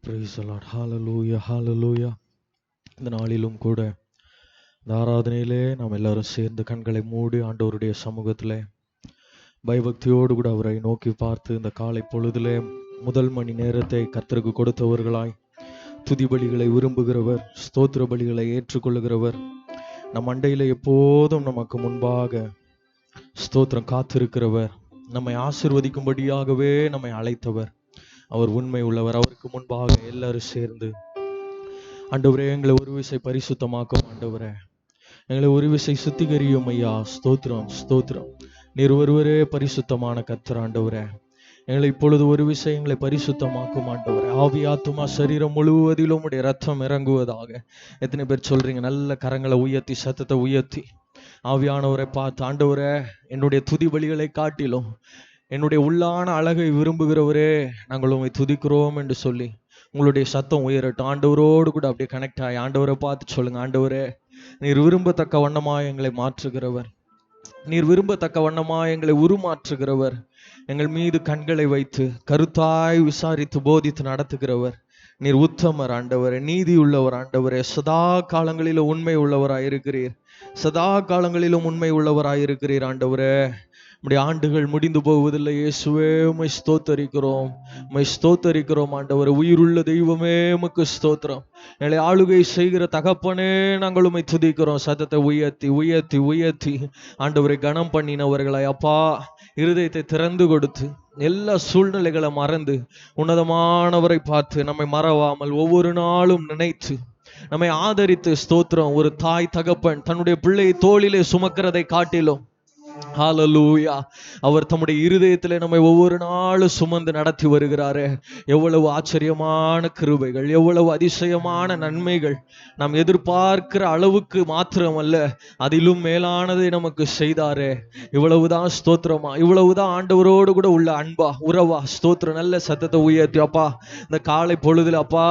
Praise the Lord. Hallelujah, hallelujah. இந்த நாளிலும் கூட இந்த ஆராதனையிலே நாம் எல்லாரும் சேர்ந்து கண்களை மூடி ஆண்டவருடைய சமூகத்திலே பயபக்தியோடு கூட அவரை நோக்கி பார்த்து இந்த காலை பொழுதிலே முதல் மணி நேரத்தை கர்த்தருக்கு கொடுத்தவர்களாய் துதி பலிகளை விரும்புகிறவர், ஸ்தோத்திர பலிகளை ஏற்றுக்கொள்ளுகிறவர், நம் அண்டையிலே எப்போதும் நமக்கு முன்பாக ஸ்தோத்திரம் காத்திருக்கிறவர், நம்மை ஆசீர்வதிக்கும்படியாகவே நம்மை அழைத்தவர், அவர் உண்மை உள்ளவர். அவருக்கு முன்பாக எல்லாரும் சேர்ந்து ஆண்டவரே எங்களை ஒரு விசை பரிசுத்தமாக்கும், ஆண்டவரே எங்களை ஒரு விசை சுத்திகரியும் ஐயா. ஸ்தோத்திரம் ஸ்தோத்திரம். நீர் ஒருவரே பரிசுத்தமான கர்த்தர் ஆண்டவரே. எங்களை இப்பொழுது ஒரு விசை எங்களை பரிசுத்தமாக்கும் ஆண்டவரே. ஆவி ஆத்துமா சரீரம் முழுவதிலும் உடைய ரத்தம் இறங்குவதாக. எத்தனை பேர் சொல்றீங்க? நல்ல கரங்களை உயர்த்தி சத்தத்தை உயர்த்தி ஆவியானவரை பார்த்து, ஆண்டவரே என்னுடைய துதி பலிகளை காட்டிலும் என்னுடைய உள்ளான அழகை விரும்புகிறவரே நாங்கள் உண்மை துதிக்கிறோம் என்று சொல்லி உங்களுடைய சத்தம் உயரட்டும். ஆண்டவரோடு கூட அப்படியே கனெக்ட் ஆகி ஆண்டவரை பார்த்து சொல்லுங்க, ஆண்டவரே நீர் விரும்பத்தக்க வண்ணமாய் எங்களை மாற்றுகிறவர், நீர் விரும்பத்தக்க வண்ணமாய் எங்களை உருமாற்றுகிறவர், எங்கள் மீது கண்களை வைத்து கருத்தாய் விசாரித்து போதித்து நடத்துகிறவர், நீர் உத்தமர் ஆண்டவரே, நீதி உள்ளவர் ஆண்டவரே, சதா காலங்களிலும் உண்மை உள்ளவராய் இருக்கிறீர், சதா காலங்களிலும் உண்மை உள்ளவராய் இருக்கிறீர் ஆண்டவரே. நம்முடைய ஆண்டுகள் முடிந்து போவதில்லை இயேசுவே, உம்மை ஸ்தோத்தரிக்கிறோம், உம்மை ஸ்தோத்தரிக்கிறோம் ஆண்டவரே. உயிருள்ள தெய்வமே உமக்கு ஸ்தோத்திரம். எங்களை ஆளுகை செய்கிற தகப்பனே நாங்கள் உம்மை துதிக்கிறோம். சத்தத்தை உயர்த்தி உயர்த்தி உயர்த்தி ஆண்டவரை கனம் பண்ணினவர்களாய் அப்பா இருதயத்தை திறந்து கொடுத்து எல்லா சூழ்நிலைகளை மறந்து உன்னதமானவரை பார்த்து நம்மை மறவாமல் ஒவ்வொரு நாளும் நினைத்து நம்மை ஆதரித்து ஸ்தோத்திரம். ஒரு தாய் தகப்பன் தன்னுடைய பிள்ளையை தோளிலே சுமக்கிறதை காட்டிலும் ஹல்லேலூயா அவர் தம்முடைய இருதயத்திலே நம்மை ஒவ்வொரு நாளும் சுமந்து நடத்தி வருகிறாரே. எவ்வளவு ஆச்சரியமான கிருபைகள், எவ்வளவு அதிசயமான நன்மைகள். நாம் எதிர்பார்க்கிற அளவுக்கு மாத்திரமல்ல, அதிலும் மேலானதை நமக்கு செய்தாரே. இவ்வளவுதான் ஸ்தோத்திரமா, இவ்வளவுதான் ஆண்டவரோடு கூட உள்ள அன்பா உறவா. ஸ்தோத்திரம். நல்ல சத்தத்தை உயர்த்தி அப்பா இந்த காலை பொழுதுல அப்பா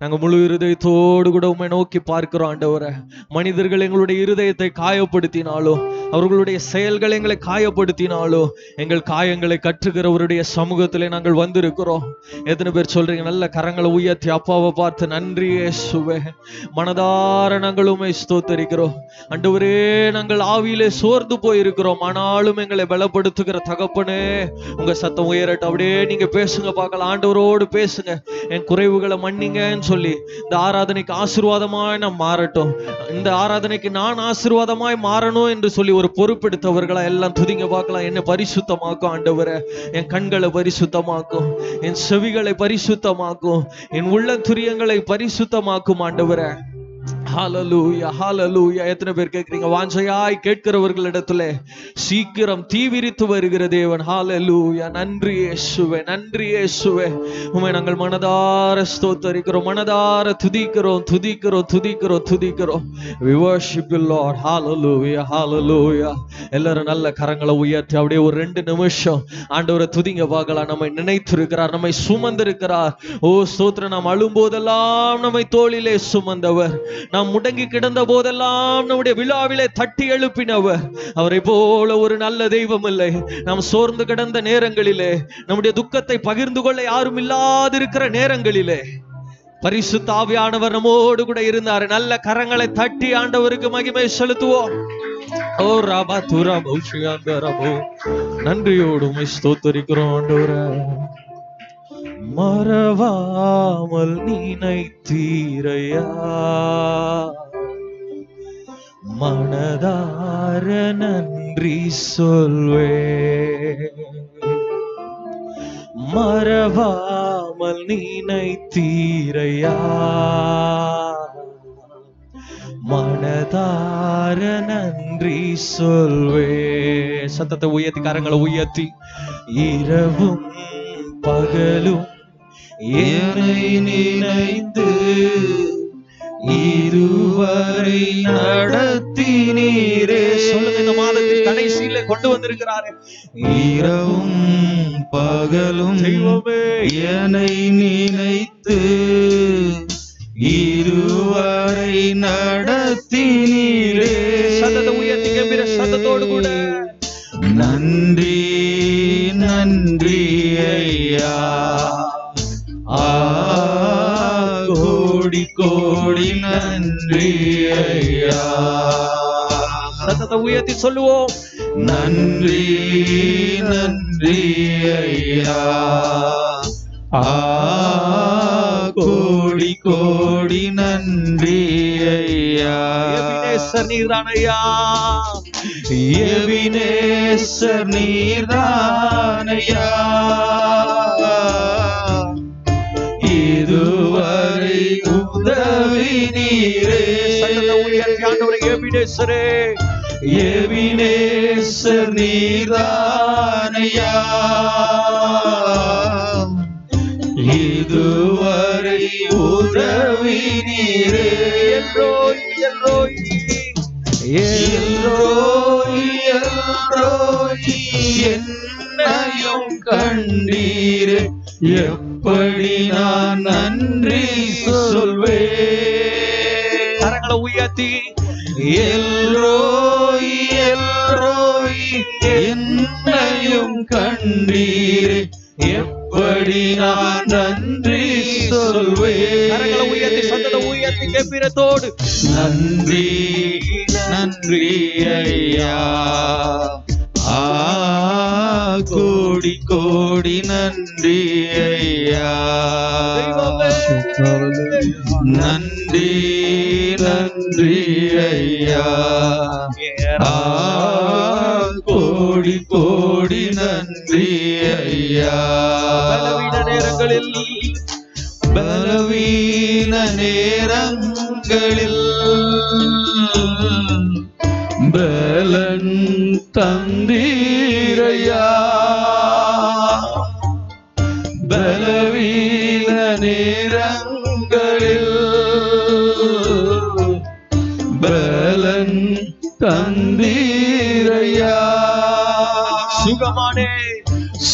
நாங்கள் முழு இருதயத்தோடு கூட உம்மை நோக்கி பார்க்கிறோம் ஆண்டவரே. மனிதர்கள் எங்களுடைய இருதயத்தை காயப்படுத்தினாலும், அவர்களுடைய செயல்கள் எங்களை காயப்படுத்தினாலோ, எங்கள் காயங்களை கற்றுகிறவருடைய சமூகத்திலே நாங்கள் வந்திருக்கிறோம். எத்தனை பேர் சொல்றீங்க? நல்ல கரங்களை உயர்த்தி அப்பாவை பார்த்து நன்றி இயேசுவே, மனதார நாங்கள் உம்மை ஸ்தோத்தரிக்கிறோம் ஆண்டவரே. நாங்கள் ஆவியிலே சோர்ந்து போயிருக்கிறோம், ஆனாலும் எங்களை பலப்படுத்துகிற தகப்பனே உங்க சத்தம் உயரட்டும். அப்படியே நீங்க பேசுங்க பார்க்கலாம், ஆண்டவரோடு பேசுங்க. என் குறைவுகளை மன்னிங்கன்னு சொல்லி இந்த ஆராதனைக்கு ஆசீர்வாதமாய் நான் மாறட்டும், இந்த ஆராதனைக்கு நான் ஆசீர்வாதமாய் மாறணும் என்று சொல்லி ஒரு பொறுப்பெடுத்தவர்களா எல்லாம் துதிங்க பார்க்கலாம். என்ன பரிசுத்தமாக்கும் ஆண்டவரே, என் கண்களை பரிசுத்தமாக்கும், என் செவிகளை பரிசுத்தமாக்கும், என் உள்ளத்துரியங்களை பரிசுத்தமாக்கும் ஆண்டவரே. ஹல்லேலூயா ஹல்லேலூயா. எத்தனை பேர் கேட்கிறீங்க? வாஞ்சையாய் கேட்கிறவர்களிடத்துல சீக்கிரம் தீவிரித்து வருகிற தேவன். ஹல்லேலூயா. நன்றி இயேசுவே, நன்றி இயேசுவே. உம்மை நாங்கள் மனதார ஸ்தோத்தரிக்கிறோம், மனதார துதிக்கிறோம் துதிக்கிறோம் துதிக்கிறோம் துதிக்கிறோம். We worship you Lord. ஹல்லேலூயா ஹல்லேலூயா. எல்லாரும் நல்ல கரங்களை உயர்த்தி அப்படியே ஒரு 2 நிமிஷம் ஆண்டவரை துதிங்க பார்க்கலாம். நம்மை நினைத்திருக்கிறார், நம்மை சுமந்திருக்கிறார். ஓ ஸ்தோத்திரம். நாம் அழும் போதெல்லாம் நம்மை தோளிலே சுமந்தவர், நாம் முடங்கி கிடந்த போதெல்லாம் நம்முடைய விழாவிலே தட்டி எழுப்பினவர். அவரை போல ஒரு நல்ல தெய்வம் இல்லை. நாம் சோர்ந்து கிடந்த நேரங்களிலே, நம்முடைய துக்கத்தை பகிர்ந்து கொள்ள யாரும் இல்லாதிருக்கிற நேரங்களிலே பரிசுத்த ஆவியானவர் நம்மோடு கூட இருந்தார். நல்ல கரங்களை தட்டி ஆண்டவருக்கு மகிமை செலுத்துவோம். ஓ ராபா துரா பௌஷியாந்தரபோ. நன்றியோடு உம்மை ஸ்தோத்தரிக்கிறோம் ஆண்டவரே. மறவாமல் நினைத்தீரையா, மனதார நன்றி சொல்வே. மறவாமல் நினைத்தீரையா, மனதார நன்றி சொல்வே. சத்தத்தை உயர்த்தி கரங்களை உயர்த்தி இரவும் பகலும் என்னை நினைந்து இதுவரை நடத்தினீரே. சொல்லுங்க, இந்த மாதத்தின் கடைசியில கொண்டு வந்திருக்கிறாரே. இரவும் பகலும் தெய்வமே என்னை நினைத்து இதுவரை நடத்தினீரே. சத்தத்தை உயர்த்தி கம்பீர சத்தத்தோடு கூட நன்றி நன்றி ஐயா. கோடி கோடி நன்றி ஐயா. சத்தத்தை உயர்த்தி சொல்லுவோம். நன்றி நன்றி ஐயா. கோடி கோடி நன்றி ஐயா. எபினேசர் நீர்தான் ஐயா. எபினேசர் நீர்தான் ஐயா. இதுவரை உதவி நீரே. சத்தத்தை உயர்த்தி ஆண்டவரே எபினேசரே. எபினேசர் நீர்தான் ஐயா. இதுவரை உதவி நீரே. எல்ரோய் எல்ரோய் எல்ரோய் எல்ரோய் என்னையும் கண்டீரே. எப்படி நான் நன்றி சொல்வேன். கரங்களை உயர்த்தி எல்ரோய் எல்ரோய் என்னையும் கண்டீரே. எப்படி நான் நன்றி சொல்வேன். கரங்களை உயர்த்தி சத்தத்தை உயர்த்தி கம்பீரத்தோடு நன்றி நன்றி ஐயா. கோடி கோடி நன்றி ஐயா. நன்றி நன்றி ஐயா. கோடி கோடி நன்றி ஐயா. பலவீன நேரங்களில் பலவீன நேரங்களில் பலன் தந்தீரையா. பலவீன நேரங்களில் பலன் தந்தீரையா. சுகமானே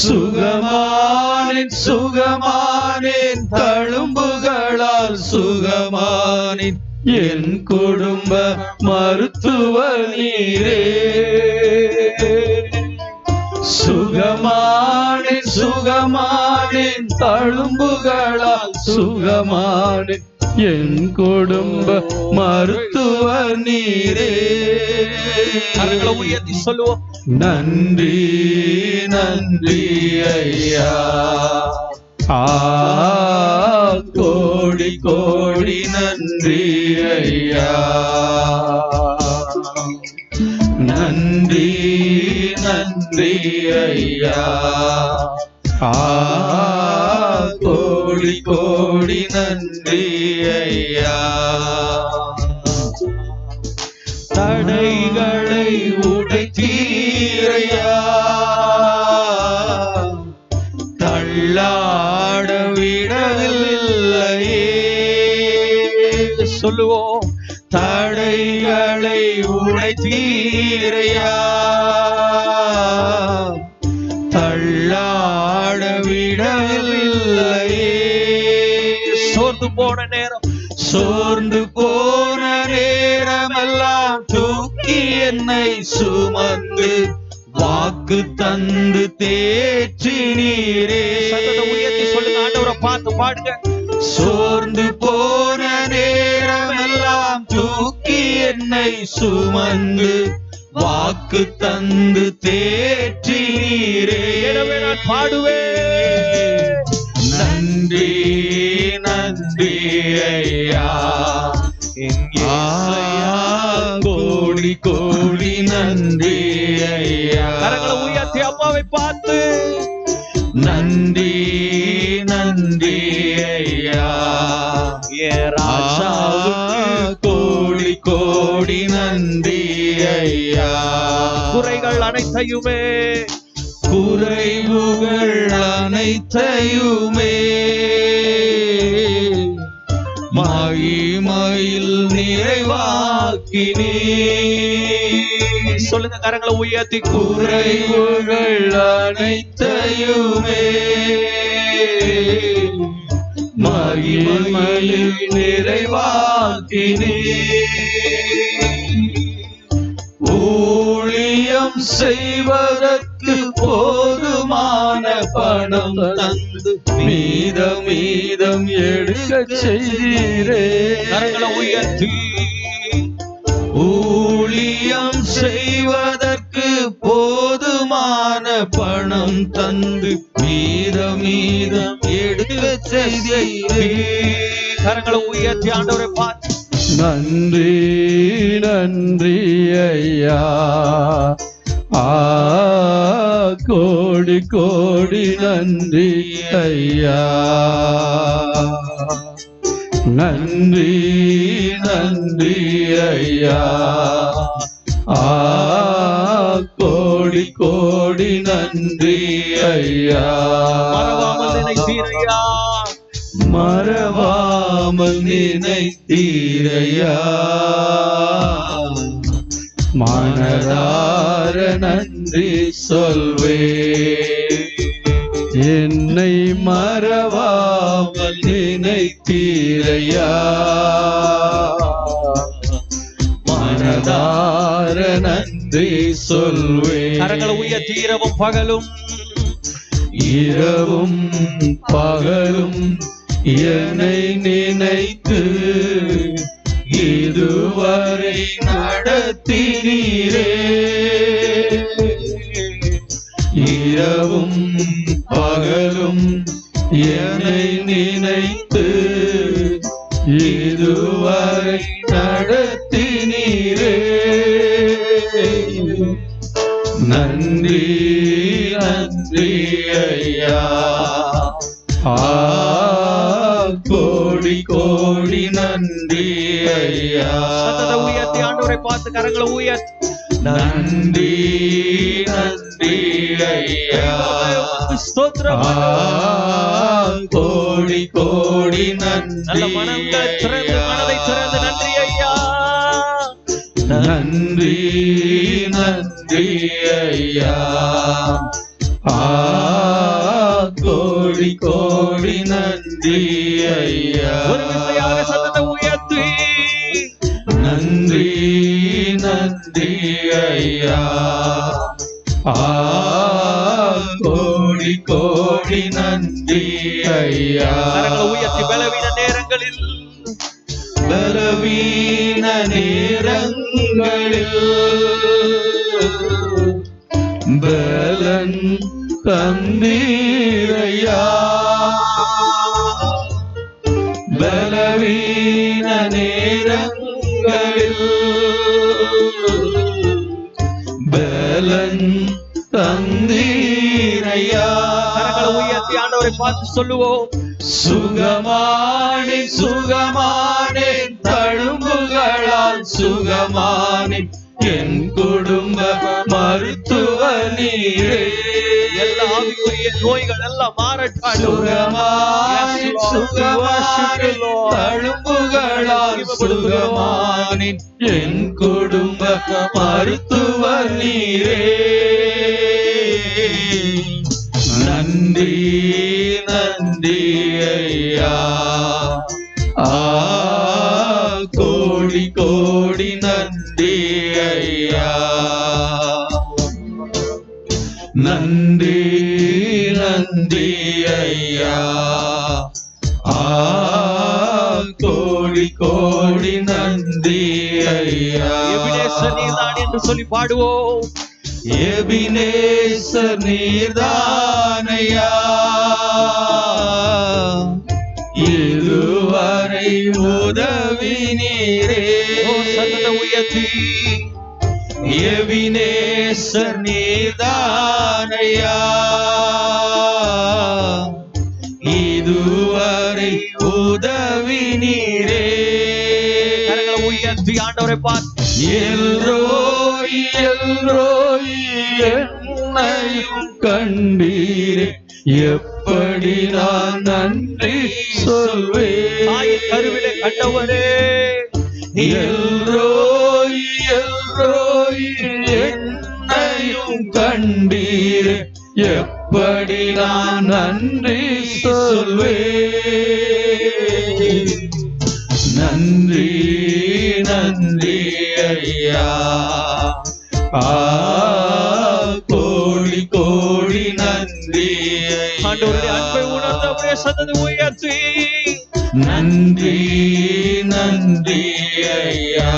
சுகமானேன் சுகமானேன் தழும்புகளால் சுகமானேன். என் குடும்ப மருத்துவ நீரே. சுகமானேன் சுகமானேன் தழும்புகளால் சுகமானேன். என் குடும்ப மருத்துவ நீரே. கரங்களை உயர்த்தி சொல்லுவோம். நன்றி நன்றி ஐயா. கோடி கோடி நன்றி ஐயா. நன்றி நன்றி ஐயா. கோடி கோடி நன்றி ஐயா. தடைகளை உடைத்தீரையா. தள்ளாட விடவில்லையே. சொல்லுவோம். தடைகளை உடைத்தீரையா. தள்ளாட விடவில்லையே. சோர்ந்து போன நேரம் சோர்ந்து போன நேரமெல்லாம் தூக்கி என்னை சுமந்து வாக்கு தந்து தேற்றி நீரே. சத்தத்தை உயர்த்தி சொல்லுங்க. ஆண்டவரை பார்த்து பாடுங்க. சோர்ந்து போன நேரமெல்லாம் தூக்கி என்னை சுமந்து வாக்கு தந்து தேற்றி நீரே. எனவே நான் பாடுவேன். நன்றி நன்றி ஐயா. கோடி கோடி நன்றி ஐயா. கரங்களை உயர்த்தி அம்மாவை பார்த்து நன்றி நன்றி ஐயா. கோடி கோடி நன்றி ஐயா. குறைகள் அனைத்தையுமே குறைவுகள் அனைத்தையுமே மகிமையில் நிறைவாக்கினே. சொல்லுங்க. கரங்களை உயர்த்தி குறைவுகள் அனைத்தையுமே மகிமையில் நிறைவாக்கினே. ஊழியம் செய்வதற்கு போதுமான பணம் தந்து மீதம் எடுக்க செய்தீரே. கரங்களை உயர்த்தி ஊழியம் செய்வதற்கு போதுமான பணம் தந்து மீதம் எடுக்க செய்தீரே. கரங்களை உயர்த்தி ஆண்டவரை பார்த்து நன்றி நன்றி ஐயா. கோடி கோடி நன்றி ஐயா. நன்றி நன்றி ஐயா. கோடி கோடி நன்றி ஐயா. மறவாமல் நினைத்தீரையா, மறவாமல் நினைத்தீரையா. மனதார நன்றி சொல்வே. என்னை மறவாமல் நினைத்தீரையா. மனதார நன்றி சொல்வே. கரங்களை உயர்த்தி இரவும் பகலும் இரவும் பகலும் என்னை நினைத்து இதுவரை நடத்தினீரே. இரவும் பகலும் என்னை நினைத்து இதுவரை நடத்தினீரே. நன்றி நன்றி ஐயா. கோடி கோடி நன்றி ஐயா. சத்தத்தை உயர்த்தி ஆண்டவரை பார்த்து கரங்களை உயர்த்தி நன்றி நன்றி ஐயா. ஸ்தோத்திரம். கோடி கோடி நன்றி. நல்ல மனதை திறந்து நன்றி ஐயா. நன்றி நன்றி ஐயா. கோடி கோடி நன்றி ஐயா. ஒரு விசையாக சத்தத்தை உயர்த்தி நன்றி நன்றி ஐயா. கோடி கோடி நன்றி ஐயா. கரங்களை உயர்த்தி பலவீன நேரங்களில் பலவீன நேரங்களில் பலன் தந்தீரையா. பலவீன நேரங்களில் பலன் தந்தீரையா. கரங்களை உயர்த்தி ஆண்டவரை பார்த்து சொல்லுவோம். சுகமானே சுகமானே தழும்புகளால் சுகமானே என் குடும்ப மருத்துவ நீரே. எல்லா ஆவிக்குரிய நோய்கள் எல்லாம் மாறட்டும். சுகமானே சுகமானே தழும்புகளால் சுகமானே என் குடும்ப மருத்துவ நீரே. நன்றி நன்றி ஐயா. கோடி கோடி நன்றி ஐயா. நன்றி நன்றி ஐயா. கோடி கோடி நன்றி ஐயா. எபினேசர் நீர்தான் என்று சொல்லி பாடுவோம். எபினேசர் நீர்தானையா. இதுவரை உதவி நீரே. சத்தத்தை உயர்த்தி எபினேசர் நீர்தானையா. இதுவரை உதவி நீரே. கரங்களை உயர்த்தி ஆண்டவரை பார்த்து எல்ரோய் எல்ரோய் என்னையும் கண்டீரே. எப்படி நான் நன்றி சொல்வேன். தாயின் கருவிலே கண்டவரே. எல்ரோய் எல்ரோய் என்னையும் கண்டீரே. எப்படி நான் நன்றி சொல்வேன். ஐயா. கோடி கோடி நன்றி ஆண்டவருடைய அன்பை உணர்ந்து அப்படியே சத்தத்தை உயர்த்தி நன்றி நன்றி ஐயா.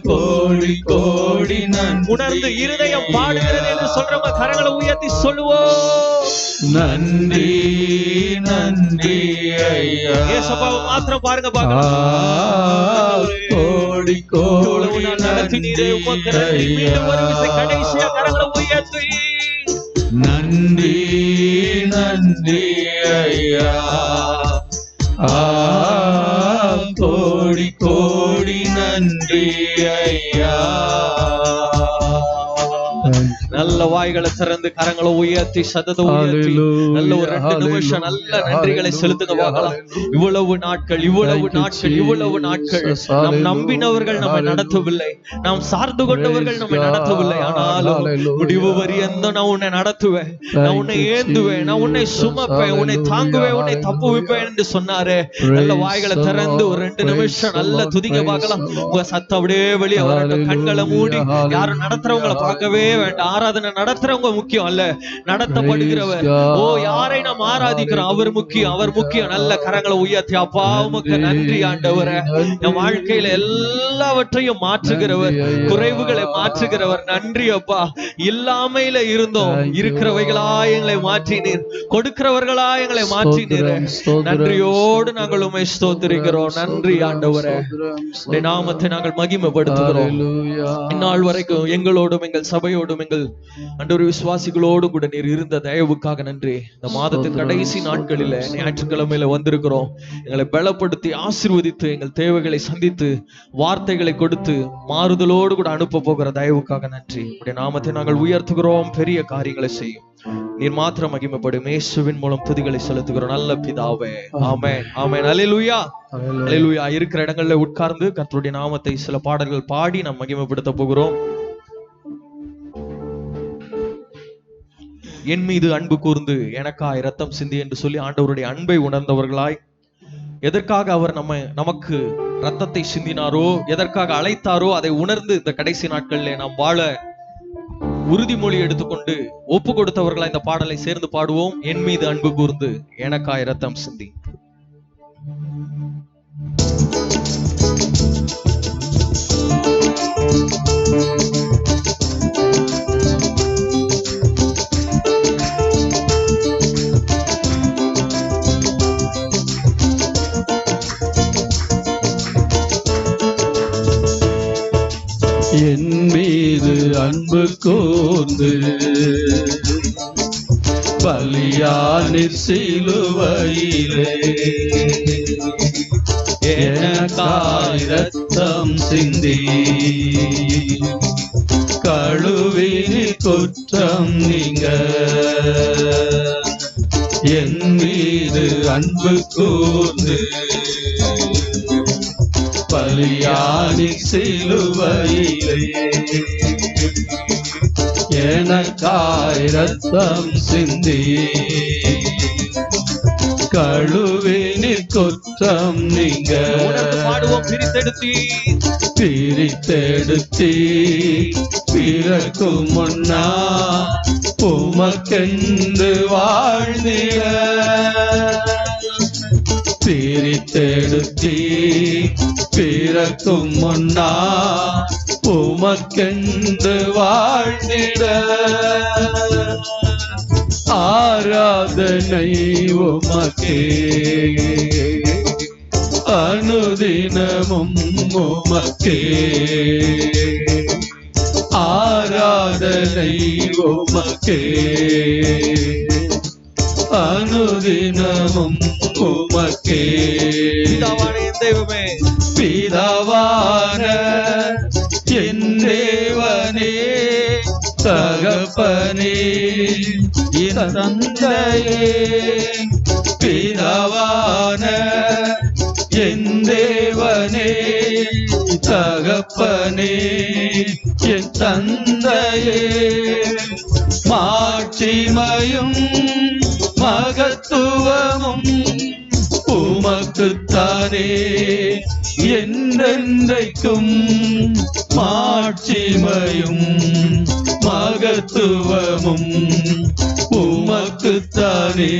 கோடி கோடி நன்றி. உணர்ந்து இருதயம் பாடுகிறது என்று சொல்றவங்க கரங்களை உயர்த்தி சொல்லுவோம். நன்றி நன்றி ஐயா. ஏசப்பாவை மாத்திரம் பாருங்க பார்க்கலாம். கோடி கோடி நடத்தினீரே உமக்கு நன்றி. மீண்டும் ஒரு விசை கடைசியா கரங்களை உயர்த்தி நன்றி நன்றி ஐயா. கோடி கோடி நன்றி ஐயா. நல்ல வாய்களை திறந்து கரங்களை உயர்த்தி சத்தத்தை உயர்த்தி நல்ல ஒரு 2 நிமிஷம் நல்ல நன்றிகளை செலுத்துங்க பார்க்கலாம். இவ்வளவு நாட்கள் நாம் நம்பினவர்கள் நம்மை நடத்தவில்லை, நாம் சார்ந்து கொண்டவர்கள் நம்மை நடத்தவில்லை. ஆனாலும் முடிவு வரியந்த நான் உன்னை நடத்துவேன், நான் உன்னை ஏந்துவேன், நான் உன்னை சுமப்பேன், உன்னை தாங்குவேன், உன்னை தப்புவிப்பேன் என்று சொன்னாரு. நல்ல வாய்களை திறந்து ஒரு 2 நிமிஷம் நல்ல துதிங்க பார்க்கலாம். உங்க சத்தம் அப்படியே வெளியே வரட்டும். கண்களை மூடி யாரும் நடத்துறவங்களை பார்க்கவே வேண்டாம். ஆராதனை நடத்துறவங்க முக்கியம் அல்ல, நடத்தப்படுகிறவர். யாரை நாம் ஆராதிக்கிறோம் அவர் முக்கியம், அவர் முக்கியம். நல்ல கரங்களை உயர்த்தி அப்பா உமக்கு நன்றி ஆண்டவரே. என் வாழ்க்கையில எல்லாவற்றையும் மாற்றுகிறவர், குறைவுகளை மாற்றுகிறவர். நன்றி அப்பா. இல்லாமையில இருந்தோம், இருக்கிறவைகளா எங்களை மாற்றினீர், கொடுக்கிறவர்களா எங்களை மாற்றினீர். நன்றியோடு நாங்கள் உம்மை ஸ்தோத்திரிக்கிறோம். நன்றி ஆண்டவரே. நாமத்தை நாங்கள் மகிமைப்படுத்துகிறோம். இந்நாள் வரைக்கும் எங்களோடும் எங்கள் சபையோடும் எங்கள் ஆண்டவரே விசுவாசிகளோடு கூட நீர் இருந்த தயவுக்காக நன்றி. இந்த மாதத்தின் கடைசி நாட்களில ஞாயிற்றுக்கிழமையில வந்திருக்கிறோம். எங்களை பலப்படுத்தி ஆசீர்வதித்து எங்கள் தேவைகளை சந்தித்து வார்த்தைகளை கொடுத்து மாறுதலோடு கூட அனுப்ப போகிற தயவுக்காக நன்றி. உடைய நாமத்தை நாங்கள் உயர்த்துகிறோம். பெரிய காரியங்களை செய்யும் நீர் மாத்திரம் மகிமைப்படும். இயேசுவின் மூலம் துதிகளை செலுத்துகிறோம் நல்ல பிதாவே. ஆமென் ஆமென். அல்லேலூயா அல்லேலூயா. இருக்கிற இடங்கள்ல உட்கார்ந்து கர்த்தருடைய நாமத்தை சில பாடல்கள் பாடி நாம் மகிமைப்படுத்த போகிறோம். என் மீது அன்பு கூர்ந்து எனக்காய் இரத்தம் சிந்தி என்று சொல்லி ஆண்டவருடைய அன்பை உணர்ந்தவர்களாய், எதற்காக அவர் நமக்கு ரத்தத்தை சிந்தினாரோ, எதற்காக அழைத்தாரோ அதை உணர்ந்து இந்த கடைசி நாட்களிலே நாம் வாழ உறுதிமொழி எடுத்துக்கொண்டு ஒப்பு கொடுத்தவர்களாய் இந்த பாடலை சேர்ந்து பாடுவோம். என் மீது அன்பு கூர்ந்து எனக்காய் இரத்தம் சிந்தி. என் மீது அன்பு கூர்ந்து பலியானீர் சிலுவையிலே, எனக்காய் இரத்தம் சிந்தி கழுவினீர் குற்றம் நீங்க. என் மீது அன்பு கூர்ந்து பலியானீர் சிலுவையிலே, எனக்காய் இரத்தம் சிந்தி கழுவினீர் குற்றம் நீங்க. பாடுவோம். பிரித்தெடுத்தி பிறக்கும் முன்னா உமக்கென்று வாழ்ந்திட, பிரித்தெடுத்தி பிறக்கும் முன்னா உமக்கென்று வாழ்ந்திட, ஆராதனை உமக்கே அனுதினமும் உமக்கே, ஆராதனை உமக்கே அனுதினமும் உமக்கே. தெய்வமே, பிதாவான என் தேவனே, தகப்பனே என் தந்தையே, பிதாவான என் தேவனே, தகப்பனே என் தந்தையே, மாட்சிமையும் மகத்துவமும் உமக்குத்தானே என்றென்றைக்கும் மாட்சிமையும் மகத்துவமும் உமக்குத்தானே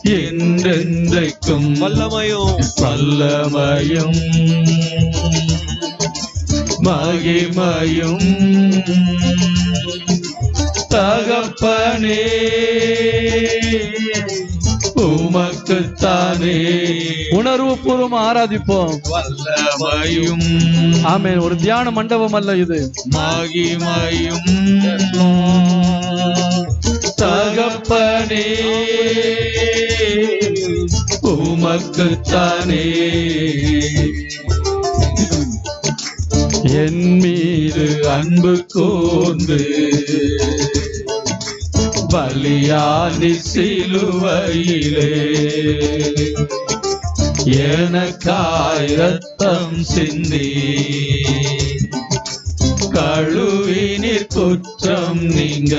என்றென்றைக்கும் வல்லமையும் வல்லமையும் மகிமையும் தகப்பனே உமக்குத்தானே. உணர்வு பூர்வமா ஆராதிப்போம். வல்லமையும் ஆமென். ஒரு தியான மண்டபம் அல்ல இது. மகிமையும் தகப்பனே உமக்குத்தானே. என் மீது அன்பு கூர்ந்து பலியானி சிலுவையிலே எனக்காய் ரத்தம் சிந்தி கழுவினீர் குற்றம் நீங்க.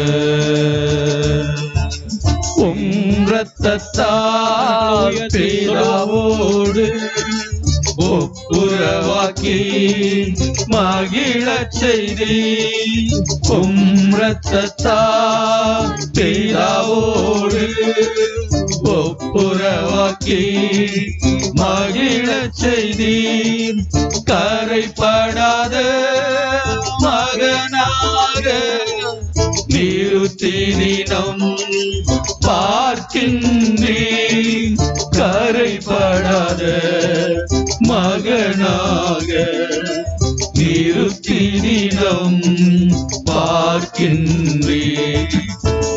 ரத்தத்தால் பிதாவோடு ஒப்புரவாக்கி மகிழச் செய்தி. ரத்தத்தால் பிதாவோடு ஒப்புரவாக்கி மகிழச் செய்தி. கரைப்படாத மகனாக நிறுத்தினம் பார்க்கின்றேன். கரைப்படாத மகனாக நிறுத்தினம் பார்க்கின்றேன்.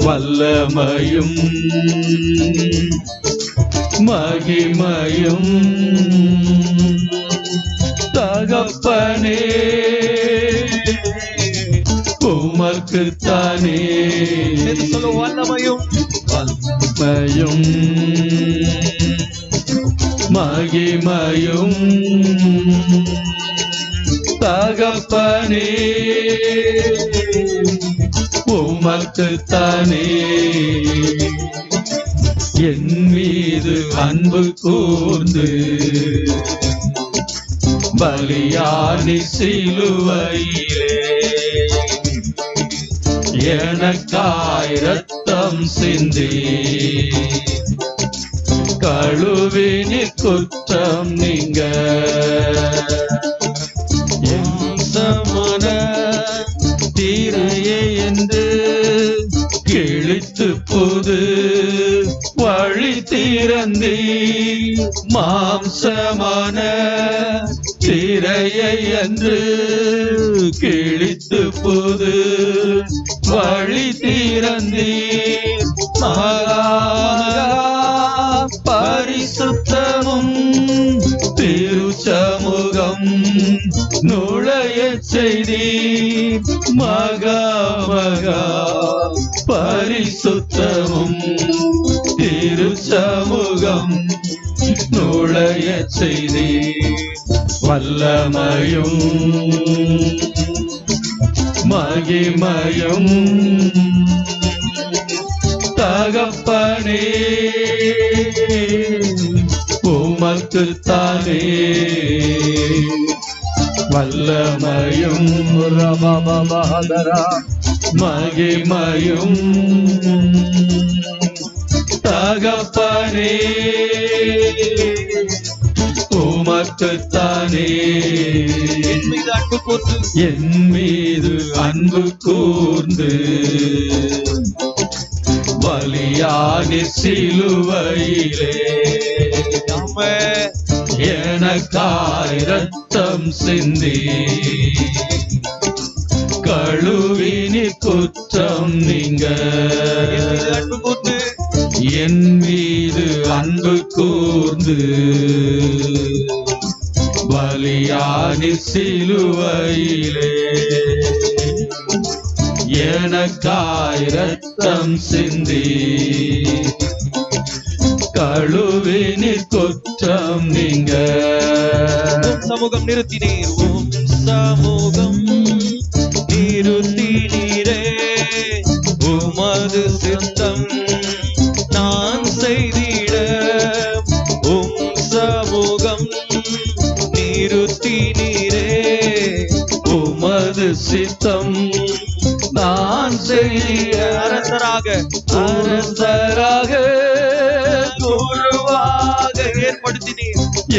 வல்லமையும் மகிமையும் தகப்பனே உமக்குத்தானே. வல்லமையும் வல்லமையும் மகிமையும் தகப்பனே உமக்குத்தானே. என் மீது அன்பு கூர்ந்து பலியானி சிலுவையிலே எனக்காய் ரத்தம் சிந்தி கழுவினீர் குற்றம் நீங்க. சமண தீரையே என்று கிழித்து புது வழி திறந்தி. மாம்சமான திரையை என்று கிழித்து புது வழி திறந்தி. பரிசுத்தமும் திருச்சமூகம் நுழைய செய்தி. மகா மகா பரிசுத்தமும் திருச்சமூகம் நுழைய செய்தி. வல்லமையும் மகிமையும் தகப்பனே உமக்குத்தானே. வல்லமையும் மகிமையும் தகப்பனே உமக்குத்தானே. என் மீது அன்பு கூர்ந்து பலியானி சிலுவையிலே எனக்காய் ரத்தம் சிந்தி கழுவினீர் குற்றம் நீங்க. என் மீது அன்பு கூர்ந்து பலியானி சிலுவையிலே எனக்காய் ரத்தம் சிந்தி கழுவினீர் குற்றம் நீங்க. சமூகம் நிறுத்தினீர். ஓம் சமூகம் நிறுத்தினீரே. உமது சித்தம் நான் செய்திட. உம் சமூகம் நிறுத்தினீரே. நீரே, உமது சித்தம் நான் செய்ய அரசராக குருவாக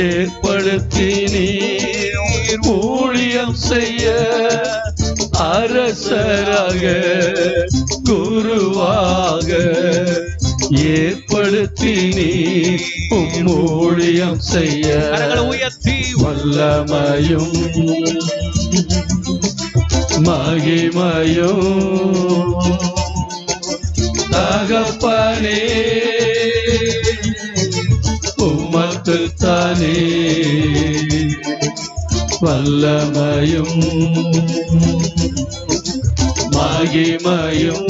ஏற்படுத்தி நீர் ஊழியம் செய்ய, அரசராக குருவாக ஏற்படுத்தி நீர் ஊழியம் செய்ய, உயர்த்தி வல்லமையும் மகிமையும் தகப்பனே உமக்குத்தானே, வல்லமையும் மகிமையும்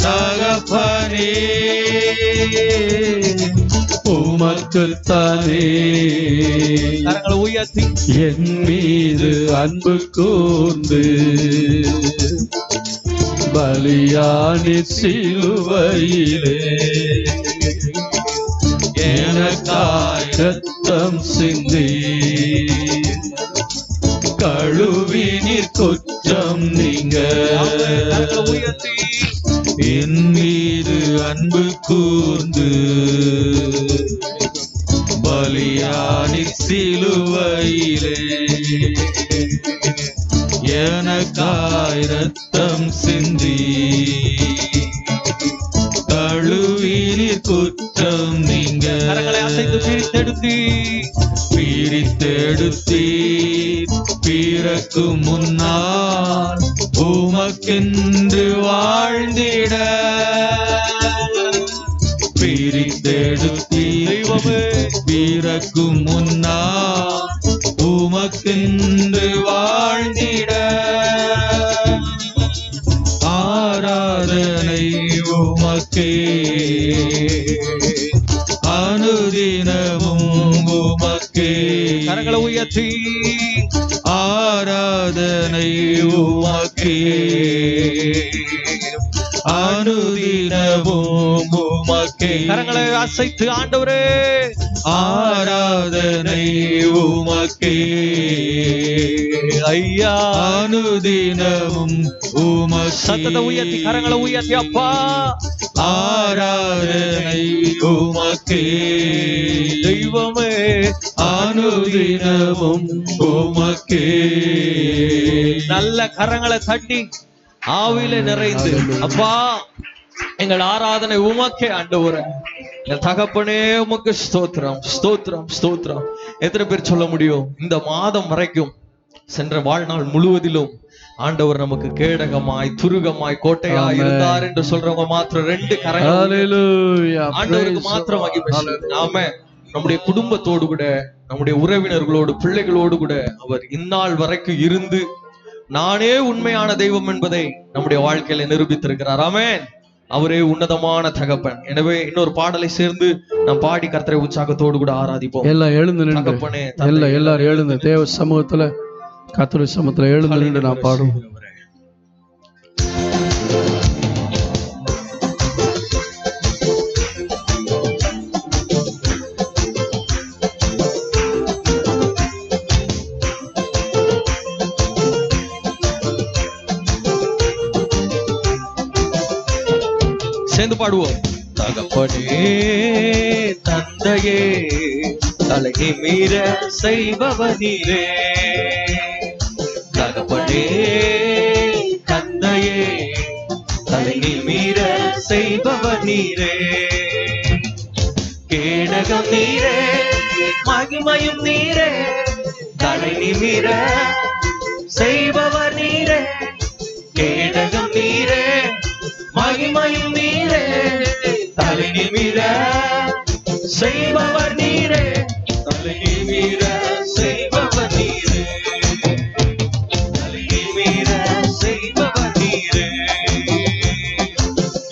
தகப்பனே உமக்குத்தானே. உயர்த்தி என் மீது அன்பு கூர்ந்து பலியானி சிலுவையிலே எனக்காய் இரத்தம் சிந்தி கழுவினீர் குற்றம் நீங்க. என் மீது அன்பு கூர்ந்து பலியானி சிலுவையிலே எனக்காய் இரத்தம் சிந்தி கழுவினீர் குற்றம் நீங்க. பிரித்தெடுத்தி பிறக்கும் முன்னால் உமக்கென்று வாழ்ந்திட, பிரித்தெடுத்தி பிறக்கும் முன்னால் உமக்கென்று வாழ்ந்திட, ஆராதனை உமக்கே அனுதினமும் உமக்கே. கரங்களை உயர்த்தி ஆராதனை உமக்கே அனுதினமும் உமக்கே. கரங்களை அசைத்து ஆண்டவரே ஆராதனை உமக்கே ஐயா, அனுதினமும் உமக்கே. சத்தத்தை உயர்த்தி கரங்களை உயர்த்தி அப்பா, ஆராதனை உமக்கே தெய்வமே அனுதினமும் உமக்கே. நல்ல கரங்களை தட்டி ஆவியில நிறைந்து அப்பா எங்கள் ஆராதனை உமக்கே ஆண்டவரே. என் தகப்பனே உமக்கு ஸ்தோத்திரம் ஸ்தோத்திரம் ஸ்தோத்திரம். எத்தனை பேர் சொல்ல முடியும் இந்த மாதம் வரைக்கும் சென்ற வாழ்நாள் முழுவதிலும் ஆண்டவர் நமக்கு கேடகமாய் துருகமாய் கோட்டையாய் இருந்தார் என்று சொல்றவங்க மாத்திரம் 2 கரங்கள் ஆண்டவருக்கு மாத்திரம் நாம நம்முடைய குடும்பத்தோடு கூட நம்முடைய உறவினர்களோடு பிள்ளைகளோடு கூட அவர் இந்நாள் வரைக்கும் இருந்து நானே உண்மையான தெய்வம் என்பதை நம்முடைய வாழ்க்கையில நிரூபித்திருக்கிறார். ஆமென். அவரே உன்னதமான தகப்பன். எனவே இன்னொரு பாடலை சேர்ந்து நாம் பாடி கர்த்தரை உற்சாகத்தோடு கூட ஆராதிப்போம். எல்லாம் எழுந்து தகப்பனே, எல்லாரும் எழுந்து தேவ சமூகத்துல கர்த்தருடைய சமூகத்துல எழுந்து நின்று நாம் பாடுவோம். சேர்ந்து பாடுவோம். தகப்பனே தந்தையே தலையை மீற செய்பவனீரே, தகப்பனே தந்தையே தலையை மீற செய்பவனீரே, கேடகம் நீரே மகிமையும் நீரே, தலை நிமிர செய்பவர் நீரே, கேடகம் நீரே மகிமையும் நீரே, தலை நிமிர செய்பவர் நீரே, தலை நிமிர செய்பவர் நீரே, தலை நிமிர செய்பவர் நீரே.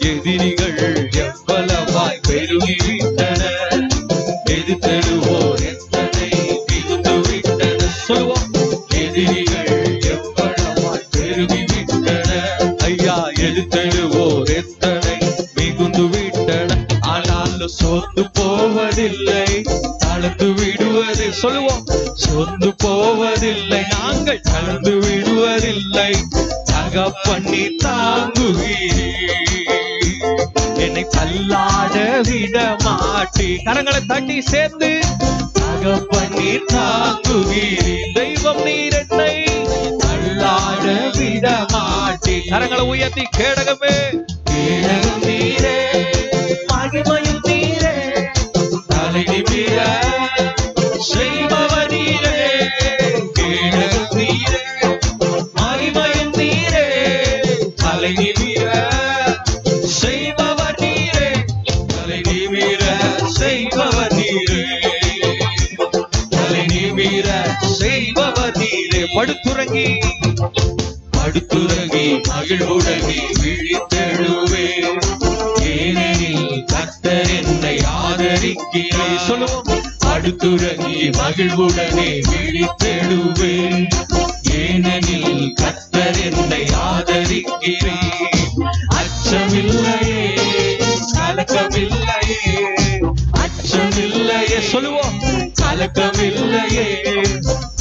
எதிரிகள் எவ்வளவாய் பெருகிவிட்டனர், எதிர்த்தெழுவோர் எத்தனை மிகுந்து விட்டனர். சொல்லுவோம். எதிரிகள் எவ்வளவாய் பெருகிவிட்டனர், ஐயா எதிர்த்தெழுவோர் எத்தனை மிகுந்து விட்டனர். ஆனால் சோர்ந்து போவதில்லை, தள சொல்லுவோம். சொந்து போவதில்லை, நாங்கள் கலந்து விடுவதில்லை, தகப்பண்ணி தாங்குகிறீர், என்னை தள்ளாட விட மாட்டி. கரங்களை தட்டி சேர்ந்து தகப்பண்ணி தாங்குகிறீர், தெய்வம் நீர் என்னை தள்ளாட விட மாட்டி. கரங்களை உயர்த்தி கேடகமே கேடகம் நீரே, மகிமையும் நீரே, தலை நிமிர செய்பவர் நீரே. கேடகம் நீரே, மகிமையும் நீரே, தலை நிமிர செய்பவர் நீரே, தலை நிமிர செய்பவர் நீரே, தலை நிமிர செய்பவர் நீரே. படுத்துறங்கி படுத்துறங்கி மகிழ்வுடனே விழித்தெழுவே, ஏனெனில் கர்த்தர் என்னை ஆதரிக்கிறார். சொல்லுவோம். படுத்துறங்கி மகிழ்வுடனே விழித்தெழுவே, ஏனெனில் கர்த்தர் என்னை ஆதரிக்கிறார். அச்சமில்லையே, கலக்கமில்லையே, அச்சமில்லையே, சொல்லுவோம். கலக்கமில்லையே,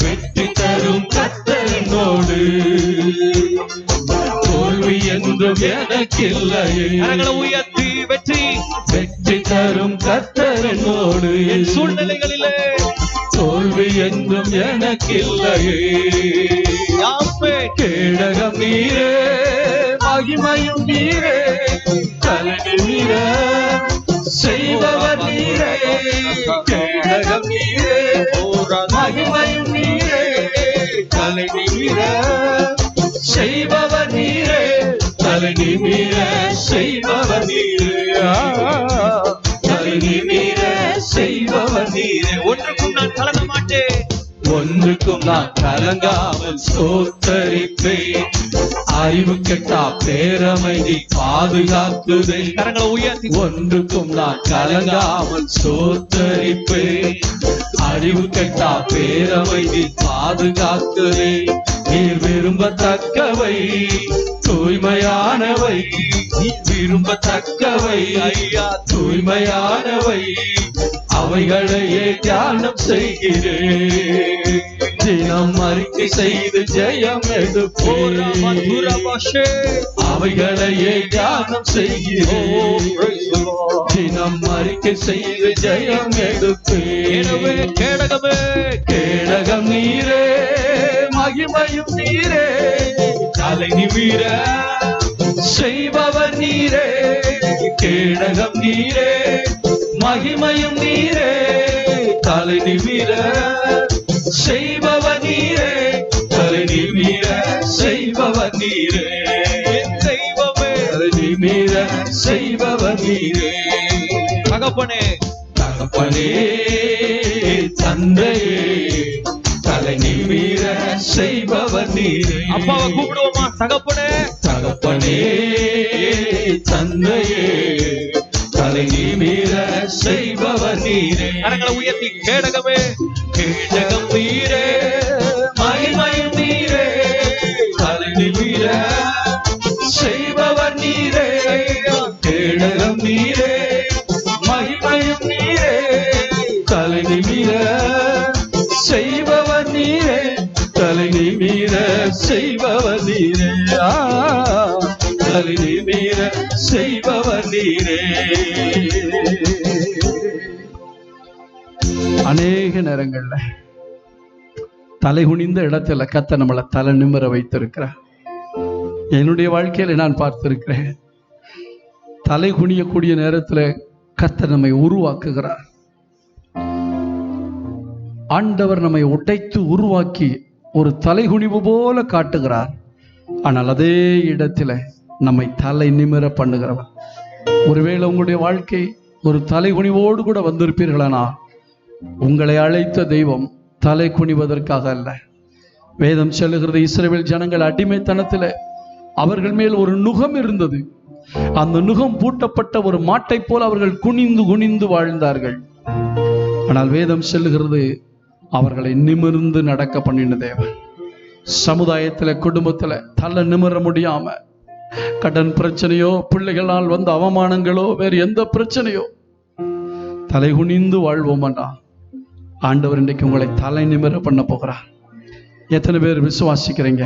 வெற்றி தரும் கர்த்தர் என்னோடு, தோல்வி என்றும் எனக்கில்லையே. கரங்களை உயர்த்தி வெற்றி வெற்றி தரும் கர்த்தர் என்னோடு, என் சூழ்நிலைகளிலே தோல்வி என்றும் எனக்கில்லையே. யாமே கேடகம் நீரே, மகிமையும் நீரே, தலை நிமிர செய்பவர் நீரே. கேடகம் நீரே, மகிமையும் நீரே, தலை நிமிர செய்பவர் நீரே, தலை நிமிர செய்பவர் நீரே, தலை நிமிர செய்பவர் நீரே. ஒன்றுக்கும் நான் கலங்க மாட்டேன், ஒன்றுக்கும் நான் கலங்காமல் ஸ்தோத்தரிப்பேன், அறிவு கெட்டா பேரமைதி பாதுகாக்குதே. கரங்களை உயர்த்தி ஒன்றுக்கும் நான் கலங்காமல் ஸ்தோத்தரிப்பேன், அறிவு கெட்டா பேரமைதி பாதுகாக்குதே. நீர் விரும்பத்தக்கவை தூய்மையானவை, நீர் விரும்பத்தக்கவை ஐயா தூய்மையானவை, அவைகளையே தியானம் செய்கிறேன். தினம் அறிக்கை செய்து ஜெயம் எடுப்பேன், அவைகளையே தியானம் செய்கிறேன். தினம் அறிக்கை செய்து ஜெயம் எடுப்பேன். கேடகமே கேடகம் நீரே, மகிமையும் நீரே, தலை நிமிர செய்பவர் நீரே. கேடகம் நீரே, மகிமையும் நீரே, தலை நிமிர செய்பவர் நீரே, தலை நிமிர செய்பவர் நீரே. தெய்வமே தலை நிமிர செய்பவர் நீரே. தகப்பனே தகப்பனே தந்தையே, தலை நிமிர செய்பவர் நீரே. அப்பாவை கூப்பிடுவோமா? தகப்பனே தகப்பனே தந்தையே, தலை நிமிர செய்பவர் நீரே. கரங்களை உயர்த்தி கேடகமே கேடகம் நீரே, மகிமையும் நீரே, தலை நிமிர செய்பவர் நீரே. கேடகம் நீரே, மகிமையும் நீரே, தலை நிமிர செய்பவர் நீரே, தலை நிமிர செய்பவர் நீரே. தலை நிமிர செய்பவர் நீரே. அநேக நேரங்கள்ல தலை குனிந்த இடத்துல கர்த்தர் நம்மளை தலை நிமிர வைத்திருக்கிறார். என்னுடைய வாழ்க்கையில நான் பார்த்திருக்கிறேன், தலை குனியக்கூடிய நேரத்துல கர்த்தர் நம்மை உருவாக்குகிறார். ஆண்டவர் நம்மை உடைத்து உருவாக்கி ஒரு தலைகுனிவு போல காட்டுகிறார். ஆனால் அதே இடத்துல நம்மை தலை நிமிர பண்ணுகிறவர். ஒருவேளை உங்களுடைய வாழ்க்கை ஒரு தலைகுனிவோடு கூட வந்திருப்பீர்களானா, உங்களை அழைத்த தெய்வம் தலை குனிவதற்காக அல்ல. வேதம் சொல்லுகிறது, இஸ்ரவேல் ஜனங்கள் அடிமைத்தனத்தில் அவர்கள் மேல் ஒரு நுகம் இருந்தது. அந்த நுகம் பூட்டப்பட்ட ஒரு மாட்டை போல் அவர்கள் குனிந்து குனிந்து வாழ்ந்தார்கள். ஆனால் வேதம் சொல்லுகிறது, அவர்களை நிமிர்ந்து நடக்க பண்ணின தேவன். சமுதாயத்துல குடும்பத்துல தலை நிமிர முடியாம கடன் பிரச்சனையோ, பிள்ளைகளால் வந்த அவமானங்களோ, வேறு எந்த பிரச்சனையோ, தலை குனிந்து வாழ்வோமாண்டா ஆண்டவர் இன்றைக்கு உங்களை தலை நிமிர பண்ண போகிறார். எத்தனை பேர் விசுவாசிக்கிறீங்க?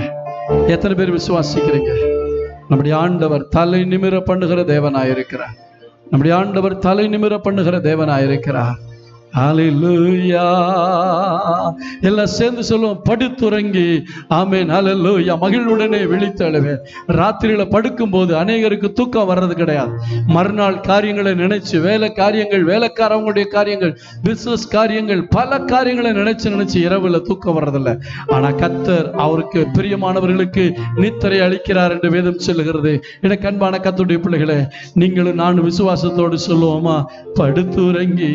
எத்தனை பேர் விசுவாசிக்கிறீங்க? நம்முடைய ஆண்டவர் தலை நிமிர பண்ணுகிற தேவனாயிருக்கிறார். நம்முடைய ஆண்டவர் தலை நிமிர பண்ணுகிற தேவனாயிருக்கிறார். ஹல்லேலூயா. எல்லாம் சேர்ந்து சொல்லுவோம், படுத்துறங்கி. ஆமென். ஹல்லேலூயா. மகிழ்வுடனே விழித்தெழுவேன். ராத்திரியில படுக்கும் போது அநேகருக்கு தூக்கம் வர்றது கிடையாது. மறுநாள் காரியங்களை நினைச்சு, வேலை காரியங்கள், வேலைக்காரவங்களுடைய காரியங்கள், பிசினஸ் காரியங்கள், பல காரியங்களை நினைச்சு இரவுல தூக்கம் வர்றதில்லை. ஆனா கர்த்தர் அவருக்கு பிரியமானவர்களுக்கு நித்திரை அளிக்கிறார் என்று வேதம் சொல்லுகிறது. எனக்கு அன்பான கர்த்தருடைய பிள்ளைகளே, நீங்களும் நானும் விசுவாசத்தோடு சொல்லுவோமா, படுத்துறங்கி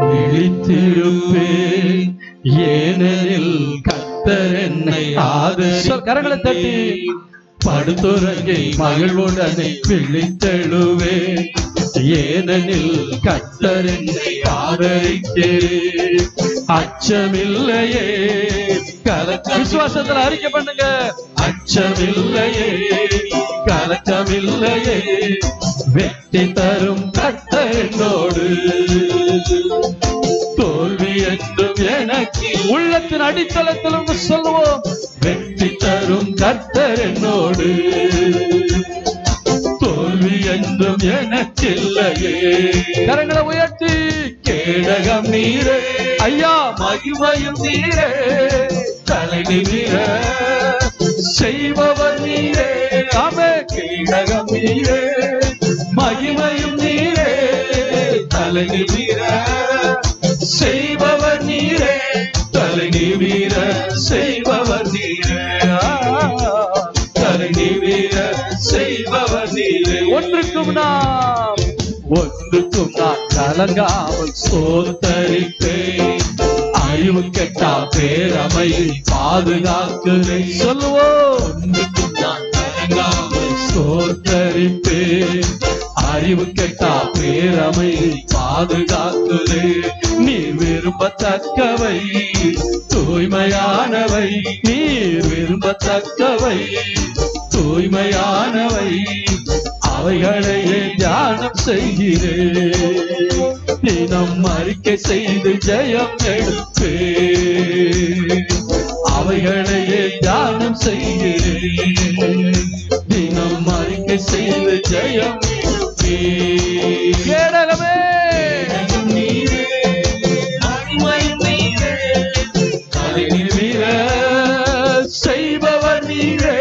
விழித்திருப்பேன், ஏனெனில் கர்த்தர் என்னை கரங்களை தட்டி படுத்துறங்கி மகிழ்வுடனே விழித்தெழுவேன், ஏனெனில் கர்த்தர் என்னை ஆதரிக்கிறேன், அச்சமில்லையே. விசுவாசத்தில் அறிக்கை பண்ணுங்க, அச்சமில்லையே, கலக்கமில்லையே, வெற்றி தரும் கர்த்தர் என்னோடு, தோல்வி என்றும் எனக்கு. உள்ளத்தின் அடித்தளத்திலும் சொல்லுவோம், வெற்றி தரும் கர்த்தர் என்னோடு, தோல்வி என்றும் எனக்கில்லையே. கரங்களை உயர்த்தி, கேடகம் நீரே ஐயா, மகிமையும் நீரே, தலை நிமிர செய்பவர் நீரே. ஆமே. கேடகம் நீரே, மகிமையும் நீரே, தலை நிமிர செய்பவர் நீரே, தலை நிமிர செய்பவர் நீரே, தலை நிமிர செய்பவர் நீரே. ஒன்றுக்கும் நான் கலங்காமல் சோத்தரிப்பேன், அறிவு கெட்டா பேரமை பாதுகாக்கிறேன். சொல்லுவோம், ஒன்றுக்கும் நான் கலங்காமல் சோத்தரிப்பேன், அறிவு கெட்டா பேரமை பாதுகாக்கிறேன். நீர் விரும்பத்தக்கவை தூய்மையானவை, நீர் விரும்பத்தக்கவை தூய்மையானவை, அவைகளையே தியானம் செய்கிறேன், தினம் அறிக்கை செய்து ஜெயம் எடுப்பேன், அவைகளையே தியானம் செய்கிறேன், தினம் அறிக்கை செய்து ஜெயம் எடுப்பேன். கேடகமே நீரே, மகிமையும் நீரே, தலை நிமிர செய்பவர் நீரே,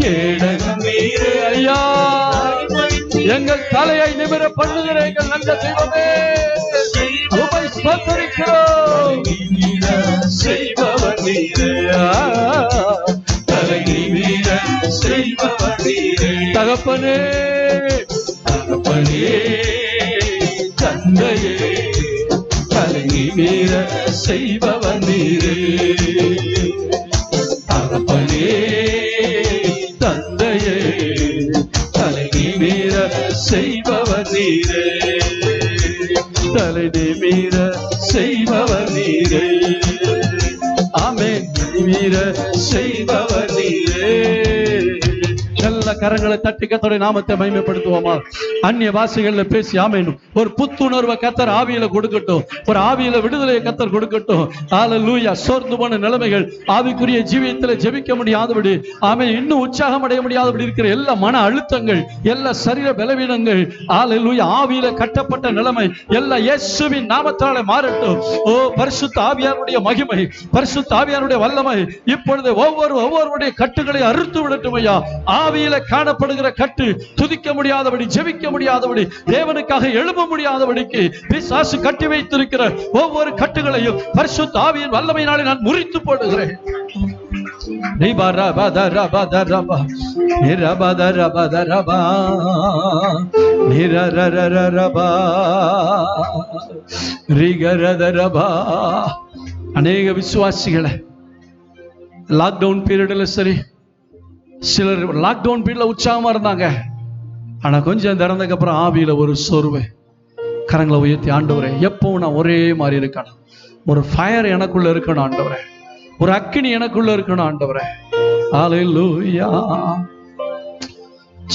கேடகம் நீரே ஐயா, எங்கள் தலையை நிமிர பண்ணுகிற எங்கள் நல்ல தெய்வமே, உம்மை ஸ்தோத்திரிக்கிறோம். செய்பவர் நீரே, தலை நிமிர செய்பவர் நீரே. தகப்பனே, தகப்பனே, தந்தையே, தலை நிமிர செய்பவர் நீரே, தகப்பனே, தந்தையே, தலை நிமிர செய்பவர் நீரே, தலை நிமிர செய்பவர் நீரே. ஆமென். நிமிர செய்பவர் நீரே. நல்ல கரங்களை தட்டி கர்த்தருடைய நாமத்தை மகிமைப்படுத்துவோமா? அந்நிய பாஷைகள்ல பேசி ஆமென். ஒரு புத்துணர்வை கர்த்தர் ஆவியில கொடுக்கட்டும், ஒரு ஆவியில விடுதலையை கர்த்தர் கொடுக்கட்டும். ஹல்லேலூயா. சோர்ந்து போன நிலைமைகள், ஆவிக்குரிய ஜீவியத்தில் ஜெபிக்க முடியாதபடி, ஆமென், இன்னும் உற்சாகம் அடைய முடியாதபடி இருக்கிற எல்லா மன அழுத்தங்கள், எல்லா சரீர பலவீனங்கள், ஹல்லேலூயா, ஆவியில கட்டப்பட்ட நிலைமை எல்லாம் இயேசுவின் நாமத்தாலே மாறட்டும். ஓ பரிசுத்த ஆவியாருடைய மகிமை, பரிசுத்த ஆவியாருடைய வல்லமை இப்பொழுது ஒவ்வொருவருடைய கட்டுகளை அறுத்து விடட்டும் ஐயா. ஆவியில காணப்படுகிற கட்டு, துதிக்க முடியாதபடி, ஜெபிக்க முடியாதபடி, தேவனுக்காக எழும்ப முடியாதபடிக்கு பிசாசு கட்டி வைத்திருக்கிற ஒவ்வொரு கட்டுகளையும் பரிசுத்த ஆவியின் வல்லமையினாலே நான் முறித்து போடுகிறேன். அநேக விசுவாசிகளை லாக்டவுன் பீரியட்ல சரி, சிலர் லாக்டவுன் பீரியட்ல உற்சாகமா இருந்தாங்க. ஆனா கொஞ்சம் திறந்ததுக்கு அப்புறம் ஆவியில ஒரு சோர்வு. கரங்களை உயர்த்தி, ஆண்டவரே, எப்பவும் நான் ஒரே மாதிரி இருக்கணும், ஒரு ஃபயர் எனக்குள்ள இருக்கணும் ஆண்டவரே, ஒரு அக்கினி எனக்குள்ள இருக்கணும் ஆண்டவரே. ஹல்லேலூயா,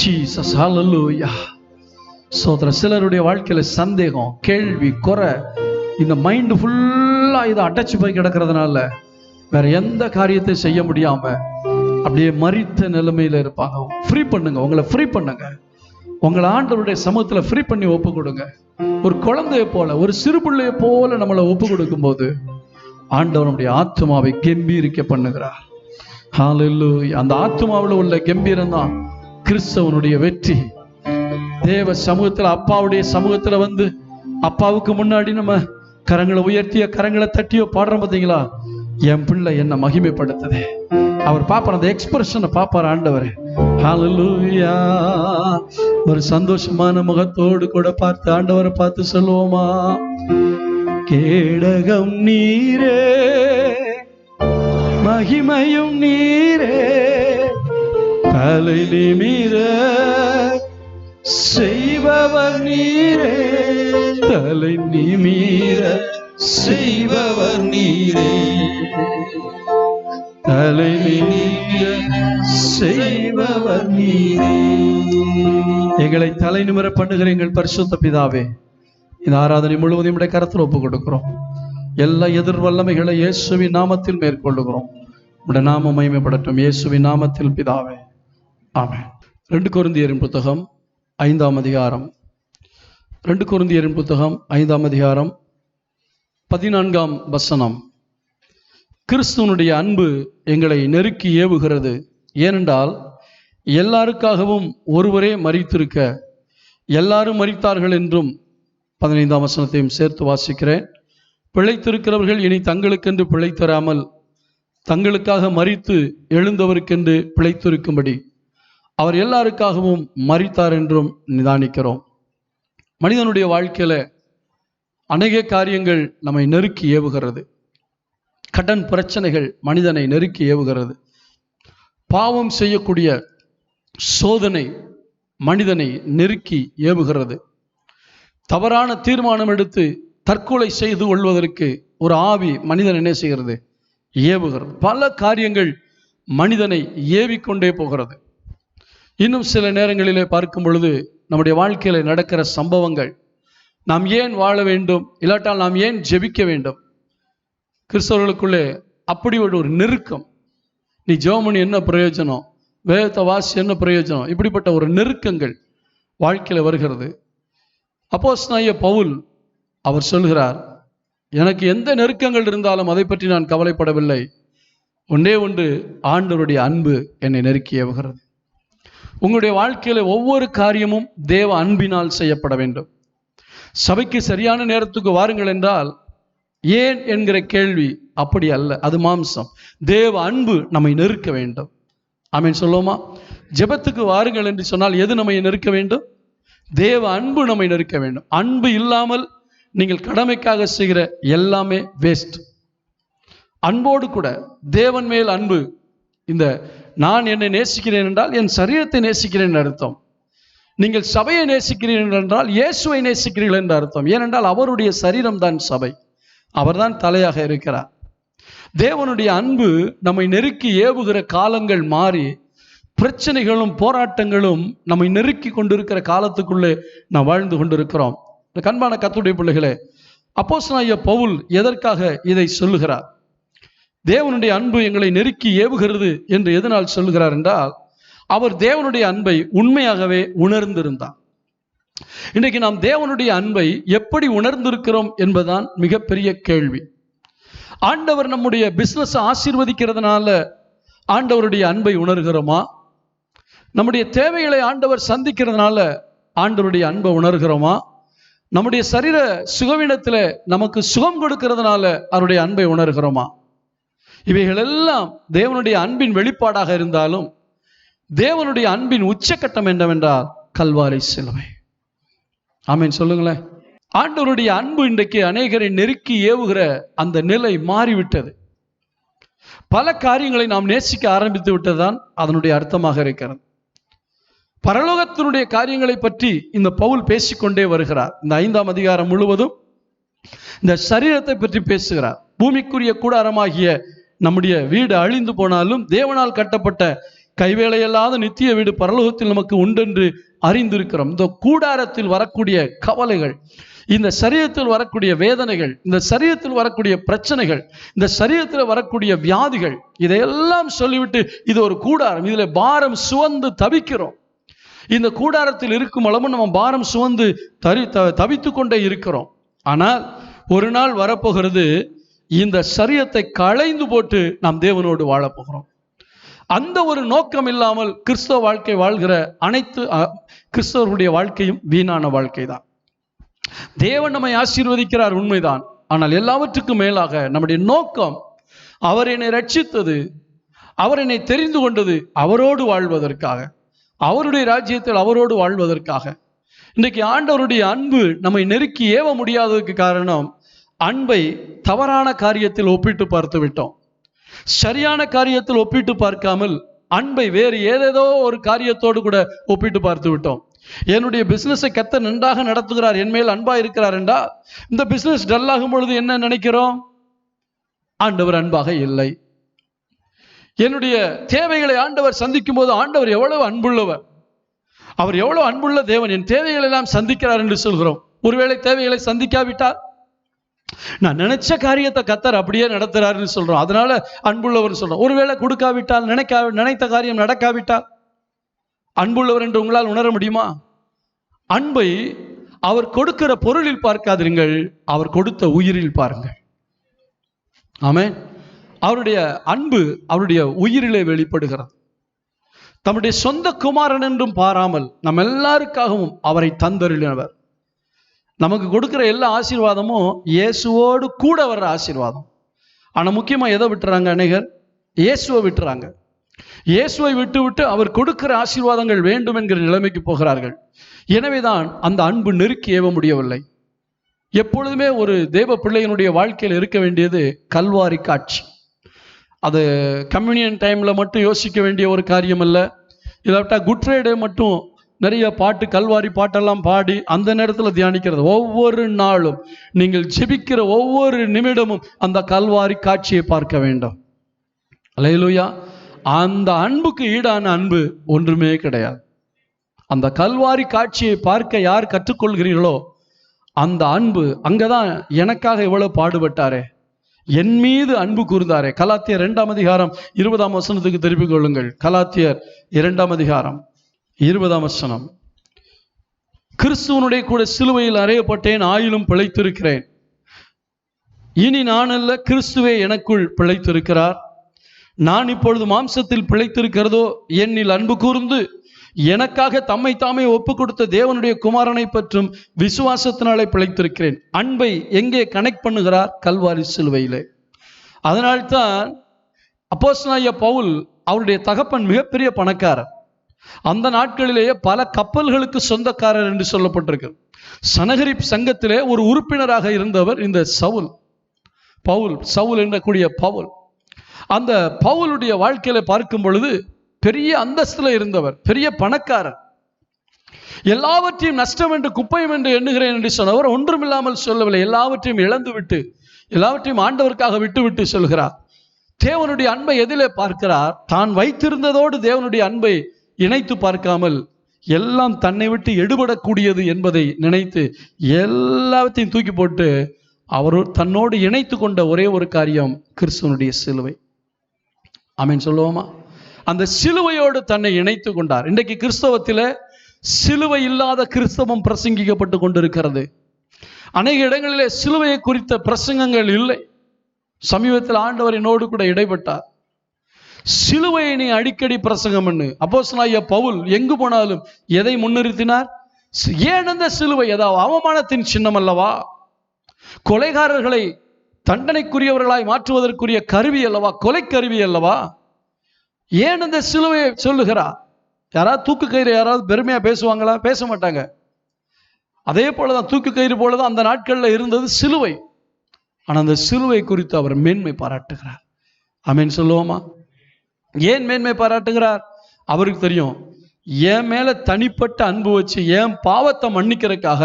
ஜீசஸ், ஹல்லேலூயா. சோதர சிலருடைய வாழ்க்கையில சந்தேகம், கேள்வி, குறை இந்த மைண்டு ஃபுல்லா இதை அடைச்சு போய் கிடக்கிறதுனால வேற எந்த காரியத்தை செய்ய முடியாம அப்படியே மரித்த நிலைமையில இருப்பாங்க. ஃப்ரீ பண்ணுங்க, உங்களை ஃப்ரீ பண்ணுங்க. உங்களை ஆண்டவருடைய சமூகத்துல ஃப்ரீ பண்ணி ஒப்பு கொடுங்க. ஒரு குழந்தைய போல, ஒரு சிறு பிள்ளைய போல நம்மளை ஒப்பு கொடுக்கும் போது ஆண்டவர் நம்முடைய ஆத்மாவை கம்பீரிக்க பண்ணுகிறார். ஹல்லேலூயா. அந்த ஆத்மாவில் உள்ள கம்பீரம் தான் கிறிஸ்தவனுடைய வெற்றி. தேவ சமூகத்துல, அப்பாவுடைய சமூகத்துல வந்து அப்பாவுக்கு முன்னாடி நம்ம கரங்களை உயர்த்திய கரங்களை தட்டியோ பாடுறோம் பார்த்தீங்களா, என் பிள்ளை என்ன மகிமைப்படுத்துது. அவர் பாப்பார், அந்த எக்ஸ்பிரஷனை பாப்பார் ஆண்டவர். ஹல்லேலூயா. ஒரு சந்தோஷமான முகத்தோடு கூட பார்த்து ஆண்டவரை பார்த்து சொல்லுவோமா, கேடகம் நீரே மகிமையும் நீரே, தலை நிமிர செய்பவர் நீரே, தலை நிமிர செய்பவர் நீரே, தலை நிமிர செய்பவர் நீரே. எங்களை தலை நிமிர பண்ணுகிற எங்கள் பரிசுத்த பிதாவே, இந்த ஆராதனை முழுவதும் உடைய கரத்தில் ஒப்பு கொடுக்கிறோம். எல்லா எதிர் வல்லமைகளை இயேசுவின் நாமத்தில் மேற்கொள்ளுகிறோம். உடைய நாமம் மகிமைப்படட்டும். இயேசுவின் நாமத்தில் பிதாவே, ஆமென். 2 கொரிந்தியரின் புத்தகம் 5ஆம் அதிகாரம், 2 கொரிந்தியரின் புத்தகம் 5ஆம் அதிகாரம் 14ஆம் வசனம். கிறிஸ்துவனுடைய அன்பு எங்களை நெருக்கி ஏவுகிறது. ஏனென்றால் எல்லாருக்காகவும் ஒருவரே மரித்திருக்க எல்லாரும் மரித்தார்கள் என்றும். 15ஆம் வசனத்தையும் சேர்த்து வாசிக்கிறேன். பிழைத்திருக்கிறவர்கள் இனி தங்களுக்கென்று பிழைத்தராமல் தங்களுக்காக மரித்து எழுந்தவருக்கென்று பிழைத்திருக்கும்படி அவர் எல்லாருக்காகவும் மரித்தார் என்றும் நிதானிக்கிறோம். மனிதனுடைய வாழ்க்கையில அநேக காரியங்கள் நம்மை நெருக்கி ஏவுகிறது. கடன் பிரச்சனைகள் மனிதனை நெருக்கி ஏவுகிறது. பாவம் செய்யக்கூடிய சோதனை மனிதனை நெருக்கி ஏவுகிறது. தவறான தீர்மானம் எடுத்து தற்கொலை செய்து கொள்வதற்கு ஒரு ஆவி மனிதன் என்ன செய்கிறது? ஏவுகிறது. பல காரியங்கள் மனிதனை ஏவிக்கொண்டே போகிறது. இன்னும் சில நேரங்களிலே பார்க்கும் பொழுது நம்முடைய வாழ்க்கையில நடக்கிற சம்பவங்கள், நாம் ஏன் வாழ வேண்டும், இல்லாட்டால் நாம் ஏன் ஜெபிக்க வேண்டும், கிறிஸ்தவர்களுக்குள்ளே அப்படி ஒரு நெருக்கம். நீ ஜெபம் பண்ணி என்ன பிரயோஜனம், வேதத்தை வாசி என்ன பிரயோஜனம், இப்படிப்பட்ட ஒரு நெருக்கங்கள் வாழ்க்கையில் வருகிறது. அப்போஸ்தலனாகிய பவுல் அவர் சொல்கிறார், எனக்கு எந்த நெருக்கங்கள் இருந்தாலும் அதை பற்றி நான் கவலைப்படவில்லை. ஒன்றே ஒன்று, ஆண்டவருடைய அன்பு என்னை நெருக்கி ஏவுகிறது. உங்களுடைய வாழ்க்கையில ஒவ்வொரு காரியமும் தேவ அன்பினால் செய்யப்பட வேண்டும். சபைக்கு சரியான நேரத்துக்கு வாருங்கள் என்றால் ஏன் என்கிற கேள்வி அப்படி அல்ல, அது மாம்சம். தேவ அன்பு நம்மை நெருக்க வேண்டும். ஆமென் சொல்லுவோமா? ஜெபத்துக்கு வாருங்கள் என்று சொன்னால் எது நம்மை நெருக்க வேண்டும்? தேவ அன்பு நம்மை நெருக்க வேண்டும். அன்பு இல்லாமல் நீங்கள் கடமைக்காக செய்கிற எல்லாமே வேஸ்ட். அன்போடு கூட தேவன் மேல் அன்பு, இந்த நான் என்னை நேசிக்கிறேன் என்றால் என் சரீரத்தை நேசிக்கிறேன் என்று அர்த்தம். நீங்கள் சபையை நேசிக்கிறீர்கள் என்றால் இயேசுவை நேசிக்கிறீர்கள் என்று அர்த்தம். ஏனென்றால் அவருடைய சரீரம் தான் சபை, அவர்தான் தலையாக இருக்கிறார். தேவனுடைய அன்பு நம்மை நெருக்கி ஏவுகிற காலங்கள் மாறி பிரச்சனைகளும் போராட்டங்களும் நம்மை நெருக்கி கொண்டிருக்கிற காலத்துக்குள்ளே நாம் வாழ்ந்து கொண்டிருக்கிறோம். கண்பான கர்த்தருடைய பிள்ளைகளே, அப்போஸ்தலனாகிய பவுல் எதற்காக இதை சொல்லுகிறார்? தேவனுடைய அன்பு எங்களை நெருக்கி ஏவுகிறது என்று எதனால் சொல்லுகிறார் என்றால், அவர் தேவனுடைய அன்பை உண்மையாகவே உணர்ந்திருந்தார். இன்றைக்கு நாம் தேவனுடைய அன்பை எப்படி உணர்ந்திருக்கிறோம் என்பதுதான் மிகப்பெரிய கேள்வி. ஆண்டவர் நம்முடைய பிசினஸ் ஆசீர்வதிக்கிறதுனால ஆண்டவருடைய அன்பை உணர்கிறோமா? நம்முடைய தேவைகளை ஆண்டவர் சந்திக்கிறதுனால ஆண்டவருடைய அன்பை உணர்கிறோமா? நம்முடைய சரீர சுகவீனத்தில் நமக்கு சுகம் கொடுக்கிறதுனால அவருடைய அன்பை உணர்கிறோமா? இவைகள் எல்லாம் தேவனுடைய அன்பின் வெளிப்பாடாக இருந்தாலும் தேவனுடைய அன்பின் உச்சக்கட்டம் என்னவென்றால் கல்வாரி சிலுவை. ஆமென் சொல்லுங்களேன். ஆண்டவருடைய அன்பு இன்றைக்கு அநேகரை நெருக்கி ஏவுகிற அந்த நிலை மாறிவிட்டது. பல காரியங்களை நாம் நேசிக்க ஆரம்பித்து விட்டதுதான் அதனுடைய அர்த்தமாக இருக்கிறது. பரலோகத்தினுடைய காரியங்களை பற்றி இந்த பவுல் பேசிக்கொண்டே வருகிறார். இந்த 5ஆம் அதிகாரம் முழுவதும் இந்த சரீரத்தை பற்றி பேசுகிறார். பூமிக்குரிய கூடாரமாகிய நம்முடைய வீடு அழிந்து போனாலும் தேவனால் கட்டப்பட்ட கைவேலையல்லாத நித்திய வீடு பரலோகத்தில் நமக்கு உண்டென்று அறிந்திருக்கிறோம். இந்த கூடாரத்தில் வரக்கூடிய கவலைகள், இந்த சரீரத்தில் வரக்கூடிய வேதனைகள், இந்த சரீரத்தில் வரக்கூடிய பிரச்சனைகள், இந்த சரீரத்தில் வரக்கூடிய வியாதிகள், இதையெல்லாம் சொல்லிவிட்டு இது ஒரு கூடாரம், இதுல பாரம் சுமந்து தவிக்கிறோம். இந்த கூடாரத்தில் இருக்கும் அளவு நம்ம பாரம் சுமந்து தவித்து கொண்டே இருக்கிறோம். ஆனால் ஒரு நாள் வரப்போகிறது, இந்த சரீரத்தை களைந்து போட்டு நாம் தேவனோடு வாழப்போகிறோம். அந்த ஒரு நோக்கம் இல்லாமல் கிறிஸ்தவ வாழ்க்கை வாழ்கிற அனைத்து கிறிஸ்தவர்களுடைய வாழ்க்கையும் வீணான வாழ்க்கை தான். தேவன் நம்மை ஆசீர்வதிக்கிறார், உண்மைதான். ஆனால் எல்லாவற்றுக்கும் மேலாக நம்முடைய நோக்கம் அவர் என்னை ரட்சித்தது, அவர் என்னை தெரிந்து கொண்டது அவரோடு வாழ்வதற்காக, அவருடைய ராஜ்யத்தில் அவரோடு வாழ்வதற்காக. இன்றைக்கு ஆண்டவருடைய அன்பு நம்மை நெருக்கி ஏவ முடியாததுக்கு காரணம், அன்பை தவறான காரியத்தில் ஒப்பிட்டு பார்த்து விட்டோம். சரியான காரியத்தில் ஒப்பிட்டு பார்க்காமல் அன்பை வேறு ஏதேதோ ஒரு காரியத்தோடு கூட ஒப்பிட்டு பார்த்து விட்டோம். என்னுடைய பிசினஸை கர்த்தர் நன்றாக நடத்துகிறார், என் மேல் அன்பா இருக்கிறார் என்றால், இந்த பிசினஸ் டல்லாகும் பொழுது என்ன நினைக்கிறோம்? ஆண்டவர் அன்பாக இல்லை. என்னுடைய தேவைகளை ஆண்டவர் சந்திக்கும் போது, ஆண்டவர் எவ்வளவு அன்புள்ளவர், அவர் எவ்வளவு அன்புள்ள தேவன், என் தேவைகளை எல்லாம் சந்திக்கிறார் என்று சொல்கிறோம். ஒருவேளை தேவைகளை சந்திக்காவிட்டால், நான் நினைச்ச காரியத்தை கர்த்தர் அப்படியே நடத்துறாருன்னு சொல்றோம், அதனால அன்புள்ளவர் சொல்றோம். ஒருவேளை கொடுக்காவிட்டால், நினைத்த காரியம் நடக்காவிட்டால் அன்புள்ளவர் என்று உங்களால் உணர முடியுமா? அன்பை அவர் கொடுக்கிற பொருளில் பார்க்காதீர்கள், அவர் கொடுத்த உயிரில் பாருங்கள். ஆமென். அவருடைய அன்பு அவருடைய உயிரிலே வெளிப்படுகிறது. தம்முடைய சொந்த குமாரன் என்றும் பாராமல் நம் எல்லாருக்காகவும் அவரை தந்தருளினவர். நமக்கு கொடுக்கிற எல்லா ஆசீர்வாதமும் இயேசுவோடு கூட வர்ற ஆசீர்வாதம். ஆனால் முக்கியமாக எதை விட்டுறாங்க அநேகர்? இயேசுவை விட்டுறாங்க. இயேசுவை விட்டு அவர் கொடுக்கிற ஆசீர்வாதங்கள் வேண்டும் என்கிற நிலைமைக்கு போகிறார்கள். எனவேதான் அந்த அன்பு நெருக்கி ஏவ முடியவில்லை. எப்பொழுதுமே ஒரு தேவ பிள்ளையினுடைய வாழ்க்கையில் இருக்க வேண்டியது கல்வாரி காட்சி. அது கம்யூனியன் டைமில் மட்டும் யோசிக்க வேண்டிய ஒரு காரியம் அல்ல. இல்லாவிட்டா குட் ஃப்ரைடே மட்டும் நிறைய பாட்டு, கல்வாரி பாட்டெல்லாம் பாடி அந்த நேரத்தில் தியானிக்கிறது. ஒவ்வொரு நாளும் நீங்கள் ஜெபிக்கிற ஒவ்வொரு நிமிடமும் அந்த கல்வாரி காட்சியை பார்க்க வேண்டும். அல்லேலூயா. அந்த அன்புக்கு ஈடான அன்பு ஒன்றுமே கிடையாது. அந்த கல்வாரி காட்சியை பார்க்க யார் கற்றுக்கொள்கிறீர்களோ அந்த அன்பு, அங்கதான் எனக்காக எவ்வளவு பாடுபட்டாரே, என் மீது அன்பு கூர்ந்தாரே. கலாத்தியர் 2ஆம் அதிகாரம் 20ஆம் வசனத்துக்கு திருப்பிக் கொள்ளுங்கள். கலாத்தியர் 2ஆம் அதிகாரம் 20ஆம் வசனம். கிறிஸ்துவனுடைய கூட சிலுவையில் அறையப்பட்டேன், ஆயிலும் பிழைத்திருக்கிறேன். இனி நான் அல்ல, கிறிஸ்துவே எனக்குள் பிழைத்திருக்கிறார். நான் இப்பொழுது மாம்சத்தில் பிழைத்திருக்கிறதோ என்னில் அன்பு கூர்ந்து எனக்காக தம்மை தாமே ஒப்பு கொடுத்த தேவனுடைய குமாரனை பற்றும் விசுவாசத்தினாலே பிழைத்திருக்கிறேன். அன்பை எங்கே கனெக்ட் பண்ணுகிறார்? கல்வாரி சிலுவையிலே. அதனால்தான் அப்போஸ்தலனாகிய பவுல், அவருடைய தகப்பன் மிகப்பெரிய பணக்காரர். அந்த நாட்களிலேயே பல கப்பல்களுக்கு சொந்தக்காரர் என்று சொல்லப்பட்டிருக்கு. சனகரிப் சங்கத்திலே ஒரு உறுப்பினராக இருந்தவர் இந்த சவுல் என்ற பவுல். அந்த பவுலுடைய வாழ்க்கையில பார்க்கும் பொழுது பெரிய அந்தஸ்துல இருந்தவர், பெரிய பணக்காரர். எல்லாவற்றையும் நஷ்டம் என்று குப்பையும் என்று எண்ணுகிறேன் என்று சொன்னவர் ஒன்றுமில்லாமல் சொல்லவில்லை. எல்லாவற்றையும் இழந்து விட்டு, எல்லாவற்றையும் ஆண்டவருக்காக விட்டு சொல்கிறார். தேவனுடைய அன்பை எதிலே பார்க்கிறார்? தான் வைத்திருந்ததோடு தேவனுடைய அன்பை இணைத்து பார்க்காமல் எல்லாம் தன்னை விட்டு எடுபடக்கூடியது என்பதை நினைத்து எல்லாவற்றையும் தூக்கி போட்டு அவர் தன்னோடு இணைத்து கொண்ட ஒரே ஒரு காரியம் கிறிஸ்துவனுடைய சிலுவை. ஆமென் சொல்லுவோமா? அந்த சிலுவையோடு தன்னை இணைத்து கொண்டார். இன்றைக்கு கிறிஸ்தவத்தில் சிலுவை இல்லாத கிறிஸ்தவம் பிரசங்கிக்கப்பட்டு கொண்டிருக்கிறது. அநேக இடங்களிலே சிலுவையை குறித்த பிரசங்கங்கள் இல்லை. சமீபத்தில் ஆண்டவர் என்னோடு கூட இடைப்பட்டார். சிலுவையை நீ அடிக்கடி பிரசங்கம் பண்ணு. அப்போஸ்தலனாகிய பவுல் எங்கு போனாலும் எதை முன்னிறுத்தினார்? ஏன் அந்த சிலுவை? ஏதாவது அவமானத்தின் சின்னம் அல்லவா? கொலைகாரர்களை தண்டனைக்குரியவர்களாய் மாற்றுவதற்குரிய கருவி அல்லவா? கொலை கருவி அல்லவா? ஏன் அந்த சிலுவையை சொல்லுகிறார்? யாராவது தூக்கு கயிறு யாராவது பெருமையா பேசுவாங்களா? பேச மாட்டாங்க. அதே போலதான் தூக்கு கயிறு போலதான் அந்த நாட்களில் இருந்தது சிலுவை. ஆனால் அந்த சிலுவை குறித்து அவர் மேன்மை பாராட்டுகிறார். ஆமென் சொல்லுவோமா? ஏன் மேன்மை பாராட்டுகிறார்? அவருக்கு தெரியும், என் மேல தனிப்பட்ட அன்பு வச்சு என் பாவத்தை மன்னிக்கிறதுக்காக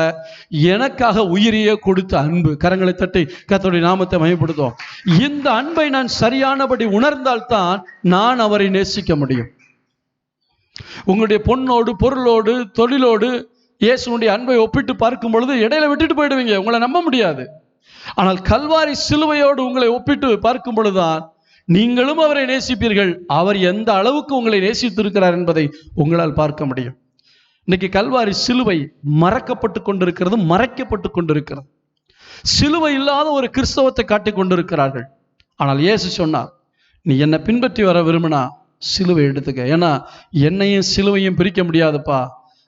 எனக்காக உயிரையே கொடுத்த அன்பு. கரங்களை தட்டி கர்த்தருடைய நாமத்தை மகிமைப்படுத்துவோம். இந்த அன்பை நான் சரியானபடி உணர்ந்தால்தான் நான் அவரை நேசிக்க முடியும். உங்களுடைய பொண்ணோடு, பொருளோடு, தொழிலோடு இயேசுனுடைய அன்பை ஒப்பிட்டு பார்க்கும் பொழுது இடையில விட்டுட்டு போயிடுவீங்க, உங்களை நம்ப முடியாது. ஆனால் கல்வாரி சிலுவையோடு உங்களை ஒப்பிட்டு பார்க்கும் பொழுதுதான் நீங்களும் அவரை நேசிப்பீர்கள். அவர் எந்த அளவுக்கு உங்களை நேசித்திருக்கிறார் என்பதை உங்களால் பார்க்க முடியும். இன்னைக்கு கல்வாரி சிலுவை மறக்கப்பட்டு கொண்டிருக்கிறது, மறைக்கப்பட்டு கொண்டிருக்கிறது. சிலுவை இல்லாத ஒரு கிறிஸ்தவத்தை காட்டிக் கொண்டிருக்கிறார்கள். ஆனால் இயேசு சொன்னார், நீ என்னை பின்பற்றி வர விரும்பினா சிலுவை எடுத்துக்க. ஏன்னா என்னையும் சிலுவையும் பிரிக்க முடியாதுப்பா,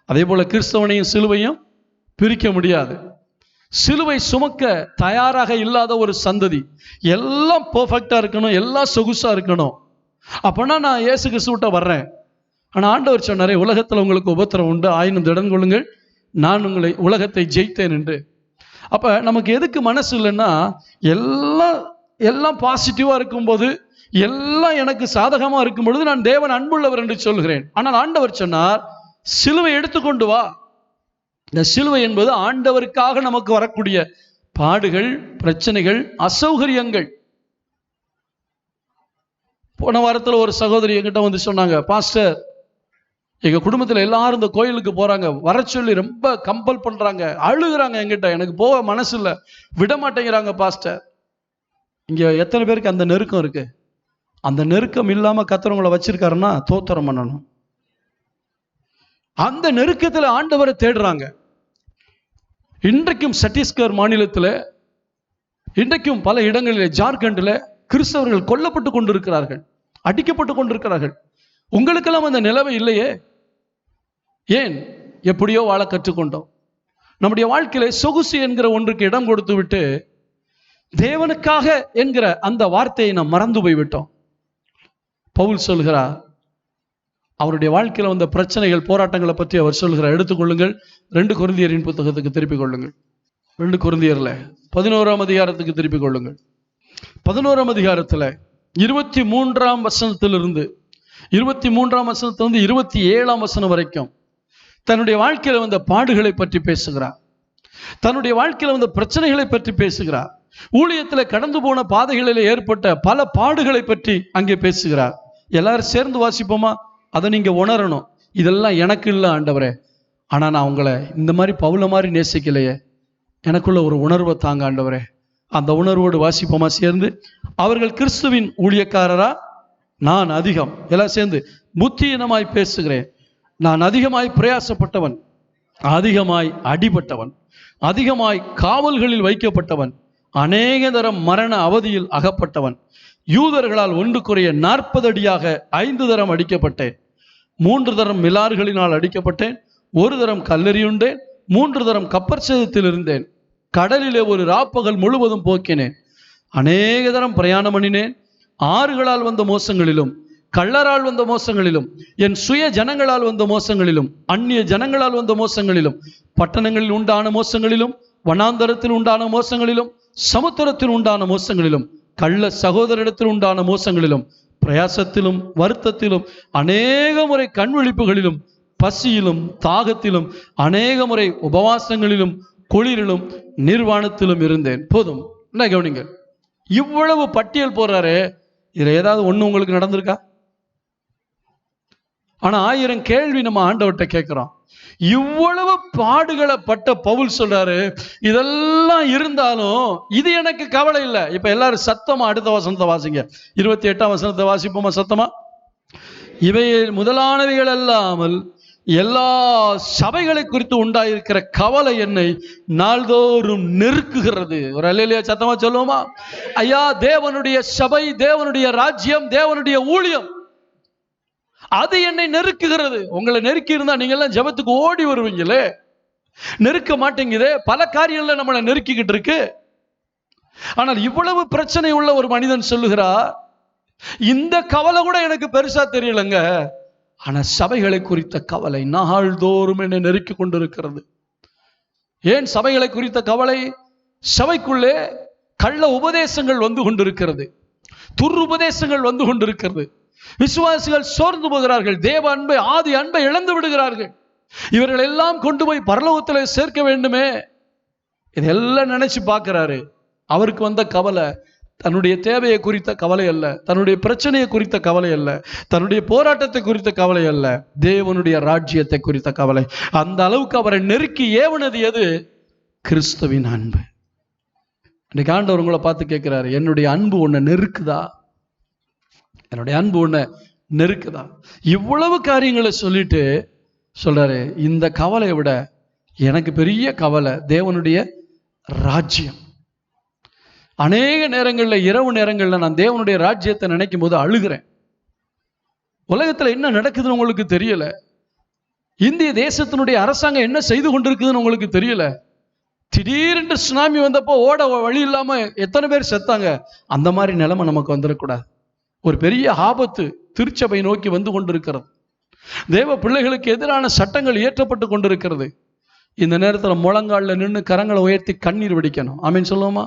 அதே போல கிறிஸ்தவனையும் சிலுவையும் பிரிக்க முடியாது. சிலுவை சுமக்க தயாராக இல்லாத ஒரு சந்ததி, எல்லாம் பெர்ஃபெக்டா இருக்கணும், எல்லாம் சொகுசா இருக்கணும், அப்பனா நான் இயேசு கிறிஸ்துவிட்ட வர்றேன். ஆனால் ஆண்டவர் சொன்னாரே, உலகத்தில் உங்களுக்கு உபத்திரம் உண்டு, ஆயினும் திடன் கொள்ளுங்கள், நான் உங்களை உலகத்தை ஜெயித்தேன் என்று. அப்போ நமக்கு எதுக்கு மனசு இல்லைன்னா, எல்லாம் பாசிட்டிவாக இருக்கும்போது, எல்லாம் எனக்கு சாதகமாக இருக்கும் பொழுது நான் தேவன் அன்புள்ளவர் என்று சொல்கிறேன். ஆனால் ஆண்டவர் சொன்னார், சிலுவை எடுத்துக்கொண்டு வா. இந்த சிலுவை என்பது ஆண்டவருக்காக நமக்கு வரக்கூடிய பாடுகள், பிரச்சனைகள், அசௌகரியங்கள். போன வாரத்தில் ஒரு சகோதரி என்கிட்ட வந்து சொன்னாங்க, பாஸ்டர் எங்க குடும்பத்தில் எல்லாரும் இந்த கோயிலுக்கு போறாங்க, வர சொல்லி ரொம்ப கம்பல் பண்றாங்க, அழுகுறாங்க என்கிட்ட, எனக்கு போக மனசு இல்லை, விட மாட்டேங்கிறாங்க பாஸ்டர். இங்க எத்தனை பேருக்கு அந்த நெருக்கம் இருக்கு? அந்த நெருக்கம் இல்லாம கர்த்தர் வச்சிருக்காருன்னா தோத்திரம் பண்ணணும். அந்த நெருக்கத்தில் ஆண்டவரை தேடுறாங்க. இன்றைக்கும் சத்தீஸ்கர் மாநிலத்தில், இன்றைக்கும் பல இடங்களில், ஜார்க்கண்டில் கிறிஸ்தவர்கள் கொல்லப்பட்டு கொண்டிருக்கிறார்கள், அடிக்கப்பட்டு கொண்டிருக்கிறார்கள். உங்களுக்கெல்லாம் அந்த நிலைமை இல்லையே. ஏன்? எப்படியோ வாழ கற்றுக்கொண்டோம். நம்முடைய வாழ்க்கையில சொகுசு என்கிற ஒன்றுக்கு இடம் கொடுத்து விட்டு தேவனுக்காக என்கிற அந்த வார்த்தையை நாம் மறந்து போய்விட்டோம். பவுல் சொல்கிறார், அவருடைய வாழ்க்கையில் வந்த பிரச்சனைகள், போராட்டங்களை பற்றி அவர் சொல்கிறார். எடுத்துக்கொள்ளுங்கள், 2 கொரிந்தியரின் புத்தகத்துக்கு திருப்பிக் கொள்ளுங்கள். 2 கொரிந்தியர்ல 11ஆம் அதிகாரத்துக்கு திருப்பிக் கொள்ளுங்கள். 11ஆம் அதிகாரத்தில் 23ஆம் வசனத்திலிருந்து 27ஆம் வசனம் வரைக்கும் தன்னுடைய வாழ்க்கையில் வந்த பாடுகளை பற்றி பேசுகிறார். தன்னுடைய வாழ்க்கையில் வந்த பிரச்சனைகளை பற்றி பேசுகிறார். ஊழியத்தில் கடந்து போன பாதைகளில் ஏற்பட்ட பல பாடுகளை பற்றி அங்கே பேசுகிறார். எல்லாரும் சேர்ந்து வாசிப்போமா? அதை நீங்க உணரணும். இதெல்லாம் எனக்கு இல்லை ஆண்டவரே, ஆனா நான் உங்களை இந்த மாதிரி பவுல மாதிரி நேசிக்கலையே, எனக்குள்ள ஒரு உணர்வை தாங்க ஆண்டவரே. அந்த உணர்வோடு வாசிப்போமா சேர்ந்து? அவர்கள் கிறிஸ்துவின் ஊழியக்காரரா? நான் அதிகம், எல்லாம் சேர்ந்து, புத்தியினமாய் பேசுகிறேன். நான் அதிகமாய் பிரயாசப்பட்டவன், அதிகமாய் அடிபட்டவன், அதிகமாய் காவல்களில் வைக்கப்பட்டவன், அநேக தரம் மரண அவதியில் அகப்பட்டவன், யூதர்களால் 1 குறைய 40 அடியாக 5 தரம் அடிக்கப்பட்டேன், 3 தரம் மிலாறுகளினால் அடிக்கப்பட்டேன், 1 தரம் கல்லெறியுண்டேன், 3 தரம் கப்பற் சேதத்தில் இருந்தேன், கடலிலே ஒரு ராப்பகல் முழுவதும் போக்கினேன், அநேக தரம் பிரயாணம் பண்ணினேன், ஆறுகளால் வந்த மோசங்களிலும், கள்ளரால் வந்த மோசங்களிலும், என் சுய ஜனங்களால் வந்த மோசங்களிலும், அந்நிய ஜனங்களால் வந்த மோசங்களிலும், பட்டணங்களில் உண்டான மோசங்களிலும், வனாந்தரத்தில் உண்டான மோசங்களிலும், சமுத்திரத்தில் உண்டான மோசங்களிலும், கள்ள சகோதரிடத்தில் உண்டான மோசங்களிலும், பிரயாசத்திலும் வருத்தத்திலும், அநேக முறை கண்விழிப்புகளிலும், பசியிலும் தாகத்திலும், அநேக முறை உபவாசங்களிலும், குளிரிலும், நிர்வாணத்திலும் இருந்தேன். போதும், என்ன கவனிங்க, இவ்வளவு பட்டியல் போடுறாரு. இதுல ஏதாவது ஒண்ணு உங்களுக்கு நடந்திருக்கா? ஆனா 1000 கேள்வி நம்ம ஆண்டவர்கிட்ட கேட்கிறோம். இவ்வளவு பாடுகளை பட்ட பவுல் சொல்றாரு, இதெல்லாம் இருந்தாலும் இது எனக்கு கவலை இல்லை. இப்ப எல்லாரும் சத்தமா அடுத்த வசனத்தை வாசிங்க. 28ஆம் வசனத்தை வாசிப்போமா சத்தமா? இவை முதலானவைகள் அல்லாமல் எல்லா சபைகளை குறித்து உண்டாயிருக்கிற கவலை என்னை நாள்தோறும் நெருக்குகிறது. ஒரு அல்லேலூயா சத்தமா சொல்லுவோமா? ஐயா, தேவனுடைய சபை, தேவனுடைய ராஜ்யம், தேவனுடைய ஊழியம், அது என்னை நெருக்குகிறது. உங்களை நெருக்கி இருந்தா நீங்க எல்லாம் ஜெபத்துக்கு ஓடி வருவீங்களே, நெருக்க மாட்டேங்குதே. பல காரியங்கள்ல நம்மளை நெருக்கிக்கிட்டு இருக்கு. ஆனால் இவ்வளவு பிரச்சனை உள்ள ஒரு மனிதன் சொல்லுகிறார், இந்த கவலை கூட எனக்கு பெருசா தெரியலங்க, ஆனா சபைகளை குறித்த கவலை நாள்தோறும் என்னை நெருக்கி கொண்டிருக்கிறது. ஏன் சபைகளை குறித்த கவலை? சபைக்குள்ளே கள்ள உபதேசங்கள் வந்து கொண்டிருக்கிறது, துருபதேசங்கள் வந்து கொண்டிருக்கிறது. விசுவாசிகள் சோர்ந்து போகிறார்கள், தேவ அன்பை, ஆதி அன்பை இழந்து விடுகிறார்கள். இவர்கள் எல்லாம் கொண்டு போய் பரலோகத்தில் சேர்க்க வேண்டுமே, இதெல்லாம் நினைச்சு பார்க்கிறாரு. அவருக்கு வந்த கவலை, தன்னுடைய தேவையை குறித்த கவலை அல்ல, தன்னுடைய பிரச்சனையை குறித்த கவலை அல்ல, தன்னுடைய போராட்டத்தை குறித்த கவலை அல்ல, தேவனுடைய ராஜ்யத்தை குறித்த கவலை. அந்த அளவுக்கு அவரை நெருக்கி ஏவனது எது? கிறிஸ்துவின் அன்பு. இன்னைக்கு ஆண்டவர் உங்களை பார்த்து கேட்கிறாரு, என்னுடைய அன்பு உன்னை நெருக்குதா? என்னுடைய அன்பு உன்னை நெருக்குதா? இவ்வளவு காரியங்களை சொல்லிட்டு சொல்றாரு, இந்த கவலையை விட எனக்கு பெரிய கவலை தேவனுடைய ராஜ்யம். அநேக நேரங்களில், இரவு நேரங்களில் நான் தேவனுடைய ராஜ்யத்தை நினைக்கும் போது அழுகிறேன். உலகத்தில் என்ன நடக்குதுன்னு உங்களுக்கு தெரியல. இந்திய தேசத்தினுடைய அரசாங்கம் என்ன செய்து கொண்டிருக்குதுன்னு உங்களுக்கு தெரியல. திடீரென்று சுனாமி வந்தப்போ ஓட வழி இல்லாம எத்தனை பேர் செத்தாங்க. அந்த மாதிரி நிலைமை நமக்கு வந்துடக்கூடாது. ஒரு பெரிய ஆபத்து திருச்சபை நோக்கி வந்து கொண்டிருக்கிறது. தேவ பிள்ளைகளுக்கு எதிரான சட்டங்கள் இயற்றப்பட்டு கொண்டிருக்கிறது. இந்த நேரத்தில் முழங்காலில் நின்று கரங்களை உயர்த்தி கண்ணீர் வெடிக்கணும். ஆமீன் சொல்லுவோமா?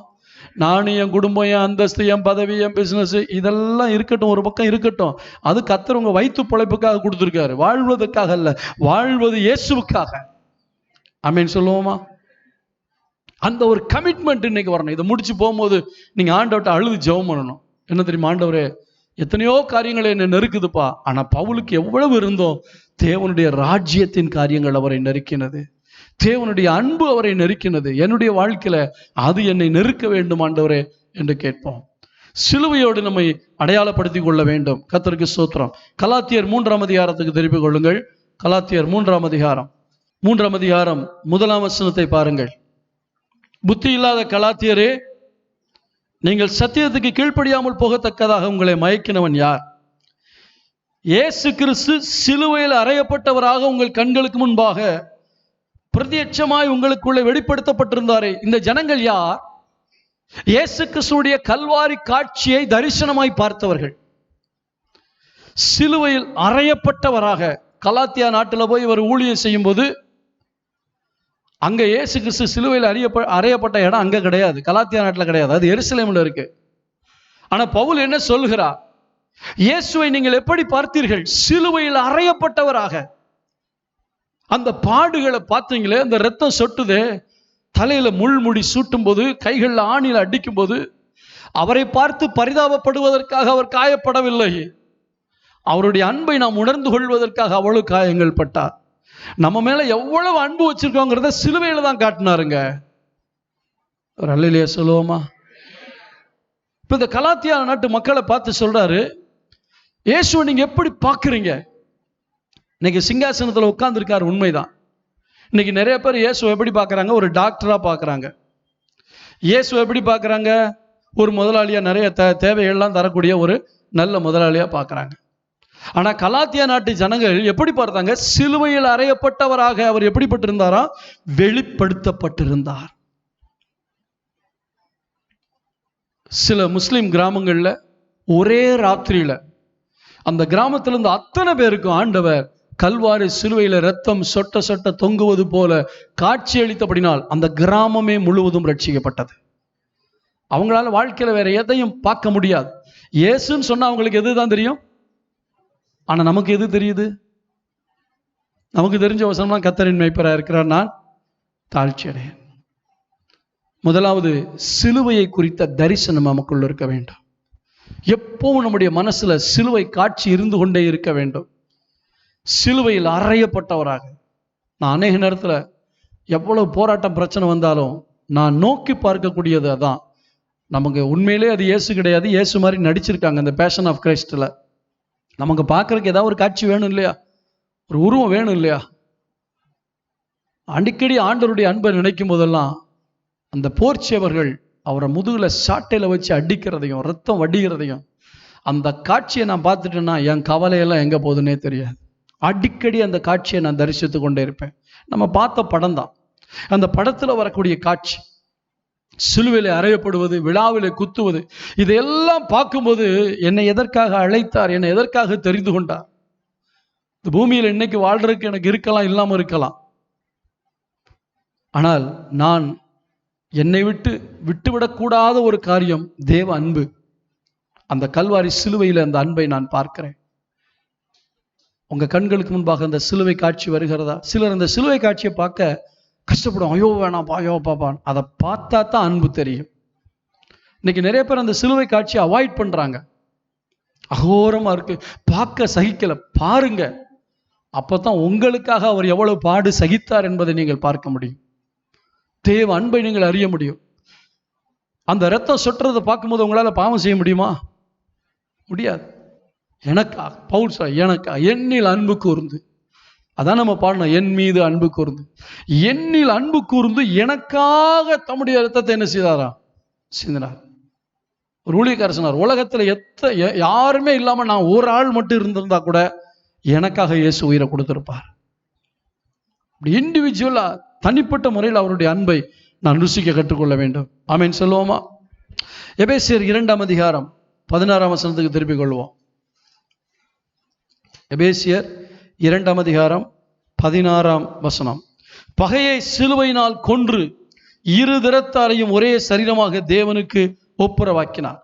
நானும் என் குடும்பம், என் அந்தஸ்து, என் பதவி, என் பிசினஸ் இதெல்லாம் இருக்கட்டும், ஒரு பக்கம் இருக்கட்டும். அது கர்த்தர் உங்க வயிற்று பிழைப்புக்காக கொடுத்துருக்காரு, வாழ்வதற்காக அல்ல, வாழ்வது இயேசுவுக்காக. ஆமீன் சொல்லுவோமா? அந்த ஒரு கமிட்மெண்ட் இன்னைக்கு வரணும். இதை முடிச்சு போகும்போது நீங்க ஆண்டவர்கிட்ட அழுது ஜெபம் பண்ணணும். என்ன தெரியுமா? ஆண்டவரே, எத்தனையோ காரியங்களை என்னை நெருக்குதுப்பா. ஆனா பவுலுக்கு எவ்வளவு இருந்தோம், தேவனுடைய ராஜ்யத்தின் காரியங்கள் அவரை நெருக்கினது, தேவனுடைய அன்பு அவரை நெருக்கினது. என்னுடைய வாழ்க்கையில அது என்னை நெருக்க வேண்டும் ஆண்டவரே என்று கேட்போம். சிலுவையோடு நம்மை அடையாளப்படுத்திக் கொள்ள வேண்டும். கர்த்தருக்கு ஸ்தோத்திரம். கலாத்தியர் 3ஆம் அதிகாரத்துக்கு திருப்பிக் கொள்ளுங்கள். கலாத்தியர் 3ஆம் அதிகாரம் 3ஆம் அதிகாரம் 1ஆம் வசனத்தை பாருங்கள். புத்தி இல்லாத கலாத்தியரே, நீங்கள் சத்தியத்துக்கு கீழ்ப்படியாமல் போகத்தக்கதாக உங்களை மயக்கினவன் யார்? இயேசு கிறிஸ்து சிலுவையில் அறையப்பட்டவராக உங்கள் கண்களுக்கு முன்பாக பிரத்யட்சமாய் உங்களுக்குள்ளே வெளிப்படுத்தப்பட்டிருந்தாரே, இந்த ஜனங்கள் யார்? இயேசு கிறிஸ்துடைய கல்வாரி காட்சியை தரிசனமாய் பார்த்தவர்கள். சிலுவையில் அறையப்பட்டவராக. கலாத்தியா நாட்டில் போய் இவர் ஊழியம் செய்யும் போது அங்க இயேசு கிறிஸ்து சிலுவையில் அறையப்பட்ட இடம் அங்க கிடையாது, கலாத்தியா நாட்டில் கிடையாது, அது எருசலேமில் இருக்கு. ஆனா பவுல் என்ன சொல்கிறார்? இயேசுவை நீங்கள் எப்படி பார்த்தீர்கள்? சிலுவையில் அறையப்பட்டவராக. அந்த பாடுகளை பார்த்தீங்களே, அந்த ரத்தம் சொட்டுதே, தலையில முள்முடி சூட்டும் போது, கைகளில் ஆணியில் அடிக்கும் போது, அவரை பார்த்து பரிதாபப்படுவதற்காக அவர் காயப்படவில்லை. அவருடைய அன்பை நாம் உணர்ந்து கொள்வதற்காக அவ்வளவு காயங்கள் பட்டார். நம்ம மேல எவ்வளவு அன்பு வச்சிருக்கோங்கிறத சிலுவையில தான் காட்டினாருங்க. ஒரு அல்லேலூயா சொல்லுவோமா? இப்ப இந்த கலாத்தியா நாட்டு மக்களை பார்த்து சொல்றாரு, இயேசுவை நீங்க எப்படி பார்க்குறீங்க? இன்னைக்கு சிங்காசனத்தில் உட்கார்ந்துருக்காரு, உண்மைதான். இன்னைக்கு நிறைய பேர் இயேசுவை எப்படி பார்க்குறாங்க? ஒரு டாக்டரா பார்க்குறாங்க. இயேசுவை எப்படி பார்க்குறாங்க? ஒரு முதலாளியா, நிறைய தேவைகள்லாம் தரக்கூடிய ஒரு நல்ல முதலாளியா பார்க்குறாங்க. ஆனா கலாத்தியா நாட்டு ஜனங்கள் எப்படி பார்த்தாங்க? சிலுவையில் அறையப்பட்டவராக அவர் எப்படிப்பட்டிருந்தாரா? வெளிப்படுத்தப்பட்டிருந்தார். சில முஸ்லிம் கிராமங்கள்ல ஒரே ராத்திரியில அந்த கிராமத்திலிருந்து அத்தனை பேருக்கும் ஆண்டவர் கல்வாரி சிலுவையில ரத்தம் சொட்ட சொட்ட தொங்குவது போல காட்சி அளித்தபடினால் அந்த கிராமமே முழுவதும் ரட்சிக்கப்பட்டது. அவங்களால வாழ்க்கையில வேற எதையும் பார்க்க முடியாது. இயேசுன்னு சொன்னா அவங்களுக்கு எதுதான் தெரியும். ஆனா நமக்கு எது தெரியுது? நமக்கு தெரிஞ்ச வசனம்லாம், கர்த்தரின் மேய்ப்பராக இருக்கிறார், நான் தாழ்ச்சி அடையேன். முதலாவது சிலுவையை குறித்த தரிசனம் நமக்குள்ள இருக்க வேண்டும். எப்பவும் நம்முடைய மனசுல சிலுவை காட்சி இருந்து கொண்டே இருக்க வேண்டும். சிலுவையில் அறையப்பட்டவராக. நான் அநேக நேரத்தில் எவ்வளவு போராட்டம் பிரச்சனை வந்தாலும் நான் நோக்கி பார்க்கக்கூடியது அதான். நமக்கு உண்மையிலே அது இயேசு கிடையாது, இயேசு மாதிரி நடிச்சிருக்காங்க அந்த பேஷன் ஆஃப் கிரைஸ்ட்ல. நமக்கு பார்க்கறதுக்கு ஏதாவது ஒரு காட்சி வேணும் இல்லையா? ஒரு உருவம் வேணும் இல்லையா? அடிக்கடி ஆண்டவருடைய அன்பை நினைக்கும் போதெல்லாம் அந்த போர்ச்சேவர்கள் அவரை முதுகுல சாட்டையில வச்சு அடிக்கிறதையும் ரத்தம் வடிகிறதையும் அந்த காட்சியை நான் பார்த்துட்டேன்னா என் கவலையெல்லாம் எங்க போகுதுன்னே தெரியாது. அடிக்கடி அந்த காட்சியை நான் தரிசித்து கொண்டே இருப்பேன். நம்ம பார்த்த படம் தான். அந்த படத்துல வரக்கூடிய காட்சி, சிலுவையிலே அறையப்படுவது, விழாவிலே குத்துவது, இதையெல்லாம் பார்க்கும்போது என்னை எதற்காக அழைத்தார், என்னை எதற்காக தெரிந்து கொண்டார்? இந்த பூமியில் இன்னைக்கு வாழ்றதுக்கு எனக்கு இருக்கலாம், இல்லாம இருக்கலாம். ஆனால் நான் என்னை விட்டுவிடக்கூடாத ஒரு காரியம் தேவ அன்பு. அந்த கல்வாரி சிலுவையில் அந்த அன்பை நான் பார்க்கிறேன். உங்க கண்களுக்கு முன்பாக அந்த சிலுவை காட்சி வருகிறதா? சிலர் அந்த சிலுவை காட்சியை பார்க்க கஷ்டப்படும். ஐயோ வேணாம், ஐயோ பாப்பான். அதை பார்த்தா தான் அன்பு தெரியும். இன்னைக்கு நிறைய பேர் அந்த சிலுவை காட்சியை அவாய்ட் பண்றாங்க. அகோரமா இருக்கு, பார்க்க சகிக்கல. பாருங்க, அப்பதான் உங்களுக்காக அவர் எவ்வளவு பாடு சகித்தார் என்பதை நீங்கள் பார்க்க முடியும். தேவ அன்பை நீங்கள் அறிய முடியும். அந்த ரத்தம் சொட்டுறதை பார்க்கும்போது உங்களால பாவம் செய்ய முடியுமா? முடியாது. எனக்கா பவுல் எனக்கா என்னில் அன்பு கூர்ந்து, அதான் நம்ம பாடணும், என் மீது அன்பு கூர்ந்து, என்னில் அன்பு கூர்ந்து எனக்காக தம்முடைய ரத்தத்தை என்ன செய்தாரா? சிந்தினார். ஒரு ஊழியக்காரர் சொன்னார், உலகத்துல யாருமே இல்லாம நான் ஒரு ஆள் மட்டும் இருந்திருந்தா கூட எனக்காக இயேசு உயிரை கொடுத்திருப்பார். இண்டிவிஜுவலா தனிப்பட்ட முறையில் அவருடைய அன்பை நான் ருசிக்க கற்றுக்கொள்ள வேண்டும். ஆமென் சொல்லுவோமா? எபேசியர் 2ஆம் அதிகாரம் 16ஆம் வசனத்துக்கு திருப்பிக் கொள்வோம். எபேசியர் 2ஆம் அதிகாரம் 16ஆம் வசனம். பகையை சிலுவையினால் கொன்று இரு திறத்தாரையும் ஒரே சரீரமாக தேவனுக்கு ஒப்புரவாக்கினார்.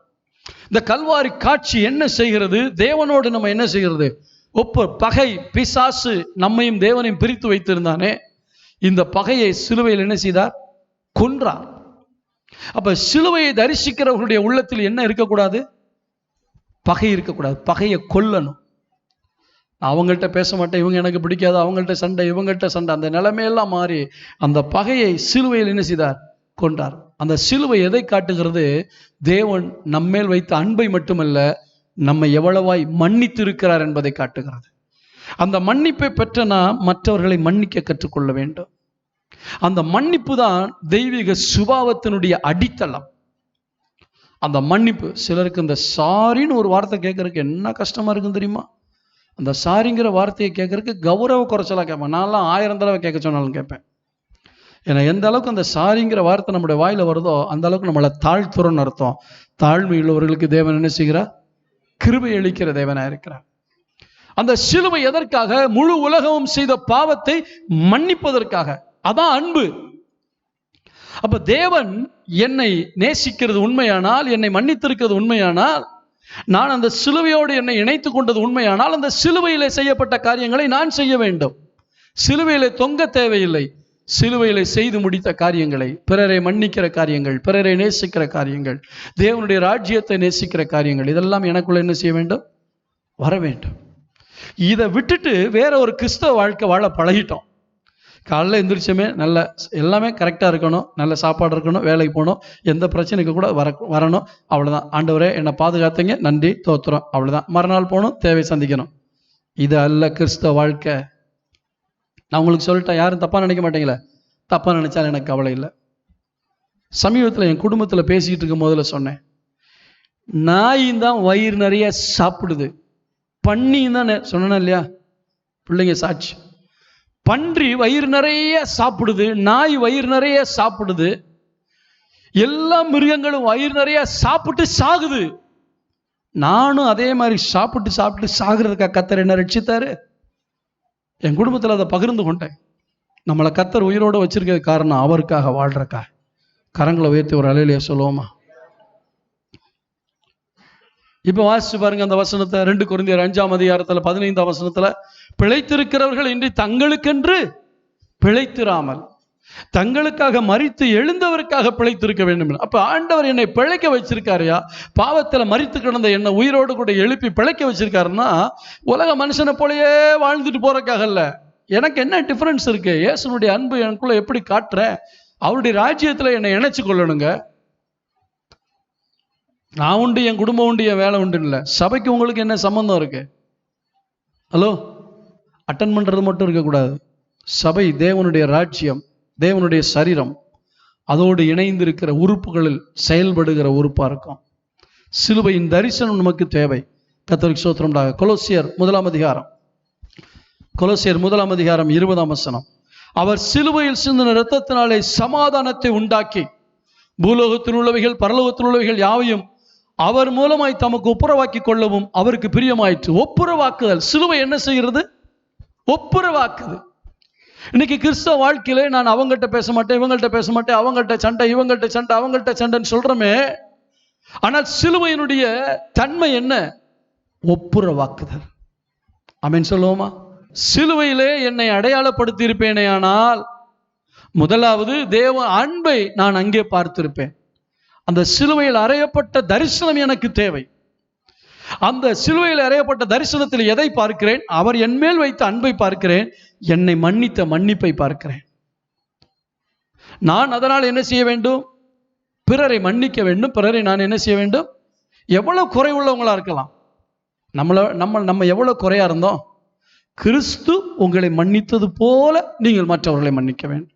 இந்த கல்வாரி காட்சி என்ன செய்கிறது? தேவனோடு நம்ம என்ன செய்கிறது? பகை, பிசாசு நம்மையும் தேவனையும் பிரித்து வைத்திருந்தானே, இந்த பகையை சிலுவையில் என்ன செய்தார்? கொன்றார். அப்ப சிலுவையை தரிசிக்கிறவர்களுடைய உள்ளத்தில் என்ன இருக்கக்கூடாது? பகை இருக்கக்கூடாது. பகையை கொல்லணும். அவங்கள்ட்ட பேச மாட்டேன், இவங்க எனக்கு பிடிக்காது, அவங்கள்ட்ட சண்டை, இவங்கள்ட்ட சண்டை, அந்த நிலைமையெல்லாம் மாறி அந்த பகையை சிலுவையில் என்ன செய்தார்? கொண்டார். அந்த சிலுவை எதை காட்டுகிறது? தேவன் நம்மேல் வைத்த அன்பை மட்டுமல்ல, நம்மை எவ்வளவாய் மன்னித்து இருக்கிறார் என்பதை காட்டுகிறது. அந்த மன்னிப்பை பெற்ற நாம் மற்றவர்களை மன்னிக்க கற்றுக்கொள்ள வேண்டும். அந்த மன்னிப்பு தான் தெய்வீக சுபாவத்தினுடைய அடித்தளம். அந்த மன்னிப்பு. சிலருக்கு இந்த சாரின்னு ஒரு வார்த்தை கேட்கறதுக்கு என்ன கஷ்டமா இருக்குன்னு தெரியுமா? அந்த சாரிங்கிற வார்த்தையை கேட்கறதுக்கு கௌரவ குறைச்சலா கேட்பேன். நான்லாம் 1000 தடவை கேட்க சொன்னாலும் கேட்பேன். ஏன்னா எந்த அளவுக்கு அந்த சாரிங்கிற வார்த்தை நம்முடைய வாயில வருதோ அந்த அளவுக்கு நம்மளை தாழ்த்துறோன்னு அர்த்தம். தாழ்மை உள்ளவர்களுக்கு தேவன் என்ன செய்கிறார்? கிருபை அளிக்கிற தேவனா இருக்கிறார். அந்த சிலுவை எதற்காக? முழு உலகமும் செய்த பாவத்தை மன்னிப்பதற்காக. அதான் அன்பு. அப்ப தேவன் என்னை நேசிக்கிறது உண்மையானால், என்னை மன்னித்திருக்கிறது உண்மையானால், நான் அந்த சிலுவையோடு என்னை இணைத்துக் கொண்டது உண்மையானால், அந்த சிலுவையிலே செய்யப்பட்ட காரியங்களை நான் செய்ய வேண்டும். சிலுவையிலே தொங்க தேவையில்லை. சிலுவையிலே செய்து முடித்த காரியங்களை, பிறரை மன்னிக்கிற காரியங்கள், பிறரை நேசிக்கிற காரியங்கள், தேவனுடைய ராஜ்யத்தை நேசிக்கிற காரியங்கள், இதெல்லாம் எனக்குள்ள என்ன செய்ய வேண்டும்? வர வேண்டும். இதை விட்டுட்டு வேற ஒரு கிறிஸ்தவ வாழ்க்கை வாழ பழகிட்டோம். காலைல எந்திரிச்சமே நல்ல எல்லாமே கரெக்டாக இருக்கணும், நல்ல சாப்பாடு இருக்கணும், வேலைக்கு போகணும், எந்த பிரச்சனைக்கு கூட வரணும், அவ்வளோதான். ஆண்டவரே என்னை பாதுகாத்தீங்க, நன்றி, தோத்துறோம், அவ்வளோதான். மறுநாள் போகணும், தேவை சந்திக்கணும். இது அல்ல கிறிஸ்தவ வாழ்க்கை. நான் உங்களுக்கு சொல்லிட்டேன், யாரும் தப்பாக நினைக்க மாட்டீங்களே. தப்பாக நினைச்சாலும் எனக்கு கவலை இல்லை. சமீபத்தில் என் குடும்பத்தில் பேசிக்கிட்டு இருக்கும் போதில் சொன்னேன், நாயும் தான் வயிறு நிறைய சாப்பிடுது, பன்னியும் தான் சொன்னேன்னா இல்லையா? பிள்ளைங்க சாட்சி. பன்றி வயிறு நிறைய சாப்பிடுது, நாய் வயிறு நிறைய சாப்பிடுது, எல்லா மிருகங்களும் வயிறு நிறைய சாப்பிட்டு சாகுது. நானும் அதே மாதிரி சாப்பிட்டு சாப்பிட்டு சாகுறதுக்காக கர்த்தர் என்ன ரட்சித்தாரு? என் குடும்பத்தில் அதை பகிர்ந்து கொண்டேன். நம்மளை கர்த்தர் உயிரோடு வச்சிருக்கிறது காரணம் அவருக்காக வாழ்றக்கா. கரங்களை உயர்த்தி ஒரு அலையிலேயே சொல்லுவோமா? இப்ப வாசிச்சு பாருங்க அந்த வசனத்தை. 2 கொரிந்தியர் 5ஆம் அதிகாரத்துல 15ஆம் வசனத்துல, பிழைத்திருக்கிறவர்கள் இன்றி தங்களுக்கென்று பிழைத்திராமல் தங்களுக்காக மரித்து எழுந்தவருக்காக பிழைத்திருக்க வேண்டும். அப்ப ஆண்டவர் என்னை பிழைக்க வச்சிருக்காருயா. பாவத்துல மரித்து கிடந்த என்னை உயிரோடு கூட எழுப்பி பிழைக்க வச்சிருக்காருன்னா, உலக மனுஷனை போலயே வாழ்ந்துட்டு போறதுக்காக இல்ல. எனக்கு என்ன டிஃபரன்ஸ் இருக்கு? இயேசுனுடைய அன்பு எனக்குள்ள எப்படி காட்டுறேன்? அவருடைய ராஜ்யத்துல என்னை இணைச்சு கொள்ளணுங்க. நான் உண்டு, என் குடும்பம் உண்டு, என் வேலை உண்டு இல்லை. சபைக்கு உங்களுக்கு என்ன சம்பந்தம் இருக்கு? ஹலோ, அட்டன் பண்றது மட்டும் இருக்கக்கூடாது. சபை தேவனுடைய ராஜ்யம், தேவனுடைய சரீரம், அதோடு இணைந்து இருக்கிற உறுப்புகளில் செயல்படுகிற உறுப்பா இருக்கும். சிலுவையின் தரிசனம் நமக்கு தேவை. கர்த்தருக்கு ஸ்தோத்திரம் உண்டாக. கொலோசியர் 1ஆம் அதிகாரம், கொலோசியர் 1ஆம் அதிகாரம் 20ஆம் வசனம். அவர் சிலுவையில் சிந்தின இரத்தத்தினாலே சமாதானத்தை உண்டாக்கி பூலோகத்தில் உள்ளவைகள் பரலோகத்தில் உள்ளவைகள் யாவையும் அவர் மூலமாய் தமக்கு ஒப்புரவாக்கி கொள்ளவும் அவருக்கு பிரியமாயிற்று. ஒப்புரவாக்குதல். சிலுவை என்ன செய்கிறது? ஒப்புரவாக்குது. இன்னைக்கு கிறிஸ்தவ வாழ்க்கையிலே நான் அவங்கள்ட்ட பேச மாட்டேன், இவங்கள்ட்ட பேச மாட்டேன், அவங்கள்ட்ட சண்டை, இவங்கள்ட்ட சண்டை, அவங்கள்ட்ட சண்டைன்னு சொல்றமே. ஆனால் சிலுவையினுடைய தன்மை என்ன? ஒப்புரவாக்குதல். ஆமென் சொல்லுவோமா? சிலுவையிலே என்னை அடையாளப்படுத்தி இருப்பேனே ஆனால், முதலாவது தேவ அன்பை நான் அங்கே பார்த்திருப்பேன். அந்த சிலுவையில் அறையப்பட்ட தரிசனம் எனக்கு தேவை. அந்த சிலுவையில் அறையப்பட்ட தரிசனத்தில் எதை பார்க்கிறேன்? அவர் என் மேல் வைத்த அன்பை பார்க்கிறேன், என்னை மன்னித்த மன்னிப்பை பார்க்கிறேன். நான் அதனால் என்ன செய்ய வேண்டும்? பிறரை மன்னிக்க வேண்டும். பிறரை நான் என்ன செய்ய வேண்டும்? எவ்வளவு குறை உள்ளவங்களா இருக்கலாம், நம்ம எவ்வளவு குறையா இருந்தோம், கிறிஸ்து உங்களை மன்னித்தது போல நீங்கள் மற்றவர்களை மன்னிக்க வேண்டும்.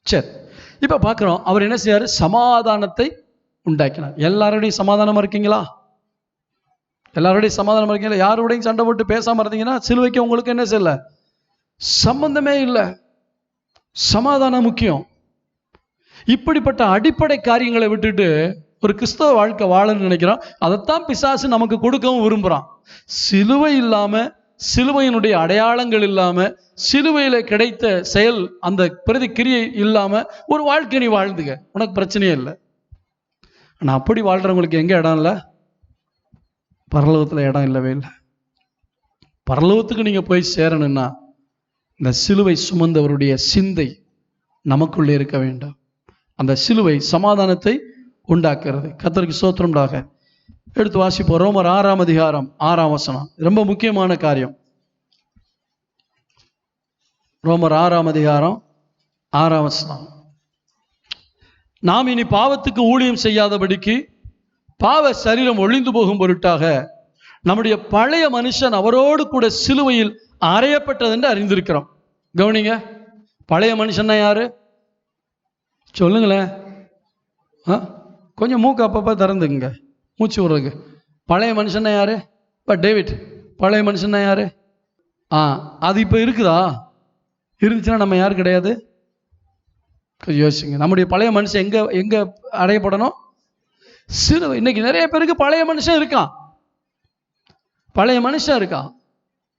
சரி, இப்ப பார்க்கிறோம், அவர் என்ன செய்யாரு? சமாதானத்தை உண்டாக்கினார். எல்லாரோடையும் சமாதானமா இருக்கீங்களா? எல்லாரோடையும் சமாதானமா இருக்கீங்களா? யாரோடையும் சண்டை போட்டு பேசாம இருந்தீங்கன்னா சிலுவைக்கு உங்களுக்கு என்ன செய்யல, சம்பந்தமே இல்லை. சமாதானம் முக்கியம். இப்படிப்பட்ட அடிப்படை காரியங்களை விட்டுட்டு ஒரு கிறிஸ்தவ வாழ்க்கை வாழன்னு நினைக்கிறான். அதைத்தான் பிசாசு நமக்கு கொடுக்கவும் விரும்புறான். சிலுவை இல்லாம, சிலுவையினுடைய அடையாளங்கள் இல்லாம, சிலுவையில கிடைத்த செயல் அந்த பிரதிக்கிரியை இல்லாம ஒரு வாழ்க்கை நீ வாழ்ந்துக, உனக்கு பிரச்சனையே இல்லை. ஆனா அப்படி வாழ்றவங்களுக்கு எங்க இடம் இல்லை? பரலோகத்துல இடம் இல்லவே இல்லை. பரலோகத்துக்கு நீங்க போய் சேரணும்னா இந்த சிலுவை சுமந்தவருடைய சிந்தை நமக்குள்ளே இருக்க வேண்டும். அந்த சிலுவை சமாதானத்தை உண்டாக்குறது. கர்த்தருக்கு ஸ்தோத்திரம்டாக. எடுத்து வாசிப்போம். ரோமர் 6ஆம் அதிகாரம் 6ஆம் வசனம். ரொம்ப முக்கியமான காரியம். ரோமர் 6ஆம் அதிகாரம் 6ஆம் வசனம். நாம் இனி பாவத்துக்கு ஊழியம் செய்யாதபடிக்கு பாவ சரீரம் ஒழிந்து போகும் பொருட்டாக நம்முடைய பழைய மனுஷன் அவரோடு கூட சிலுவையில் அறையப்பட்டது என்று அறிந்திருக்கிறோம். கவனிங்க, பழைய மனுஷன்னா யாரு சொல்லுங்களேன். கொஞ்சம் மூக்கு அப்பப்போ திறந்துங்க, மூச்சு விடுறதுக்கு. பழைய மனுஷன்னா யாரு? இப்போ டேவிட் பழைய மனுஷன்னா யாரு? அது இப்போ இருக்குதா? இருந்துச்சுன்னா நம்ம யாரு கிடையாது? யோசிச்சுங்க. நம்முடைய பழைய மனுஷன் எங்க எங்க அடையப்படணும்? சிலுவை. இன்னைக்கு நிறைய பேருக்கு பழைய மனுஷன் இருக்கான், பழைய மனுஷன் இருக்கான்.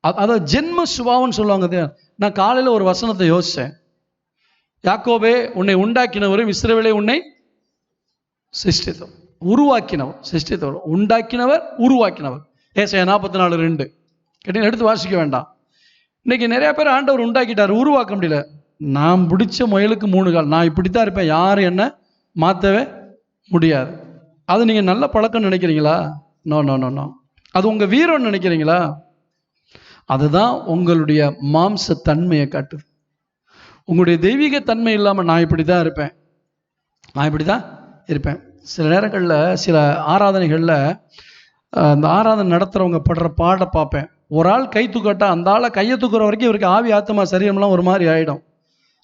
அதாவது ஜென்ம சுபாவம்னு சொல்லுவாங்க. நான் காலையில் ஒரு வசனத்தை யோசித்தேன். யாக்கோபே, உன்னை உண்டாக்கினவரும் இஸ்ரவேலே உன்னை சிருஷ்டித்தவர், உருவாக்கினவர், சிருஷ்டித்தவர், உண்டாக்கினவர், உருவாக்கினவர். ஏசாயா 44:2 கேட்டீங்க, எடுத்து வாசிக்க வேண்டாம். இன்னைக்கு நிறைய பேர் ஆண்டவர் உண்டாக்கிட்டார், உருவாக்க முடியல. நான் பிடிச்ச முயலுக்கு 3 கால், நான் இப்படித்தான் இருப்பேன், யாரும் என்ன மாற்றவே முடியாது. அது நீங்கள் நல்ல பழக்கம் நினைக்கிறீங்களா? No no no no. அது உங்கள் வீரம்னு நினைக்கிறீங்களா? அதுதான் உங்களுடைய மாம்ச தன்மையை காட்டுது. உங்களுடைய தெய்வீக தன்மை இல்லாமல் நான் இப்படி தான் இருப்பேன், நான் இப்படி தான் இருப்பேன். சில நேரங்களில் சில ஆராதனைகளில் அந்த ஆராதனை நடத்துகிறவங்க படுற பாட பார்ப்பேன். ஒரு ஆள் கை தூக்கட்டா அந்த ஆளை கையை தூக்குற வரைக்கும் இவருக்கு ஆவி ஆத்மா சரீரம்லாம் ஒரு மாதிரி ஆகிடும்.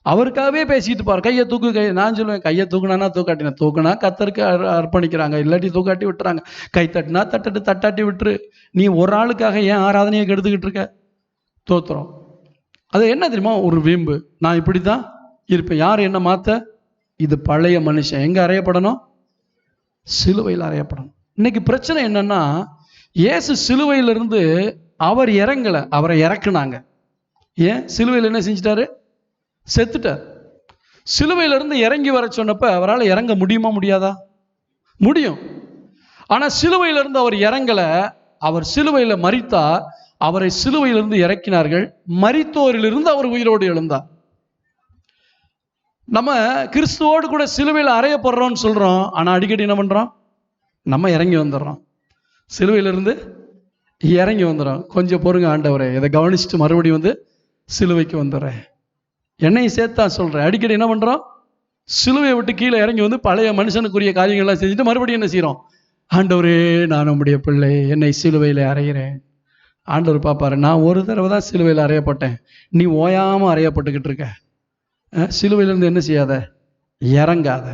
அவருக்காகவே பேசிட்டு பாரு, கையை தூக்கு கை. நான் சொல்லுவேன், கையை தூக்குனா தூக்காட்டினா, தூக்குனா கத்தருக்கு அர்ப்பணிக்கிறாங்க, இல்லாட்டி தூக்காட்டி விட்டுறாங்க. கை தட்டினா தட்டட்டு, தட்டாட்டி விட்டுரு. நீ ஒரு ஆளுக்காக ஏன் ஆராதனையை கெடுத்துக்கிட்டு இருக்க? தோத்துறோம். அது என்ன தெரியுமா? ஒரு வீம்பு. நான் இப்படி தான் இருப்பேன், யார் என்ன மாற்ற? இது பழைய மனுஷன். எங்கே அறையப்படணும்? சிலுவையில் அறையப்படணும். இன்னைக்கு பிரச்சனை என்னன்னா, இயேசு சிலுவையிலிருந்து அவர் இறங்கலை, அவரை இறக்குனாங்க. ஏன்? சிலுவையில் என்ன செஞ்சிட்டாரு? செத்துட்டார். சிலுவையிலிருந்து இறங்கி வர சொன்னப்ப அவரால் இறங்க முடியுமா முடியாதா? முடியும். ஆனால் சிலுவையிலிருந்து அவர் இறங்கலை, அவர் சிலுவையில் மரித்தார். அவரை சிலுவையிலிருந்து இறக்கினார்கள். மரித்தோரிலிருந்து அவர் உயிரோடு எழுந்தார். நம்ம கிறிஸ்துவோடு கூட சிலுவையில் அறையப்படுறோம்னு சொல்றோம், ஆனால் அடிக்கடி என்ன பண்றோம்? நம்ம இறங்கி வந்துடுறோம், சிலுவையிலிருந்து இறங்கி வந்துடுறோம். கொஞ்சம் பொறுங்க ஆண்டவரே, இதை கவனிச்சுட்டு மறுபடியும் வந்து சிலுவைக்கு வந்துடுறேன், என்னையும் சேர்த்தா சொல்றேன். அடிக்கடி என்ன பண்றோம்? சிலுவையை விட்டு கீழே இறங்கி வந்து பழைய மனுஷனுக்குரிய காரியங்கள்லாம் செஞ்சுட்டு மறுபடியும் என்ன செய்யறோம்? ஆண்டவரே, நான் உம்முடைய பிள்ளை, என்னை சிலுவையில் அறைகிறேன். ஆண்டவர் பார்ப்பாரு, நான் ஒரு தடவை தான் சிலுவையில் அறையப்பட்டேன், நீ ஓயாமல் அறையப்பட்டுக்கிட்டு இருக்க. சிலுவையிலேருந்து என்ன செய்யாத? இறங்காத.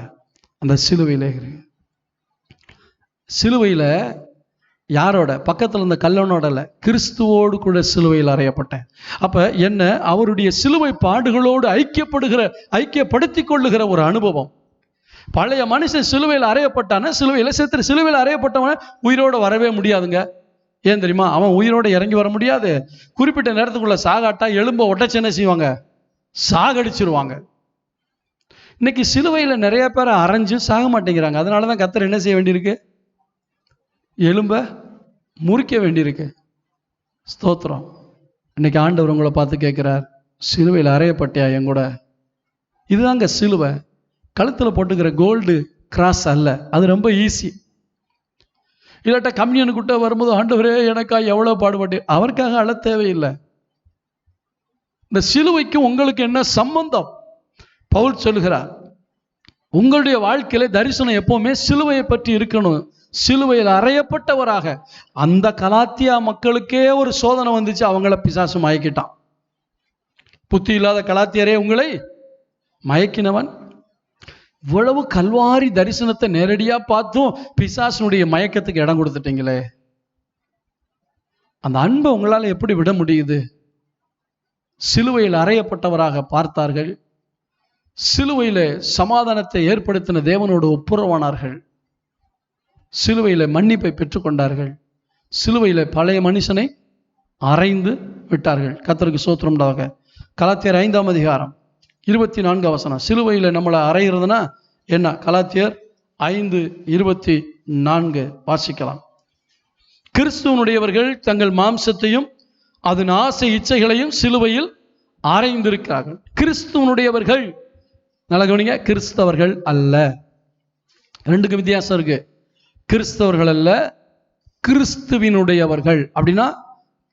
அந்த சிலுவையில் சிலுவையில் யாரோட? பக்கத்தில் இருந்த கல்லனோட இல்லை, கிறிஸ்துவோடு கூட சிலுவையில் அறையப்பட்டேன். அப்போ என்ன? அவருடைய சிலுவை பாடுகளோடு ஐக்கியப்படுத்தி கொள்ளுகிற ஒரு அனுபவம். பழைய மனுஷன் சிலுவையில் அறையப்பட்டான சிலுவையில் செத்துரு. சிலுவையில் அறையப்பட்டவன் உயிரோடு வரவே முடியாதுங்க. ஏன் தெரியுமா? அவன் உயிரோடு இறங்கி வர முடியாது. குறிப்பிட்ட நேரத்துக்குள்ள சாகாட்டா எலும்பை ஒட்டச்சு என்ன செய்வாங்க? சாகடிச்சிருவாங்க. இன்னைக்கு சிலுவையில் நிறைய பேரை அரைஞ்சு சாக மாட்டேங்கிறாங்க. அதனால தான் கர்த்தர் என்ன செய்ய வேண்டியிருக்கு? எலும்பை முறிக்க வேண்டியிருக்கு. ஸ்தோத்திரம். இன்னைக்கு ஆண்டவர் உங்களை பார்த்து கேட்குறார், சிலுவையில் அறையப்பட்டியா என் கூட? இதுதாங்க சிலுவை. கழுத்தில் போட்டுக்கிற கோல்டு கிராஸ் அல்ல. அது ரொம்ப ஈஸி. இல்லாட்டா கம்யூனியனுக்கிட்ட வரும்போது ஆண்டவரே எனக்காக எவ்வளோ பாடுபட்டு, அவருக்காக அழ தேவையில்லை. இந்த சிலுவைக்கும் உங்களுக்கு என்ன சம்பந்தம்? பவுல் சொல்லுகிறார், உங்களுடைய வாழ்க்கையில தரிசனம் எப்பவுமே சிலுவையை பற்றி இருக்கணும். சிலுவையில் அறையப்பட்டவராக. அந்த கலாத்தியா மக்களுக்கே ஒரு சோதனை வந்துச்சு, அவங்கள பிசாசு மயக்கிட்டான். புத்தி இல்லாத கலாத்தியரே உங்களை மயக்கினவன். இவ்வளவு கல்வாரி தரிசனத்தை நேரடியா பார்த்தும் பிசாசனுடைய மயக்கத்துக்கு இடம் கொடுத்துட்டீங்களே, அந்த அன்பை உங்களால் எப்படி விட முடியுது? சிலுவையில் அறையப்பட்டவராக பார்த்தார்கள். சிலுவையில சமாதானத்தை ஏற்படுத்தின தேவனோடு ஒப்புரவானார்கள். சிலுவையில மன்னிப்பை பெற்றுக்கொண்டார்கள். சிலுவையில பழைய மனுஷனை அறைந்து விட்டார்கள். கர்த்தருக்கு ஸ்தோத்திரம் உண்டாக. கலாத்தியர் 5ஆம் அதிகாரம் 24 வசனம். சிலுவையில நம்மளை அறைகிறதுனா என்ன? கலாத்தியர் 5:24 வாசிக்கலாம். கிறிஸ்துவனுடையவர்கள் தங்கள் மாம்சத்தையும் அதன் ஆசை இச்சைகளையும் சிலுவையில் அறைந்திருக்கிறார்கள். கிறிஸ்துவனுடையவர்கள், நல்ல கவனிங்க, கிறிஸ்தவர்கள் அல்ல. ரெண்டுக்கு வித்தியாசம் இருக்கு. கிறிஸ்தவர்கள் அல்ல, கிறிஸ்துவினுடையவர்கள். அப்படின்னா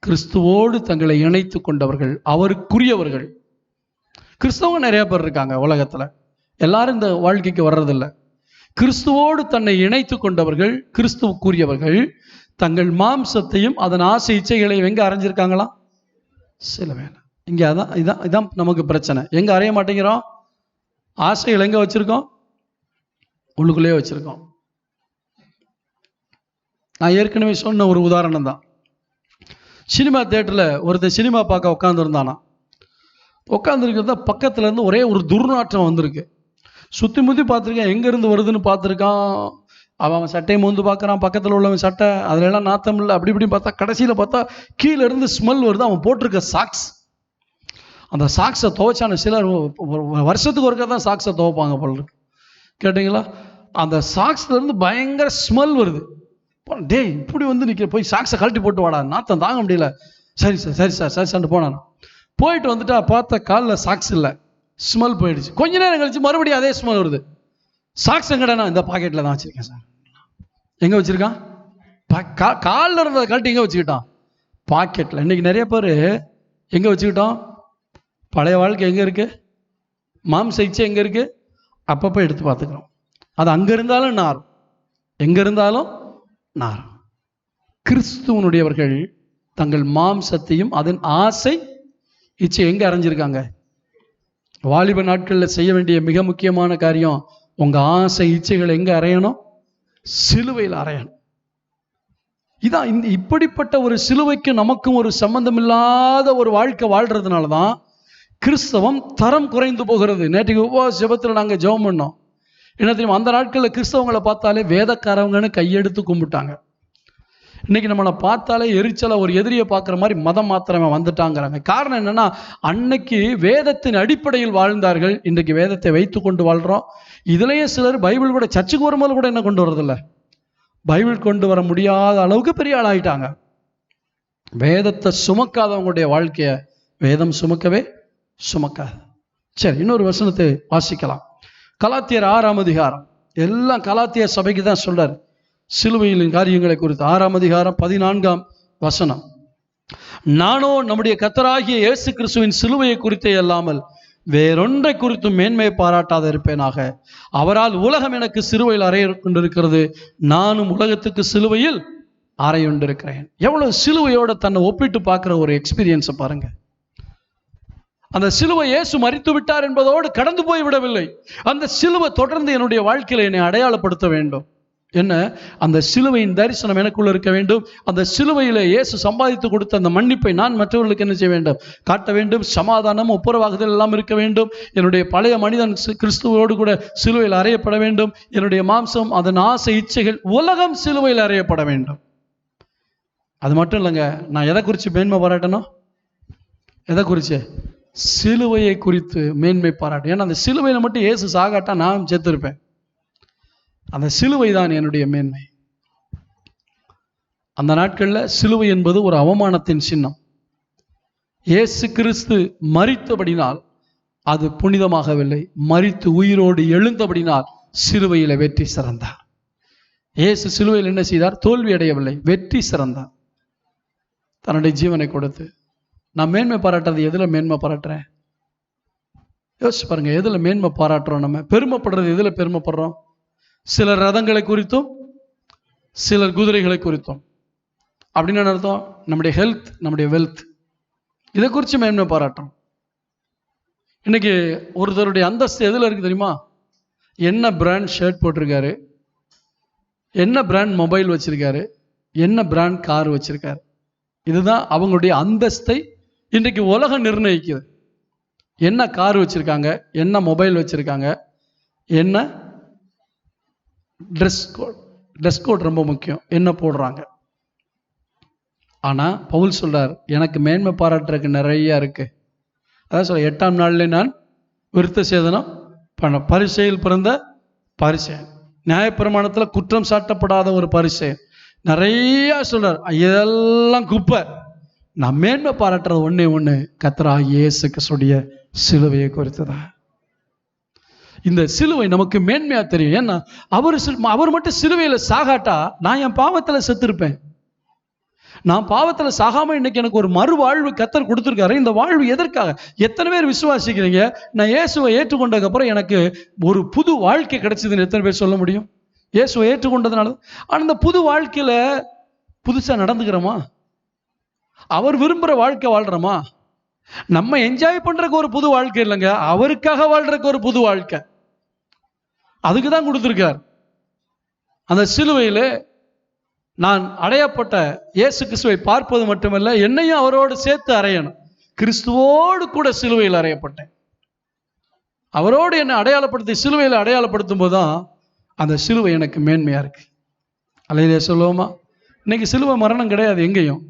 கிறிஸ்துவோடு தங்களை இணைத்து கொண்டவர்கள், அவருக்குரியவர்கள். கிறிஸ்தவங்க நிறைய பேர் இருக்காங்க உலகத்துல, எல்லாரும் இந்த வாழ்க்கைக்கு வர்றதில்லை. கிறிஸ்துவோடு தன்னை இணைத்து கொண்டவர்கள், கிறிஸ்துவுக்குரியவர்கள், தங்கள் மாம்சத்தையும் அதன் ஆசை இச்சைகளையும் எங்க அறைஞ்சிருக்காங்களா? சில வேலை இங்க. இதான் நமக்கு பிரச்சனை. எங்க அறைய மாட்டேங்கிறோம்? ஆசைகள் எங்க வச்சிருக்கோம்? உள்ளுக்குள்ளேயே வச்சிருக்கோம். நான் ஏற்கனவே சொன்ன ஒரு உதாரணம் தான். சினிமா தியேட்டர்ல ஒருத்தர் சினிமா பார்க்க உட்காந்துருந்தானா. உட்காந்துருக்கிறத பக்கத்துல இருந்து ஒரே ஒரு துர்நாற்றம் வந்திருக்கு. சுத்தி முத்தி பார்த்துருக்கேன், எங்க இருந்து வருதுன்னு பார்த்துருக்கான். அவன் சட்டையை மோந்து பார்க்குறான், பக்கத்தில் உள்ளவன் சட்டை, அதுல எல்லாம் நாத்தம் இல்லை. அப்படி இப்படி பார்த்தா கடைசியில் பார்த்தா கீழே இருந்து ஸ்மெல் வருது. அவன் போட்டிருக்க சாக்ஸ், அந்த சாக்ஸை துவைச்சான சிலர் வருஷத்துக்கு ஒருக்கா தான் சாக்ஸை துவைப்பாங்க போல இருக்கு. கேட்டீங்களா? அந்த சாக்ஸ்ல இருந்து பயங்கர ஸ்மெல் வருது. டேய் இப்படி வந்து நிற்க, போய் சாக்ஸை கழட்டி போட்டு வாடா, நாத்தம் தாங்க முடியல. சரி சார் சரி சார் சரி சார் போனான். போயிட்டு வந்துட்டா பார்த்தா காலில் சாக்ஸ் இல்லை, ஸ்மெல் போயிடுச்சு. கொஞ்ச நேரம் கழிச்சு மறுபடியும் அதே ஸ்மெல் வருது. சாக்ஸ் எங்கடா? இந்த பாக்கெட்டில் தான் வச்சிருக்கேன் சார். எங்கே வச்சிருக்கான்? காலில் இருந்ததை கழட்டி எங்கே வச்சுக்கிட்டான்? பாக்கெட்டில். இன்னைக்கு நிறைய பேர் எங்கே வச்சுக்கிட்டோம்? பழைய வாழ்க்கை எங்கே இருக்கு? மாம்ச இச்சை எங்கே இருக்கு? அப்பப்போ எடுத்து பார்த்துக்கிறோம். அது அங்கே இருந்தாலும் நாரும், எங்கே இருந்தாலும் நாரும். கிறிஸ்துவனுடையவர்கள் தங்கள் மாம்சத்தையும் அதன் ஆசை இச்சை எங்கே அறைஞ்சிருக்காங்க? வாலிப நாட்களில் செய்ய வேண்டிய மிக முக்கியமான காரியம், உங்க ஆசை இச்சைகள் எங்க அறையணும்? சிலுவையில் அறையணும். இதான் இப்படிப்பட்ட ஒரு சிலுவைக்கு நமக்கும் ஒரு சம்பந்தம் இல்லாத ஒரு வாழ்க்கை வாழ்றதுனால தான் கிறிஸ்தவம் தரம் குறைந்து போகிறது. நேற்றுக்கு உபவாச ஜெபத்தில் நாங்கள் ஜெபம் பண்ணோம். என்ன தெரியுமா? அந்த நாட்களில் கிறிஸ்தவங்களை பார்த்தாலே வேதக்காரவங்கன்னு கையெடுத்து கும்பிட்டாங்க. இன்னைக்கு நம்மளை பார்த்தாலே எரிச்சலா ஒரு எதிரியை பார்க்குற மாதிரி மதம் மாத்திரமே வந்துட்டாங்கிறாங்க. காரணம் என்னன்னா, அன்னைக்கு வேதத்தின் அடிப்படையில் வாழ்ந்தார்கள், இன்றைக்கு வேதத்தை வைத்து கொண்டு வாழ்றோம். இதுலயே சிலர் பைபிள் கூட சர்ச்சுக்கு வரும்போது கூட என்ன கொண்டு வரதில்லை, பைபிள் கொண்டு வர முடியாத அளவுக்கு பெரிய ஆள் ஆகிட்டாங்க. வேதத்தை சுமக்காதவங்களுடைய வாழ்க்கைய வேதம் சுமக்கவே சுமக்காது. சரி, இன்னொரு வசனத்தை வாசிக்கலாம். கலாத்தியர் 6ஆம் அதிகாரம். எல்லாம் கலாத்திய சபைக்கு தான் சொல்றாரு சிலுவையின் காரியங்களை குறித்து. 6ஆம் அதிகாரம் 14ஆம் வசனம். நானோ நம்முடைய கர்த்தராகிய இயேசு கிறிஸ்துவின் சிலுவையை குறித்தே அல்லாமல் வேறொன்றை குறித்து மேன்மையை பாராட்டாத இருப்பேனாக. அவரால் உலகம் எனக்கு சிலுவையில் அறைய கொண்டிருக்கிறது, நானும் உலகத்துக்கு சிலுவையில் அறையுண்டிருக்கிறேன். எவ்வளவு சிலுவையோட தன்னை ஒப்பிட்டு பார்க்கிற ஒரு எக்ஸ்பீரியன்ஸை பாருங்க. அந்த சிலுவை இயேசு மரித்து விட்டார் என்பதோடு கடந்து போய் விடவில்லை. அந்த சிலுவை தொடர்ந்து என்னுடைய வாழ்க்கையில என்னை அடையாளப்படுத்த வேண்டும். என்ன? அந்த சிலுவையின் தரிசனம் எனக்குள்ள இருக்க வேண்டும். அந்த சிலுவையில இயேசு சம்பாதித்து கொடுத்த அந்த மன்னிப்பை நான் மற்றவர்களுக்கு என்ன செய்ய வேண்டும்? காட்ட வேண்டும். சமாதானம் ஒப்புரவாகுதல் எல்லாம் இருக்க வேண்டும். என்னுடைய பழைய மனிதன் கிறிஸ்துவோடு கூட சிலுவையில் அறையப்பட வேண்டும். என்னுடைய மாம்சம் அதன் ஆசை இச்சைகள் உலகம் சிலுவையில் அறையப்பட வேண்டும். அது மட்டும் இல்லைங்க, நான் எதை குறித்து மேன்மை பாராட்டணும்? எதை குறித்து? சிலுவையை குறித்து மேன்மை பாராட்டு. ஏன்னா அந்த சிலுவையில மட்டும் இயேசு சாகாட்டா நான் செத்துருப்பேன். அந்த சிலுவை தான் என்னுடைய மேன்மை. அந்த நாட்களில் சிலுவை என்பது ஒரு அவமானத்தின் சின்னம். இயேசு கிறிஸ்து மரித்தபடினால் அது புனிதமாகவில்லை, மரித்து உயிரோடு எழுந்தபடினால் சிலுவையில் வெற்றி சிறந்தார். இயேசு சிலுவையில் என்ன செய்தார்? தோல்வி அடையவில்லை, வெற்றி சிறந்தார். தன்னுடைய ஜீவனை கொடுத்து. நான் மேன்மை பாராட்டுறது எதுல மேன்மை பாராட்டுறேன்? யோசிச்சு பாருங்க, எதுல மேன்மை பாராட்டுறோம்? நம்ம பெருமைப்படுறது எதுல பெருமைப்படுறோம்? சிலர் ரதங்களை குறித்தும் சிலர் குதிரைகளை குறித்தும். அப்படின்னு அர்த்தம், நம்முடைய ஹெல்த், நம்முடைய வெல்த், இதை குறித்து மேன்மை பாராட்டும். இன்னைக்கு ஒருத்தருடைய அந்தஸ்து எதுல இருக்கு தெரியுமா? என்ன பிராண்ட் ஷர்ட் போட்டிருக்காரு, என்ன பிராண்ட் மொபைல் வச்சிருக்காரு, என்ன பிராண்ட் கார் வச்சிருக்காரு. இதுதான் அவங்களுடைய அந்தஸ்தை இன்றைக்கு உலகம் நிர்ணயிக்குது. என்ன கார் வச்சிருக்காங்க, என்ன மொபைல் வச்சிருக்காங்க, என்ன ட்ரெஸ் கோட் ரொம்ப முக்கியம், என்ன போடுறாங்க. ஆனா பவுல் சொல்றார், எனக்கு மேன்மை பாராட்டுறதுக்கு நிறைய இருக்கு. அதான் சொல்ல, 8ஆம் நாளிலே நான் விருத்த சேதனம் பண்ண, பரிசையில் பிறந்த பரிசேயன், நியாயப்பிரமாணத்தில் குற்றம் சாட்டப்படாத ஒரு பரிசேயன், நிறைய சொல்றார். இதெல்லாம் குப்பை. நான் மேன்மை பாராட்டுறது ஒண்ணே ஒண்ணு, கர்த்தராகிய இயேசு கிறிஸ்துவின் சிலுவையை குறித்துதான். இந்த சிலுவை நமக்கு மேன்மையா தெரியும். ஏன்னா அவர் மட்டும் சிலுவையில சாகாட்டா நான் என் பாவத்துல செத்துருப்பேன். நான் பாவத்துல சாகாம இன்னைக்கு எனக்கு ஒரு மறுவாழ்வு கர்த்தர் கொடுத்துருக்காரு. இந்த வாழ்வு எதற்காக? எத்தனை பேர் விசுவாசிக்கிறீங்க? நான் இயேசுவை ஏற்றுக்கொண்டதுக்கு அப்புறம் எனக்கு ஒரு புது வாழ்க்கை கிடைச்சதுன்னு எத்தனை பேர் சொல்ல முடியும்? இயேசுவை ஏற்றுக்கொண்டதுனால. ஆனா இந்த புது வாழ்க்கையில புதுசா நடந்துக்கிறோமா? அவர் விரும்புற வாழ்க்கை வாழ்றோமா? நம்ம என்ஜாய் பண்றதுக்கு ஒரு புது வாழ்க்கை இல்லைங்க, அவருக்காக வாழ்றதுக்கு ஒரு புது வாழ்க்கை. அதுக்கு தான் கொடுத்திருக்கார். அந்த சிலுவையில நான் அடையப்பட்ட இயேசு கிறிஸ்துவை பார்ப்பது மட்டுமல்ல, என்னையும் அவரோடு சேர்த்து அறையணும். கிறிஸ்துவோடு கூட சிலுவையில் அறையப்பட்டேன். அவரோடு என்னை அடையாளப்படுத்தி சிலுவையில் அடையாளப்படுத்தும் போதுதான் அந்த சிலுவை எனக்கு மேன்மையா இருக்கு. அல்லேலூயா சொல்லுவோமா? இன்னைக்கு சிலுவை மரணம் கிடையாது எங்கேயும்.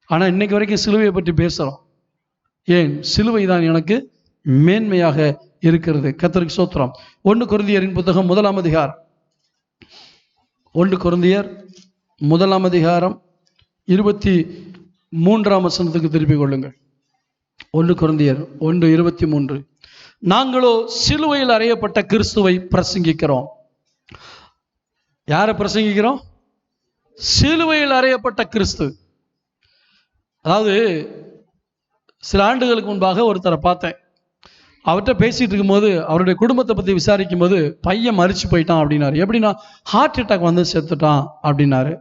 ஆனா இன்னைக்கு வரைக்கும் சிலுவையை பற்றி பேசுறோம். ஏன்? சிலுவை தான் எனக்கு மேன்மையாக இருக்கிறது. கர்த்தருக்கு ஸ்தோத்திரம். 1 கொரிந்தியரின் புத்தகம் 1ஆம் அதிகாரம், 1 கொரிந்தியர் 1ஆம் அதிகாரம் 23ஆம் வசனத்துக்கு திருப்பிக் கொள்ளுங்கள். 1 கொரிந்தியர் 1:23. நாங்களோ சிலுவையில் அறையப்பட்ட கிறிஸ்துவை பிரசங்கிக்கிறோம். யாரை பிரசங்கிக்கிறோம்? சிலுவையில் அறையப்பட்ட கிறிஸ்து. அதாவது சில ஆண்டுகளுக்கு முன்பாக ஒருத்தரை பார்த்தேன். அவர்கிட்ட பேசிட்டு இருக்கும்போது அவருடைய குடும்பத்தை பற்றி விசாரிக்கும் போது பையன் மரிச்சு போயிட்டான் அப்படின்னாரு. எப்படின்னா, ஹார்ட் அட்டாக் வந்து செத்துட்டான் அப்படின்னாரு.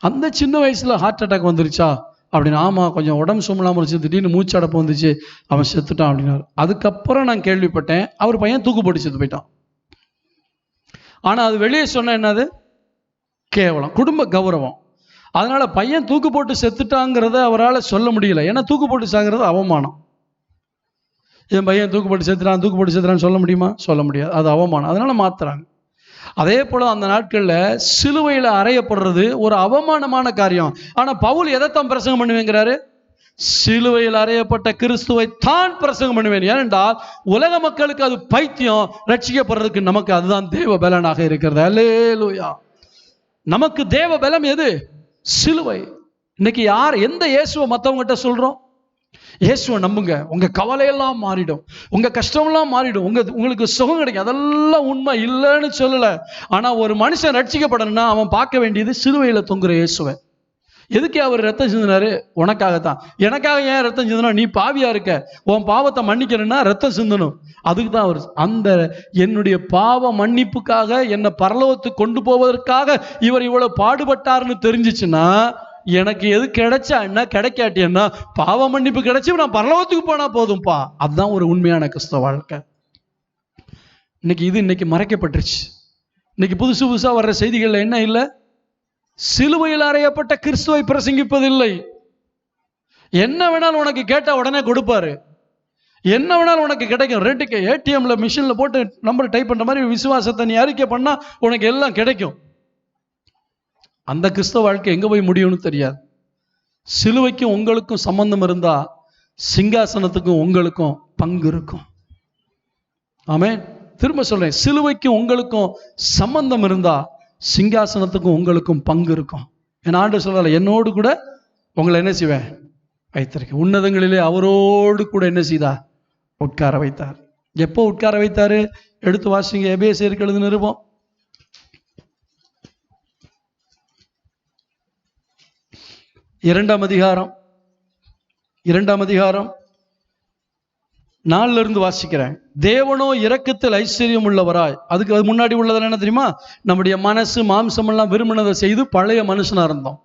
அந்த சின்ன வயசுல ஹார்ட் அட்டாக் வந்துருச்சா அப்படின்னு. ஆமா, கொஞ்சம் உடம்பு சுமலாமல் இருந்துச்சு, திடீர்னு மூச்சடப்பு வந்துச்சு, அவன் செத்துட்டான் அப்படின்னாரு. அதுக்கப்புறம் நான் கேள்விப்பட்டேன், அவர் பையன் தூக்கு போட்டு செத்து போயிட்டான். ஆனா அது வெளியே சொன்ன என்னது? கேவலம், குடும்ப கௌரவம். அதனால பையன் தூக்கு போட்டு செத்துட்டாங்கிறத அவரால் சொல்ல முடியல. ஏன்னா தூக்கு போட்டு சாகிறது அவமானம். என் பையன் தூக்கு போட்டு செத்துறான்னு சொல்ல முடியுமா? சொல்ல முடியாது, அது அவமானம். அதனால மாத்துறாங்க. அதே போல அந்த நாட்களில் சிலுவையில் அறையப்படுறது ஒரு அவமானமான காரியம். ஆனா பவுல் எதைத்தான் பிரசங்கம் பண்ணுவேங்கிறாரு? சிலுவையில் அறையப்பட்ட கிறிஸ்துவை தான் பிரசங்கம் பண்ணுவேன். ஏனென்றால் உலக மக்களுக்கு அது பைத்தியம், ரட்சிக்கப்படுறதுக்கு நமக்கு அதுதான் தேவ பலனாக இருக்கிறது. அல்லேலூயா. நமக்கு தேவ பலம் எது? சிலுவை. இன்னைக்கு யார் எந்த இயேசுவை மற்றவங்ககிட்ட சொல்றோம்? இயேசுவை நம்புங்க, உங்க கவலையெல்லாம் மாறிடும், உங்க கஷ்டமெல்லாம் மாறிடும், உங்களுக்கு சுகம் கிடைக்கும். அதெல்லாம் உண்மை இல்லைன்னு சொல்லல. ஆனா ஒரு மனுஷன் ரட்சிக்கப்படணும்னா அவன் பார்க்க வேண்டியது சிலுவையில தொங்குற இயேசுவை. எதுக்கு அவர் ரத்தம் சிந்தினாரு? உனக்காகத்தான். எனக்காக ஏன் ரத்தம் சிந்தணும்? நீ பாவியா இருக்க, உன் பாவத்தை மன்னிக்கணும்னா ரத்தம் சிந்தணும். அதுக்கு தான் அவர் அந்த என்னுடைய பாவ மன்னிப்புக்காக என்னை பரலோகத்துக்கு கொண்டு போவதற்காக இவர் இவ்வளவு பாடுபட்டாருன்னு தெரிஞ்சிச்சுன்னா எனக்கு எது கிடைச்சா என்ன, கிடைக்காட்டி என்ன, பாவ மன்னிப்பு கிடைச்சி நான் பரலோகத்துக்கு போனா போதும்பா. அதுதான் ஒரு உண்மையான கிறிஸ்தவ வாழ்க்கை. இன்னைக்கு மறைக்கப்பட்டுருச்சு. இன்னைக்கு புதுசா வர்ற செய்திகள்ல என்ன இல்லை? சிலுவையில் அறையப்பட்ட கிறிஸ்துவை பிரசங்கிப்பதில்லை. என்ன வேணாலும் உனக்கு கேட்டா உடனே கொடுப்பாரு, என்ன வேணாலும் உனக்கு கிடைக்கும். ரேட்டுக்கு ஏடிஎம்ல மிஷின்ல போட்டு நம்பர் டைப் பண்ற மாதிரி விசுவாசத்தை நீ அறிக்கை பண்ணா உனக்கு எல்லாம் கிடைக்கும். அந்த கிறிஸ்தவ வாழ்க்கை எங்க போய் முடியும்னு தெரியாது. சிலுவைக்கும் உங்களுக்கும் சம்பந்தம் இருந்தா சிங்காசனத்துக்கும் உங்களுக்கும் பங்கு இருக்கும். ஆமென். திரும்ப சொல்றேன், சிலுவைக்கும் உங்களுக்கும் சம்பந்தம் இருந்தா சிங்காசனத்துக்கும் உங்களுக்கும் பங்கு இருக்கும். என் ஆண்டவர் சொல்லல, என்னோடு கூட உங்களை என்ன செய்வேன்? வைத்திருக்கேன். உன்னதங்களிலே அவரோடு கூட என்ன செய்தார்? உட்கார வைத்தார். எப்போ உட்கார வைத்தாரு? எடுத்து வாசிங்க. எபேசியருக்கு எழுதின நிருபம் 2ஆம் அதிகாரம் 4 இருந்து வாசிக்கிறேன். தேவனோ இரக்கத்தில் ஐஸ்வர்யம் உள்ளவராய், அதுக்கு முன்னாடி உள்ளது என்ன தெரியுமா? நம்முடைய மனசு மாம்சம் எல்லாம் விரும்பினதை செய்து பழைய மனுஷனா இருந்தோம்.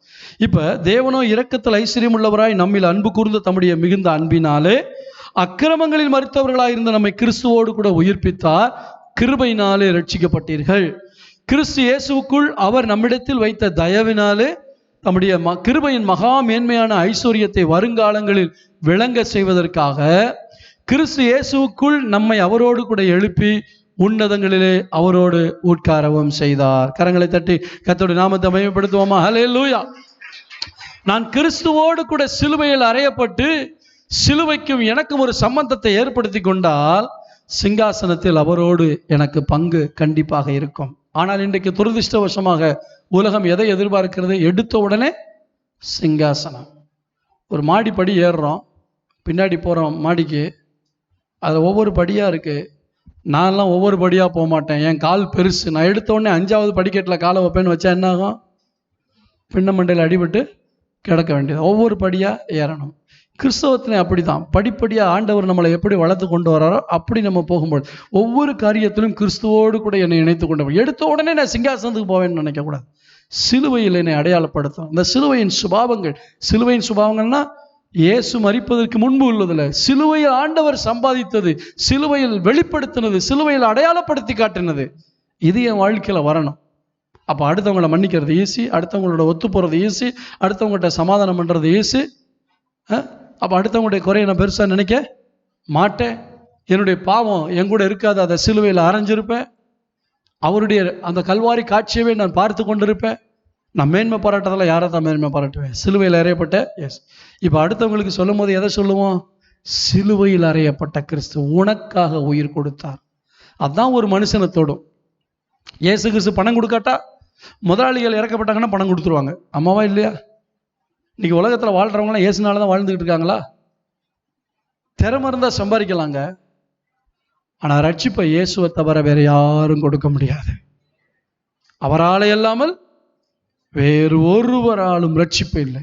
இப்ப தேவனோ இரக்கத்தில் ஐஸ்வர்யம் உள்ளவராய் நம்மில் அன்பு கூர்ந்து தம்முடைய மிகுந்த அன்பினாலே அக்கிரமங்களில் மரித்தவர்களாயிருந்த நம்மை கிறிஸ்துவோடு கூட உயிர்ப்பித்தார். கிருபையினாலே ரட்சிக்கப்பட்டீர்கள். கிறிஸ்து இயேசுவுக்குள் அவர் நம்மிடத்தில் வைத்த தயவினாலே நம்முடைய கிருபையின் மகா மேன்மையான ஐஸ்வர்யத்தை வருங்காலங்களில் விளங்க செய்வதற்காக கிறிஸ்து இயேசுவுக்குள் நம்மை அவரோடு கூட எழுப்பி உன்னதங்களிலே அவரோடு உட்காரவும் செய்தார். கரங்களை தட்டி கர்த்தருடைய நாமத்தை மகிமைப்படுத்துவோமா? ஹல்லேலூயா. நான் கிறிஸ்துவோடு கூட சிலுவையில் அறையப்பட்டு சிலுவைக்கும் எனக்கும் ஒரு சம்பந்தத்தை ஏற்படுத்தி கொண்டால் சிங்காசனத்தில் அவரோடு எனக்கு பங்கு கண்டிப்பாக இருக்கும். ஆனால் இன்றைக்கு துரதிர்ஷ்டவசமாக உலகம் எதை எதிர்பார்க்கிறது? எடுத்த உடனே சிங்காசனம். ஒரு மாடிப்படி ஏறுறோம், பின்னாடி போகிறோம் மாடிக்கு, அது ஒவ்வொரு படியாக இருக்குது. நான்லாம் ஒவ்வொரு படியாக போக மாட்டேன், என் கால் பெருசு. நான் எடுத்த உடனே 5ஆவது படிக்கட்டில் காலை வைப்பேன்னு வச்சா என்ன ஆகும்? பின்ன மண்டையில் அடிபட்டு கிடக்க வேண்டியது. ஒவ்வொரு படியாக ஏறணும். கிறிஸ்தவத்திலே அப்படி தான், படிப்படியாக ஆண்டவர் நம்மளை எப்படி வளர்த்து கொண்டு வராரோ அப்படி நம்ம போகும்போது ஒவ்வொரு காரியத்திலும் கிறிஸ்துவோடு கூட என்னை இணைத்து கொண்டு. எடுத்த உடனே நான் சிங்காசனத்துக்கு போவேன்னு நினைக்கக்கூடாது. சிலுவையில் என்னை அடையாளப்படுத்தும். இந்த சிலுவையின் சுபாவங்கள், சிலுவையின் சுபாவங்கள்னா இயேசு மரிப்பதற்கு முன்பு உள்ளதில்லை, சிலுவையில் ஆண்டவர் சம்பாதித்தது, சிலுவையில் வெளிப்படுத்தினது, சிலுவையில் அடையாளப்படுத்தி காட்டினது. இது என் வாழ்க்கையில் வரணும். அப்போ அடுத்தவங்களை மன்னிக்கிறது ஈஸி, அடுத்தவங்களோட ஒத்து போகிறது ஈஸி, அடுத்தவங்கள்ட்ட சமாதானம் பண்ணுறது ஈஸி. அப்போ அடுத்தவங்களுடைய குறையை நான் பெருசாக நினைக்க மாட்டேன். என்னுடைய பாவம் என் கூட இருக்காது, அதை சிலுவையில் அரைஞ்சிருப்பேன். அவருடைய அந்த கல்வாரி காட்சியவே நான் பார்த்து கொண்டிருப்பேன். நான் மேன்மை பாராட்டதெல்லாம் யாரை தான் மேன்மை பாராட்டுவேன்? சிலுவையில் அறையப்பட்ட எஸ். இப்போ அடுத்தவங்களுக்கு சொல்லும் போது எதை சொல்லுவோம்? சிலுவையில் அறையப்பட்ட கிறிஸ்து உனக்காக உயிர் கொடுத்தார். அதுதான் ஒரு மனுஷனை தொடும். இயேசு கிறிஸ்து பணம் கொடுக்காட்டா முதலாளிகள் இறக்கப்பட்டாங்கன்னா பணம் கொடுத்துருவாங்க. அம்மாவா இல்லையா? இன்னைக்கு உலகத்தில் வாழ்கிறவங்களாம் இயேசுனால தான் வாழ்ந்துக்கிட்டு இருக்காங்களா? திறமை இருந்தால் சம்பாதிக்கலாங்க, ஆனால் ரட்சிப்பை இயேசுவை தவிர வேற யாரும் கொடுக்க முடியாது. அவரால் இல்லாமல் வேறு ஒருவராலும் ரட்சிப்பு இல்லை.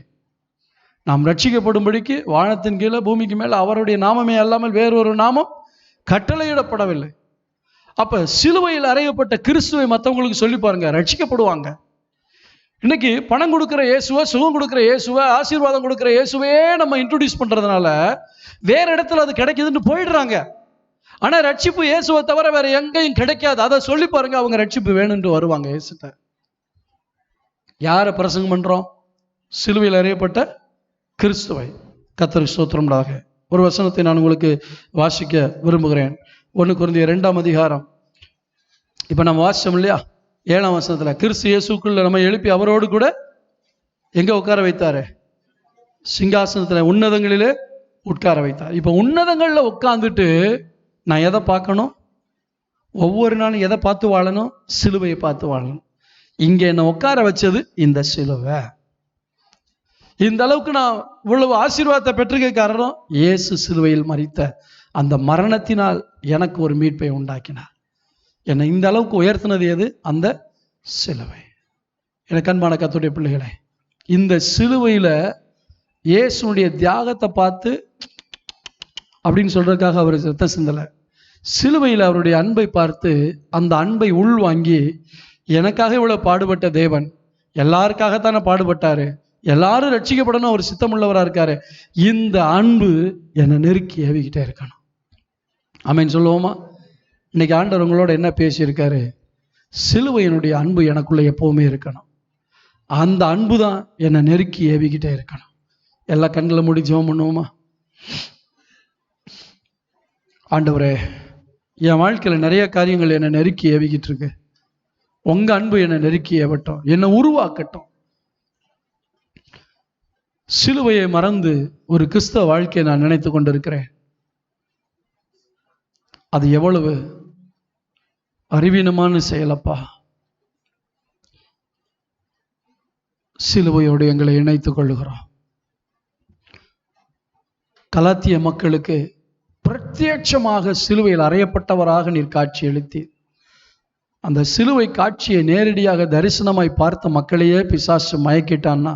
நாம் ரட்சிக்கப்படும்படிக்கு வானத்தின் கீழே பூமிக்கு மேலே அவருடைய நாமமே அல்லாமல் வேறொரு நாமம் கட்டளையிடப்படவில்லை. அப்ப சிலுவையில் அறையப்பட்ட கிறிஸ்துவை மற்றவங்களுக்கு சொல்லி பாருங்க, ரட்சிக்கப்படுவாங்க. இன்னைக்கு பணம் கொடுக்குற இயேசுவை, சுகம் கொடுக்குற இயேசுவை, ஆசீர்வாதம் கொடுக்குற இயேசுவே நம்ம இன்ட்ரோடியூஸ் பண்றதுனால வேற இடத்துல அது கிடைக்குதுன்னு போயிடுறாங்க. ஆனா ரட்சிப்பு இயேசுவை தவிர வேற எங்கேயும் கிடைக்காது. அதை சொல்லி பாருங்க, அவங்க ரட்சிப்பு வேணும்னு வருவாங்க இயேசுட்ட. யாரை பிரசங்கம் பண்றோம்? சிலுவையில் அறையப்பட்ட கிறிஸ்துவை. கர்த்தருக்கு ஸ்தோத்திரம்டாக. ஒரு வசனத்தை நான் உங்களுக்கு வாசிக்க விரும்புகிறேன். 1 கொரிந்தியர் 2ஆம் அதிகாரம். இப்ப நம்ம வாசிச்சோம் இல்லையா? 7ஆம் வசனத்துல கிறிஸ்து இயேசுக்குள்ள நம்ம எழுப்பி அவரோடு கூட எங்க உட்கார வைத்தாரு? சிங்காசனத்துல உன்னதங்களிலே உட்கார வைத்தார். இப்ப உன்னதங்கள்ல உட்கார்ந்துட்டு நான் எதை பார்க்கணும்? ஒவ்வொரு நாளும் எதை பார்த்து வாழணும்? சிலுவையை பார்த்து வாழணும். இங்க என்ன உட்கார வச்சது இந்த சிலுவை. இந்த அளவுக்கு நான் இவ்வளவு ஆசீர்வாதத்தை பெற்றிருக்க காரணம் இயேசு சிலுவையில் மரித்த அந்த மரணத்தினால் எனக்கு ஒரு மீட்பை உண்டாக்கினார். என்னை இந்த அளவுக்கு உயர்த்தினது எது? அந்த சிலுவை. எனக்கு அன்பான கர்த்தருடைய பிள்ளைகளே, இந்த சிலுவையில இயேசுனுடைய தியாகத்தை பார்த்து அப்படின்னு சொல்றதுக்காக அவர் ரத்தம் சிந்தலை. சிலுவையில் அவருடைய அன்பை பார்த்து அந்த அன்பை உள்வாங்கி, எனக்காக இவ்வளவு பாடுபட்ட தேவன் எல்லாருக்காகத்தானே பாடுபட்டாரு, எல்லாரும் ரட்சிக்கப்படணும் அவர் சித்தமுள்ளவரா இருக்காரு, இந்த அன்பு என்னை நெருக்கி ஏவிக்கிட்டே இருக்கணும். ஆமென் சொல்லுவோமா? இன்னைக்கு ஆண்டவர் உங்களோட என்ன பேசியிருக்காரு? சிலுவையினுடைய அன்பு எனக்குள்ள எப்பவுமே இருக்கணும். அந்த அன்பு தான் என்னை நெருக்கி ஏவிக்கிட்டே இருக்கணும். எல்லா கண்களை மூடி ஜெபம் பண்ணுவோமா? ஆண்டவரே, என் வாழ்க்கையில் நிறைய காரியங்கள் என்னை நெருக்கி ஏவிக்கிட்டு இருக்கு. உங்க அன்பு என்னை நெருக்கி ஏவட்டும், என்னை உருவாக்கட்டும். சிலுவையை மறந்து ஒரு கிறிஸ்தவ வாழ்க்கையை நான் நினைத்து கொண்டிருக்கிறேன். அது எவ்வளவு அறிவீனமான செயலப்பா. சிலுவையோடு எங்களை இணைத்துக் கொள்ளுகிறோம். கலாத்திய மக்களுக்கு பிரத்யட்சமாக சிலுவையில் அறையப்பட்டவராக நீர் காட்சி அளித்தீர். அந்த சிலுவை காட்சியை நேரடியாக தரிசனமாய் பார்த்த மக்களையே பிசாசு மயக்கிட்டான்னா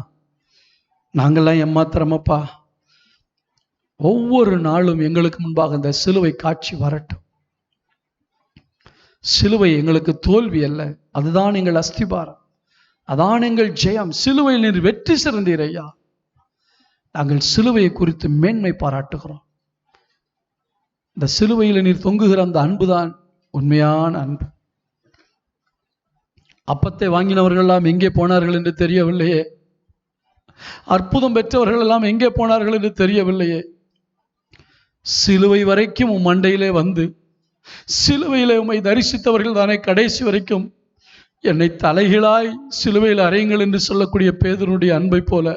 நாங்கள்லாம் எம்மாத்திரமப்பா. ஒவ்வொரு நாளும் எங்களுக்கு முன்பாக அந்த சிலுவை காட்சி வரட்டும். சிலுவை எங்களுக்கு தோல்வி அல்ல, அதுதான் எங்கள் அஸ்திபாரம், அதான் எங்கள் ஜெயம். சிலுவையில் நீர் வெற்றி சிறந்தீர் ஐயா. நாங்கள் சிலுவையை குறித்து மேன்மை பாராட்டுகிறோம். இந்த சிலுவையில் நீர் தொங்குகிற அந்த அன்புதான் உண்மையான அன்பு. அப்பத்தை வாங்கினவர்கள் எல்லாம் எங்கே போனார்கள் என்று தெரியவில்லையே. அற்புதம் பெற்றவர்கள் எல்லாம் எங்கே போனார்கள் என்று தெரியவில்லையே. சிலுவை வரைக்கும் உம் மண்டையிலே வந்து சிலுவையிலே உம்மை தரிசித்தவர்கள் தானே கடைசி வரைக்கும் என்னை தலைகீழாய் சிலுவையில் அறையுங்கள் என்று சொல்லக்கூடிய பேதுருடைய அன்பை போல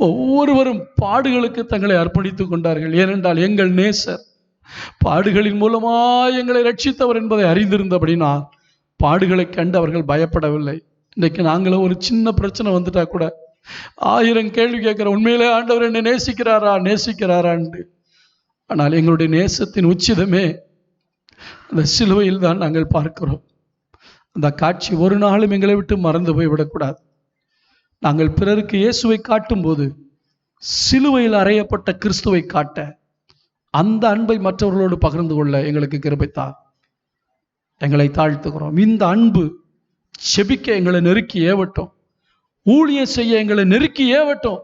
ஒவ்வொருவரும் பாடுகளுக்கு தங்களை அர்ப்பணித்துக் கொண்டார்கள். ஏனென்றால் எங்கள் நேசர் பாடுகளின் மூலமாய் எங்களை ரட்சித்தவர் என்பதை அறிந்திருந்தபடினால் பாடுகளை கண்டு அவர்கள் பயப்படவில்லை. இன்றைக்கு நாங்களும் ஒரு சின்ன பிரச்சனை வந்துட்டா கூட 1000 கேள்வி கேட்கிற, உண்மையிலே ஆண்டவர் என்னை நேசிக்கிறாரான்னு. ஆனால் எங்களுடைய நேசத்தின் உச்சிதமே அந்த சிலுவையில் தான் நாங்கள் பார்க்கிறோம். அந்த காட்சி ஒரு நாளும் எங்களை விட்டு மறந்து போய்விடக்கூடாது. நாங்கள் பிறருக்கு இயேசுவை காட்டும் போது சிலுவையில் அறையப்பட்ட கிறிஸ்துவை காட்ட, அந்த அன்பை மற்றவர்களோடு பகிர்ந்து கொள்ள எங்களுக்கு கிருபைத்தார். எங்களை தாழ்த்துகிறோம். இந்த அன்பு செபிக்க எங்களை நெருக்கி ஏவட்டும், ஊழியம் செய்ய எங்களை நெருக்கி ஏவட்டும்.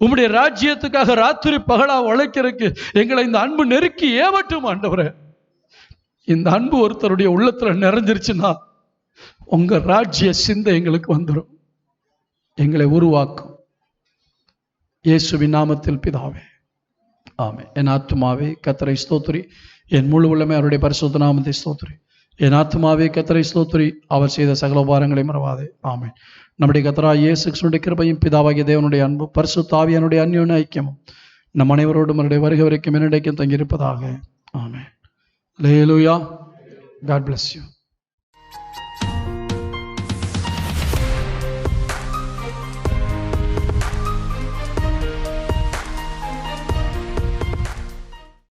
உம்முடைய ராஜ்யத்துக்காக ராத்திரி பகலா உழைக்கிறதுக்கு எங்களை இந்த அன்பு நெருக்கி ஏவட்டும் ஆண்டவரே. இந்த அன்பு ஒருத்தருடைய உள்ளத்துல நிறைஞ்சிருச்சுன்னா உங்க ராஜ்ய சிந்தை எங்களுக்கு வந்துடும், எங்களை உருவாக்கும். இயேசுவின் நாமத்தில் பிதாவே, ஆமென். என் ஆத்துமாவே கர்த்தரை ஸ்தோத்திரி, என் முழு உள்ளமே அவருடைய பரிசுத்த நாமத்தை ஸ்தோத்திரி. என் ஆத்துமாவே கர்த்தரை ஸ்தோத்திரி, அவர் செய்த சகல உபகாரங்களை மறவாதே. ஆமென். நம்முடைய கர்த்தராகிய இயேசு கிறிஸ்துவின் கிருபையும் பிதாவாகிய தேவனுடைய அன்பும் பரிசுத்த ஆவியானுடைய அன்யோன்ய ஐக்கியமும் நம் அனைவரோடும் அவருடைய வருகை வரைக்கும் என்னிடைக்கும் தங்கியிருப்பதாக. ஆமென். அல்லேலூயா. God bless you.